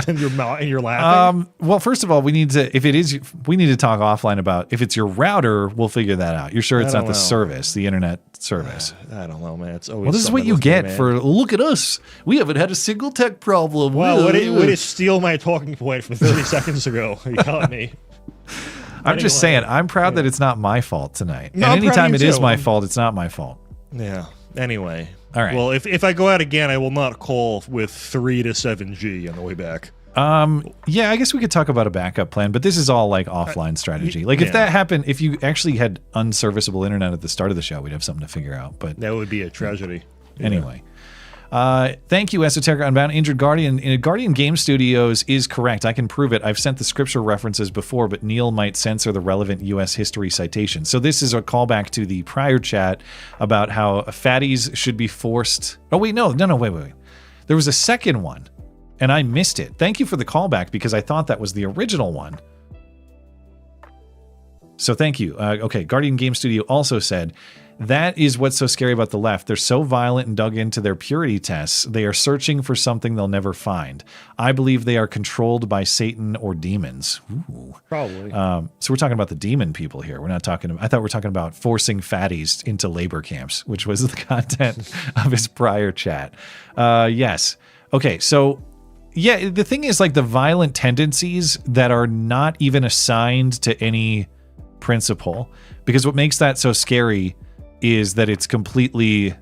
And you're laughing. Well, first of all, we need to talk offline about if it's your router. We'll figure that out. You're sure it's not the service, the internet service? I don't know, man. It's always well. This is what you get for look at us. We haven't had a single tech problem. Wow, what did steal my talking point from 30 seconds ago? You caught me. I'm just saying, I'm proud that it's not my fault tonight. No, and anytime it is my fault, it's not my fault. Yeah. Anyway. All right. Well, if I go out again, I will not call with 3 to 7G on the way back. Yeah, I guess we could talk about a backup plan, but this is all like offline strategy. Like if that happened, if you actually had unserviceable internet at the start of the show, we'd have something to figure out. But that would be a tragedy. Anyway. Thank you, Esoteric Unbound. Injured Guardian. Guardian Game Studios is correct. I can prove it. I've sent the scripture references before, but Neil might censor the relevant U.S. history citations. So this is a callback to the prior chat about how fatties should be forced. Oh, wait, no, wait. There was a second one, and I missed it. Thank you for the callback, because I thought that was the original one. So thank you. Okay, Guardian Game Studio also said, that is what's so scary about the left. They're so violent and dug into their purity tests. They are searching for something they'll never find. I believe they are controlled by Satan or demons. Ooh. Probably. So we're talking about the demon people here. We're not talking about, I thought we were talking about forcing fatties into labor camps, which was the content of his prior chat. Yes. Okay, so yeah, the thing is, like, the violent tendencies that are not even assigned to any principle, because what makes that so scary is that it's completely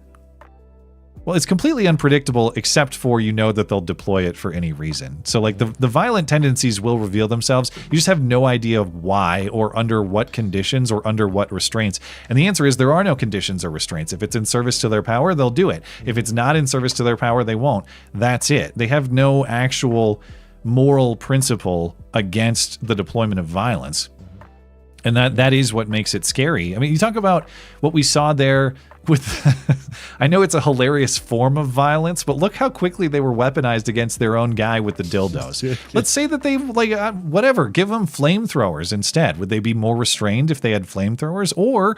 unpredictable, except for that they'll deploy it for any reason. So like the violent tendencies will reveal themselves. You just have no idea why or under what conditions or under what restraints. And the answer is there are no conditions or restraints. If it's in service to their power, they'll do it. If it's not in service to their power, they won't. That's it. They have no actual moral principle against the deployment of violence. And that is what makes it scary. I mean, you talk about what we saw there with, I know it's a hilarious form of violence, but look how quickly they were weaponized against their own guy with the dildos. Let's say that they, whatever, give them flamethrowers instead. Would they be more restrained if they had flamethrowers? Or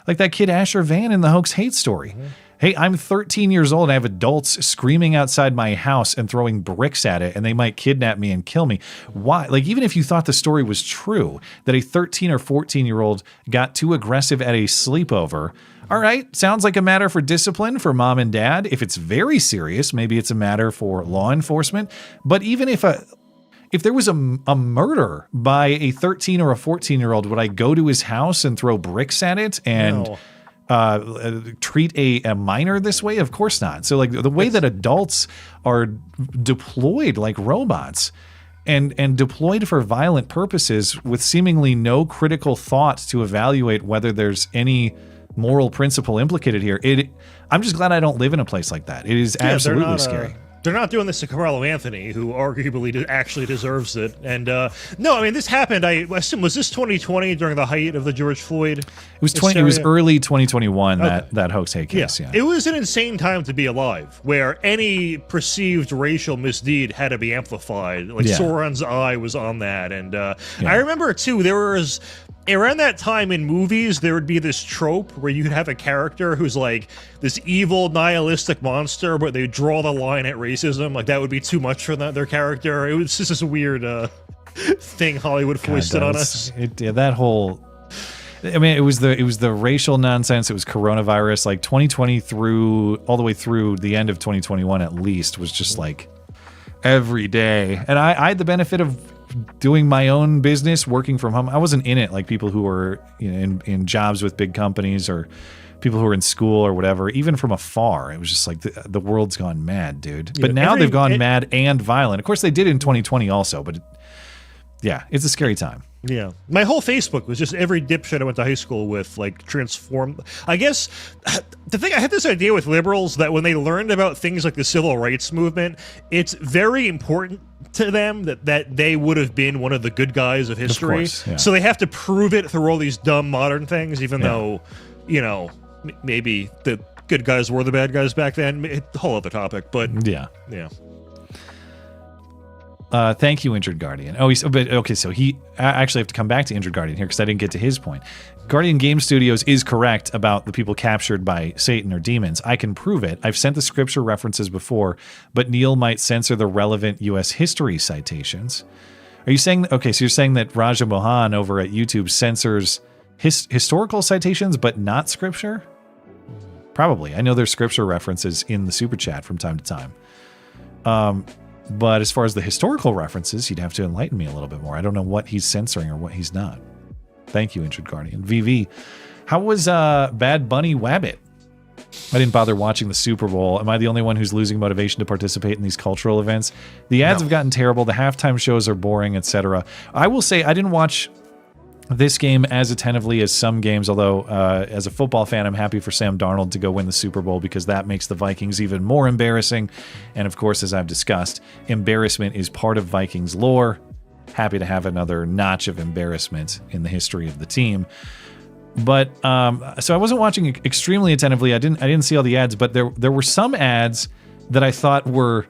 like that kid Asher Van in the Hoax Hate story. Mm-hmm. Hey, I'm 13 years old and I have adults screaming outside my house and throwing bricks at it, and they might kidnap me and kill me. Why? Like, even if you thought the story was true, that a 13 or 14-year-old got too aggressive at a sleepover, all right, sounds like a matter for discipline for mom and dad. If it's very serious, maybe it's a matter for law enforcement. But even if there was a murder by a 13 or a 14-year-old, would I go to his house and throw bricks at it and... No. Treat a minor this way? Of course not. So like the way that adults are deployed like robots and deployed for violent purposes with seemingly no critical thought to evaluate whether there's any moral principle implicated here. I'm just glad I don't live in a place like that. It is absolutely scary. They're not doing this to Carmelo Anthony, who arguably actually deserves it. And no, I mean, this happened. I assume, was this 2020 during the height of the George Floyd? It was It was early 2021. That Hoax Hate case. Yeah, it was an insane time to be alive, where any perceived racial misdeed had to be amplified. Like Sauron's eye was on that, and I remember too. There was. Around that time in movies, there would be this trope where you could have a character who's like this evil, nihilistic monster, but they draw the line at racism. Like, that would be too much for their character. It was just this weird thing Hollywood foisted on us. That whole... I mean, it was the racial nonsense. It was coronavirus. Like, 2020 all the way through the end of 2021 at least was just like every day. And I had the benefit of doing my own business, working from home. I wasn't in it like people who were in jobs with big companies or people who were in school or whatever. Even from afar, it was just like the world's gone mad, dude. But now they've gone mad and violent. Of course, they did in 2020 also, but Yeah, it's a scary time. Yeah. My whole Facebook was just every dipshit I went to high school with, like, transformed. I guess the thing, I had this idea with liberals that when they learned about things like the civil rights movement, it's very important to them that they would have been one of the good guys of history. Of course, So they have to prove it through all these dumb modern things, even though, you know, maybe the good guys were the bad guys back then. A whole other topic, but yeah. Thank you, Injured Guardian. Oh, so I actually have to come back to Injured Guardian here because I didn't get to his point. Guardian Game Studios is correct about the people captured by Satan or demons. I can prove it. I've sent the scripture references before, but Neil might censor the relevant U.S. history citations. Are you saying, okay, so you're saying that Raja Mohan over at YouTube censors historical citations, but not scripture? Probably. I know there's scripture references in the super chat from time to time. But as far as the historical references, you'd have to enlighten me a little bit more. I don't know what he's censoring or what he's not. Thank you, Injured Guardian. VV, how was Bad Bunny Wabbit? I didn't bother watching the Super Bowl. Am I the only one who's losing motivation to participate in these cultural events? The ads have gotten terrible. The halftime shows are boring, etc. I will say I didn't watch this game as attentively as some games, although as a football fan, I'm happy for Sam Darnold to go win the Super Bowl because that makes the Vikings even more embarrassing. And of course, as I've discussed, embarrassment is part of Vikings lore. Happy to have another notch of embarrassment in the history of the team. But so I wasn't watching extremely attentively. I didn't see all the ads, but there were some ads that I thought were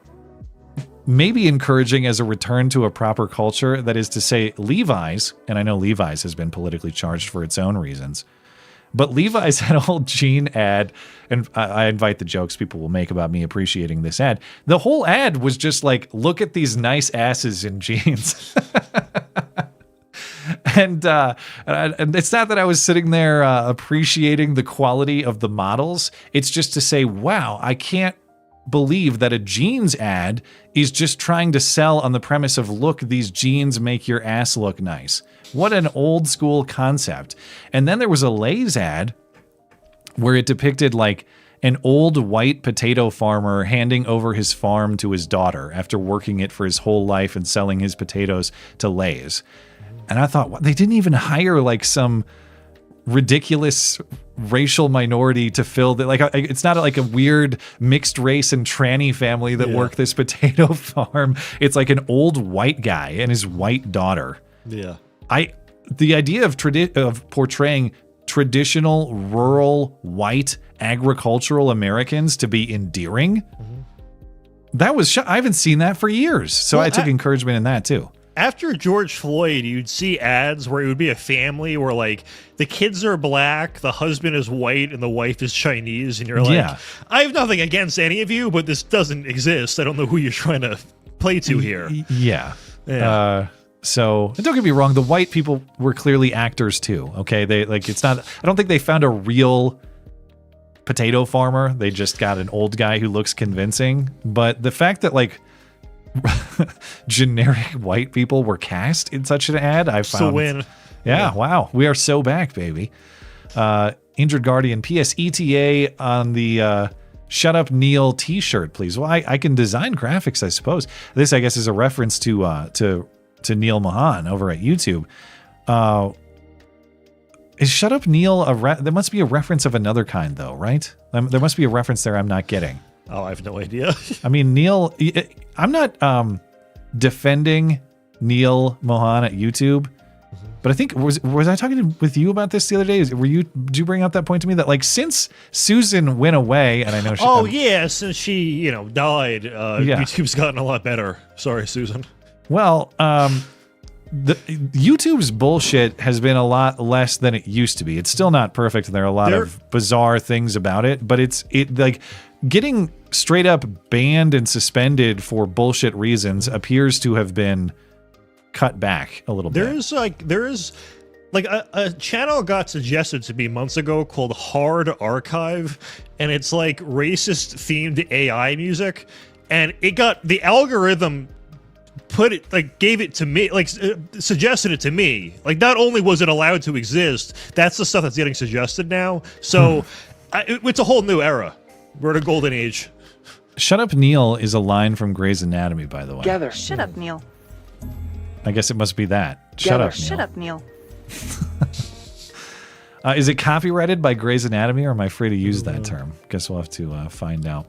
maybe encouraging as a return to a proper culture. That is to say, Levi's, and I know Levi's has been politically charged for its own reasons, but Levi's had a whole jean ad, and I invite the jokes people will make about me appreciating this ad. The whole ad was just like, look at these nice asses in jeans. And it's not that I was sitting there appreciating the quality of the models. It's just to say, wow, I can't believe that a jeans ad is just trying to sell on the premise of, look, these jeans make your ass look nice. What an old school concept. And then there was a Lay's ad where it depicted like an old white potato farmer handing over his farm to his daughter after working it for his whole life and selling his potatoes to Lay's. And I thought, they didn't even hire like some ridiculous racial minority to fill that. Like, it's not like a weird mixed race and tranny family that work this potato farm. It's like an old white guy and his white daughter. Yeah. The idea of portraying traditional rural white agricultural Americans to be endearing, that was I haven't seen that for years. So I took encouragement in that too. After George Floyd, you'd see ads where it would be a family where, like, the kids are black, the husband is white, and the wife is Chinese, and you're like, I have nothing against any of you, but this doesn't exist. I don't know who you're trying to play to here. Yeah. So don't get me wrong, the white people were clearly actors too. Okay, it's not. I don't think they found a real potato farmer. They just got an old guy who looks convincing. But the fact that like generic white people were cast in such an ad, I found. So win. Yeah, wow. We are so back, baby. Injured Guardian, PS ETA on the Shut Up Neil t-shirt, please. Well, I can design graphics, I suppose. This, I guess, is a reference to Neil Mahan over at YouTube. Is Shut Up Neil there must be a reference of another kind, though, right? There must be a reference there I'm not getting. Oh, I have no idea. I mean, Neil, I'm not defending Neil Mohan at YouTube, but I think was I talking with you about this the other day? Did you bring up that point to me that like since Susan went away, and I know she, since she died, YouTube's gotten a lot better. Sorry, Susan. Well, the YouTube's bullshit has been a lot less than it used to be. It's still not perfect, and there are a lot of bizarre things about it, but it like getting straight up banned and suspended for bullshit reasons appears to have been cut back a little bit. There is a channel got suggested to me months ago called Hard Archive, and it's like racist themed AI music, and it got the algorithm gave it to me, suggested it to me. Like, not only was it allowed to exist, that's the stuff that's getting suggested now. So it's a whole new era. We're in a golden age. Shut Up Neil is a line from Grey's Anatomy, by the way. Shut up, Neil. I guess it must be that. Shut up, Neil. Shut up, Neil. Is it copyrighted by Grey's Anatomy, or am I free to use that term? Guess we'll have to find out.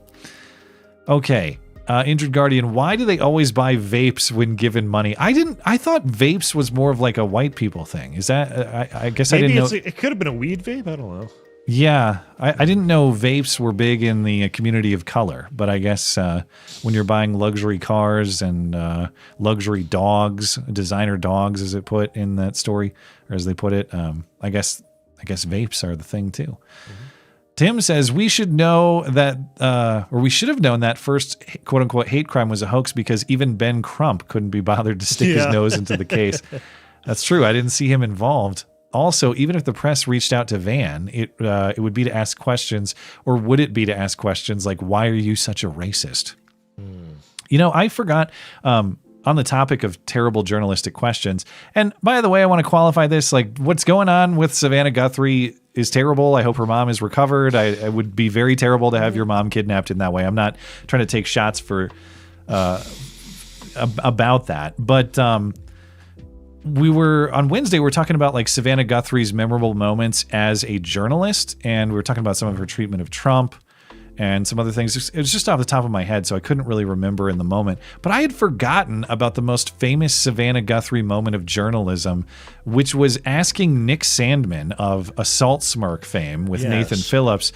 Okay. Injured Guardian, why do they always buy vapes when given money? I thought vapes was more of like a white people thing. Is that, I guess maybe I didn't know. It could have been a weed vape. I don't know. Yeah. I didn't know vapes were big in the community of color, but I guess when you're buying luxury cars and luxury dogs, designer dogs, as it put in that story, or as they put it, I guess vapes are the thing too. Mm-hmm. Tim says we should know that, or we should have known that first quote unquote hate crime was a hoax because even Ben Crump couldn't be bothered to stick his nose into the case. That's true. I didn't see him involved. Also, even if the press reached out to Van, it would be to ask questions, or would it be to ask questions like, why are you such a racist? You know, I forgot, on the topic of terrible journalistic questions, and by the way, I want to qualify this, like what's going on with Savannah Guthrie is terrible. I hope her mom is recovered. It would be very terrible to have your mom kidnapped in that way. I'm not trying to take shots for about that, but we were on Wednesday. We were talking about like Savannah Guthrie's memorable moments as a journalist, and we were talking about some of her treatment of Trump and some other things. It was just off the top of my head, so I couldn't really remember in the moment. But I had forgotten about the most famous Savannah Guthrie moment of journalism, which was asking Nick Sandman of Assault Smirk fame with Nathan Phillips,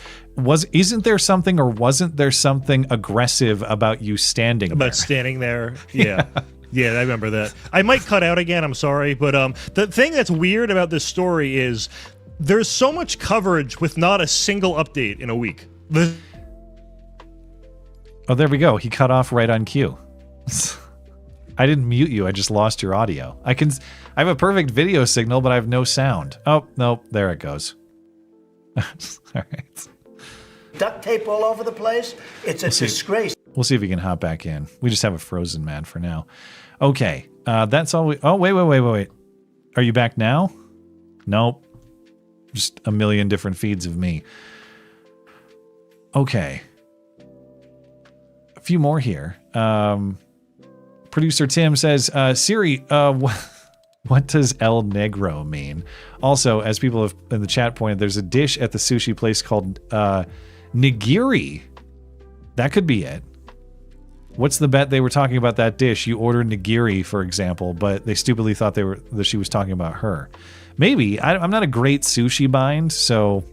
isn't there something or wasn't there something aggressive about you standing there? About standing there, yeah. Yeah, I remember that. I might cut out again, I'm sorry, but the thing that's weird about this story is there's so much coverage with not a single update in a week. Oh, there we go. He cut off right on cue. I didn't mute you. I just lost your audio. I have a perfect video signal, but I have no sound. Oh, no, there it goes. All right. Duct tape all over the place. It's a disgrace. We'll see if we can hop back in. We just have a frozen man for now. Okay, that's all we... Oh, wait. Are you back now? Nope. Just a million different feeds of me. Okay. A few more here. Producer Tim says, Siri, what does El Negro mean? Also, as people have in the chat pointed, there's a dish at the sushi place called nigiri. That could be it. What's the bet they were talking about that dish? You order nigiri, for example, but they stupidly thought that she was talking about her. Maybe. I'm not a great sushi mind, so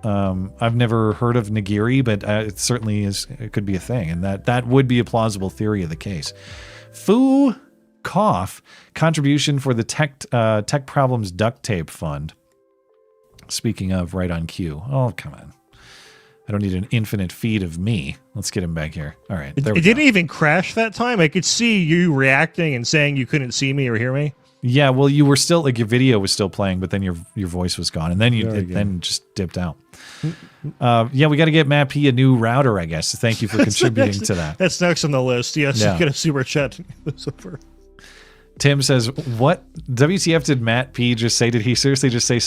I've never heard of nigiri, but it certainly is. It could be a thing, and that would be a plausible theory of the case. Foo Cough contribution for the Tech Problems Duct Tape Fund. Speaking of, right on cue. Oh, come on. I don't need an infinite feed of me. Let's get him back here. All right. It didn't even crash that time. I could see you reacting and saying you couldn't see me or hear me. Yeah, well, you were still, like, your video was still playing, but then your voice was gone, and then then just dipped out. Yeah, we got to get Matt P a new router, I guess. Thank you for contributing to that. That's next on the list. Yes, Yeah. You get a super chat. Tim says, what WTF did Matt P just say? Did he seriously just say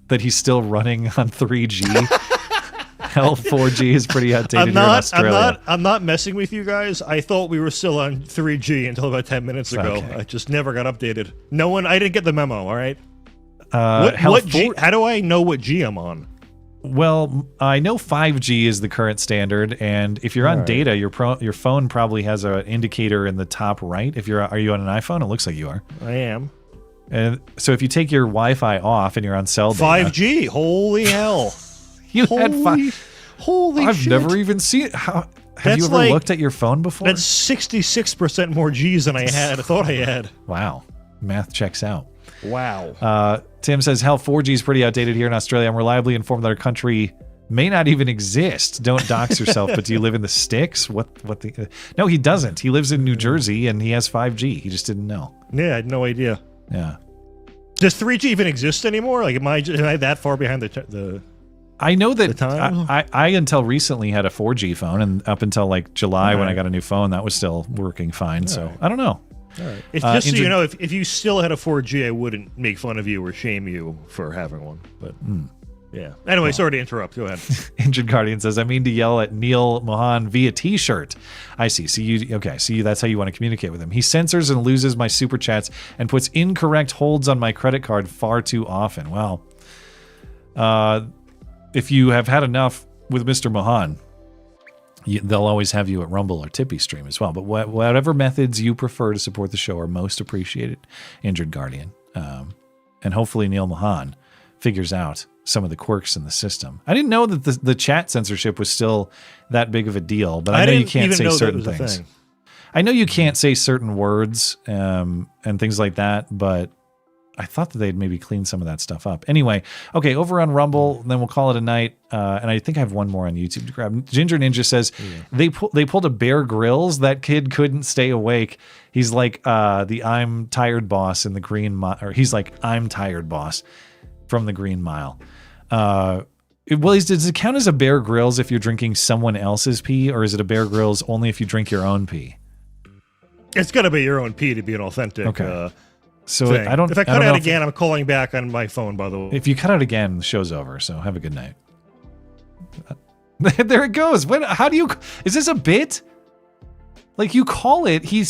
that he's still running on 3G? Hell, 4G is pretty outdated here in Australia. I'm not messing with you guys. I thought we were still on 3G until about 10 minutes ago. Okay. I just never got updated. I didn't get the memo, all right? How do I know what G I'm on? Well, I know 5G is the current standard, and if you're on data, your phone probably has an indicator in the top right. Are you on an iPhone? It looks like you are. I am. And so if you take your Wi-Fi off and you're on cell data, 5G, holy hell. Holy I've shit. never even seen it. Have you ever looked at your phone before? That's 66% more G's than I thought I had. Wow. Math checks out. Wow. Tim says, hell, 4G is pretty outdated here in Australia. I'm reliably informed that our country may not even exist. Don't dox yourself, but do you live in the sticks? No, he doesn't. He lives in New Jersey, and he has 5G. He just didn't know. Yeah, I had no idea. Yeah. Does 3G even exist anymore? Like, am I that far behind the I know that I until recently had a 4G phone, and up until like July when I got a new phone, that was still working fine. So I don't know. All right. It's just so you know, if you still had a 4G, I wouldn't make fun of you or shame you for having one. But Yeah. Anyway, sorry to interrupt. Go ahead. Injured Guardian says, I mean to yell at Neil Mohan via T-shirt. I see. So that's how you want to communicate with him. He censors and loses my super chats and puts incorrect holds on my credit card far too often. Well, if you have had enough with Mr. Mohan, they'll always have you at Rumble or Tippy Stream as well. But whatever methods you prefer to support the show are most appreciated, Injured Guardian. And hopefully Neil Mohan figures out some of the quirks in the system. I didn't know that the chat censorship was still that big of a deal, but I know you can't say certain things. I know you can't say certain words and things like that, but I thought that they'd maybe clean some of that stuff up. Anyway, okay, over on Rumble, then we'll call it a night. And I think I have one more on YouTube to grab. Ginger Ninja says they pulled a Bear Grylls. That kid couldn't stay awake. He's like the I'm Tired boss in the Green Mile, or he's like I'm Tired boss from the Green Mile. Well, does it count as a Bear Grylls if you're drinking someone else's pee, or is it a Bear Grylls only if you drink your own pee? It's got to be your own pee to be an authentic. Okay. So thing. I don't. If I cut out again, I'm calling back on my phone. By the way, if you cut out again, the show's over. So have a good night. There it goes. How do you? Is this a bit? Like you call it? He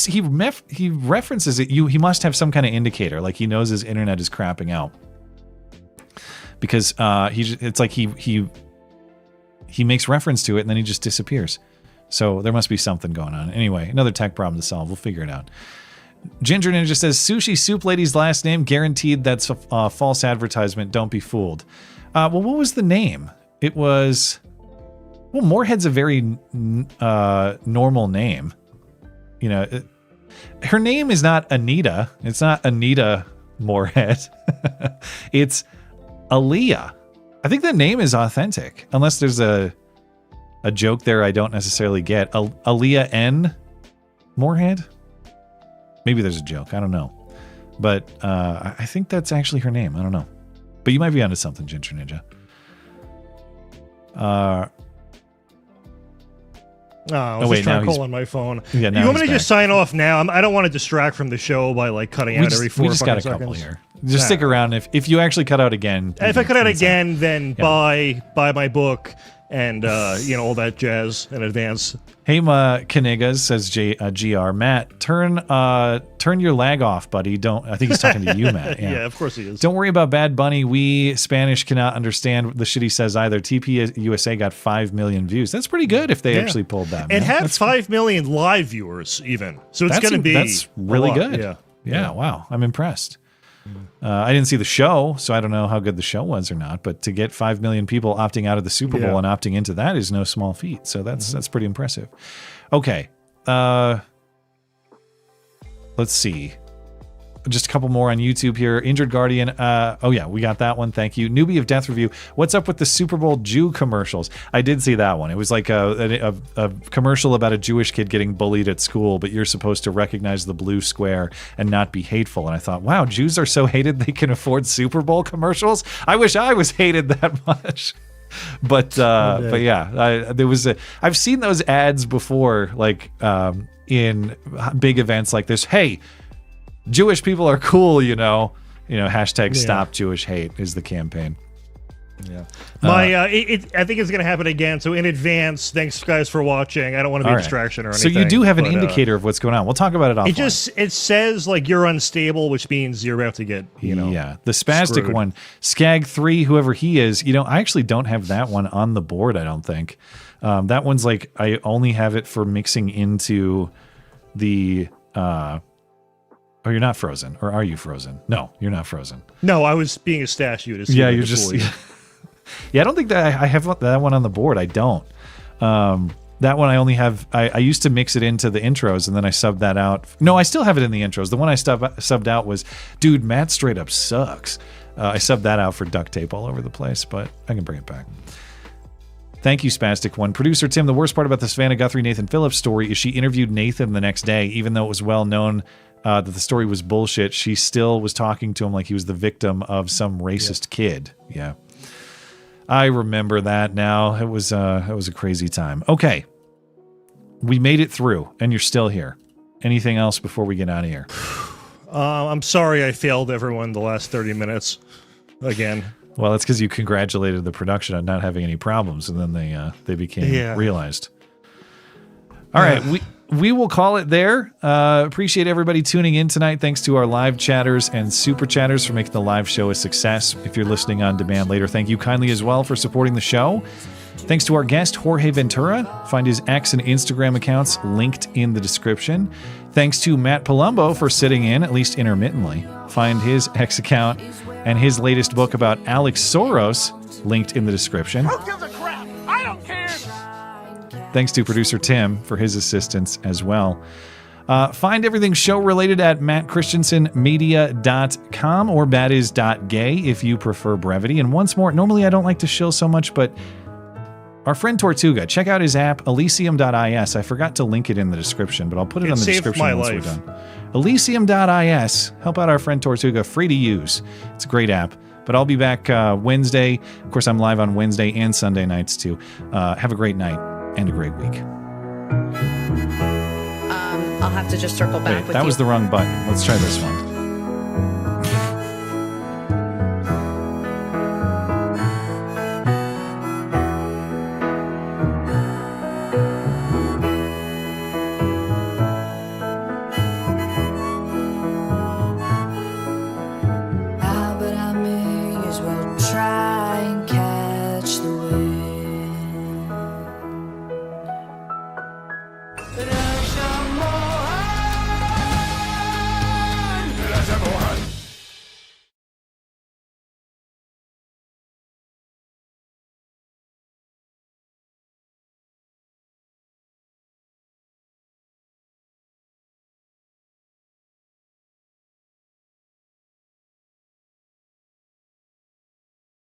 references it. He must have some kind of indicator. Like he knows his internet is crapping out. Because it's like he makes reference to it and then he just disappears. So there must be something going on. Anyway, another tech problem to solve. We'll figure it out. Ginger Ninja says, Sushi Soup Lady's last name, guaranteed that's a false advertisement. Don't be fooled. Well, what was the name? It was... Well, Moorhead's a very normal name. You know, her name is not Anita. It's not Anita Moorhead. It's Aaliyah. I think the name is authentic, unless there's a joke there I don't necessarily get. Aaliyah N. Moorhead? Maybe there's a joke. I don't know. But I think that's actually her name. I don't know. But you might be onto something, Ginger Ninja. I was just trying to call on my phone. Yeah, you want me to just sign off now? I don't want to distract from the show by like cutting out every 4 or 5 seconds. We just got a couple here. Just stick around. If you actually cut out again. If I cut out again, then buy my book and all that jazz in advance. Hey, Kanigas, says GR. Matt, turn your lag off, buddy. I think he's talking to you, Matt. Yeah, of course he is. Don't worry about Bad Bunny. We Spanish cannot understand the shit he says either. TP USA got 5 million views. That's pretty good if they actually pulled that. It had 5 million live viewers even. So it's going to be that's really good. Yeah, wow. I'm impressed. I didn't see the show, so I don't know how good the show was or not. But to get 5 million people opting out of the Super Bowl and opting into that is no small feat. So that's pretty impressive. Okay, let's see. Just a couple more on YouTube here. Injured Guardian. Oh yeah, we got that one. Thank you. Newbie of Death Review. What's up with the Super Bowl Jew commercials? I did see that one. It was like a commercial about a Jewish kid getting bullied at school, but you're supposed to recognize the blue square and not be hateful. And I thought, wow, Jews are so hated they can afford Super Bowl commercials. I wish I was hated that much. But yeah, I've seen those ads before, like in big events like this. Hey, Jewish people are cool, hashtag Stop Jewish Hate is the campaign. Yeah. I think it's going to happen again. So in advance, thanks guys for watching. I don't want to be a distraction or anything. So you do have an indicator of what's going on. We'll talk about it offline. It says like you're unstable, which means you're about to get, Yeah. The spastic screwed. one, Skag3, whoever he is, I actually don't have that one on the board, I don't think. That one's like, I only have it for mixing into the, oh, you're not frozen, or are you frozen? No, you're not frozen. No, I was being a statue. Yeah, you're just. Yeah, I don't think that I have that one on the board. I don't. That one I only have. I used to mix it into the intros, and then I subbed that out. No, I still have it in the intros. The one I subbed out was, dude, Matt straight up sucks. I subbed that out for duct tape all over the place, but I can bring it back. Thank you, Spastic One. Producer Tim, the worst part about the Savannah Guthrie Nathan Phillips story is she interviewed Nathan the next day, even though it was well known that the story was bullshit. She still was talking to him like he was the victim of some racist kid. Yeah. I remember that now. It was a crazy time. Okay. We made it through, and you're still here. Anything else before we get out of here? I'm sorry I failed everyone the last 30 minutes again. Well, it's because you congratulated the production on not having any problems, and then they became realized. All right, we will call it there. Appreciate everybody tuning in tonight. Thanks to our live chatters and super chatters for making the live show a success. If you're listening on demand later, thank you kindly as well for supporting the show. Thanks to our guest, Jorge Ventura. Find his X and Instagram accounts linked in the description. Thanks to Matt Palumbo for sitting in, at least intermittently. Find his X account and his latest book about Alex Soros linked in the description. Who gives a crap? I don't care. Thanks to producer Tim for his assistance as well. Find everything show-related at mattchristiansenmedia.com or badis.gay if you prefer brevity. And once more, normally I don't like to shill so much, but our friend Tortuga, check out his app, elysium.is. I forgot to link it in the description, but I'll put it on the description once we're done. Elysium.is. Help out our friend Tortuga. Free to use. It's a great app. But I'll be back Wednesday. Of course, I'm live on Wednesday and Sunday nights, too. Have a great night and a great week. I'll have to just circle back with you. That was the wrong button. Let's try this one. Everyone!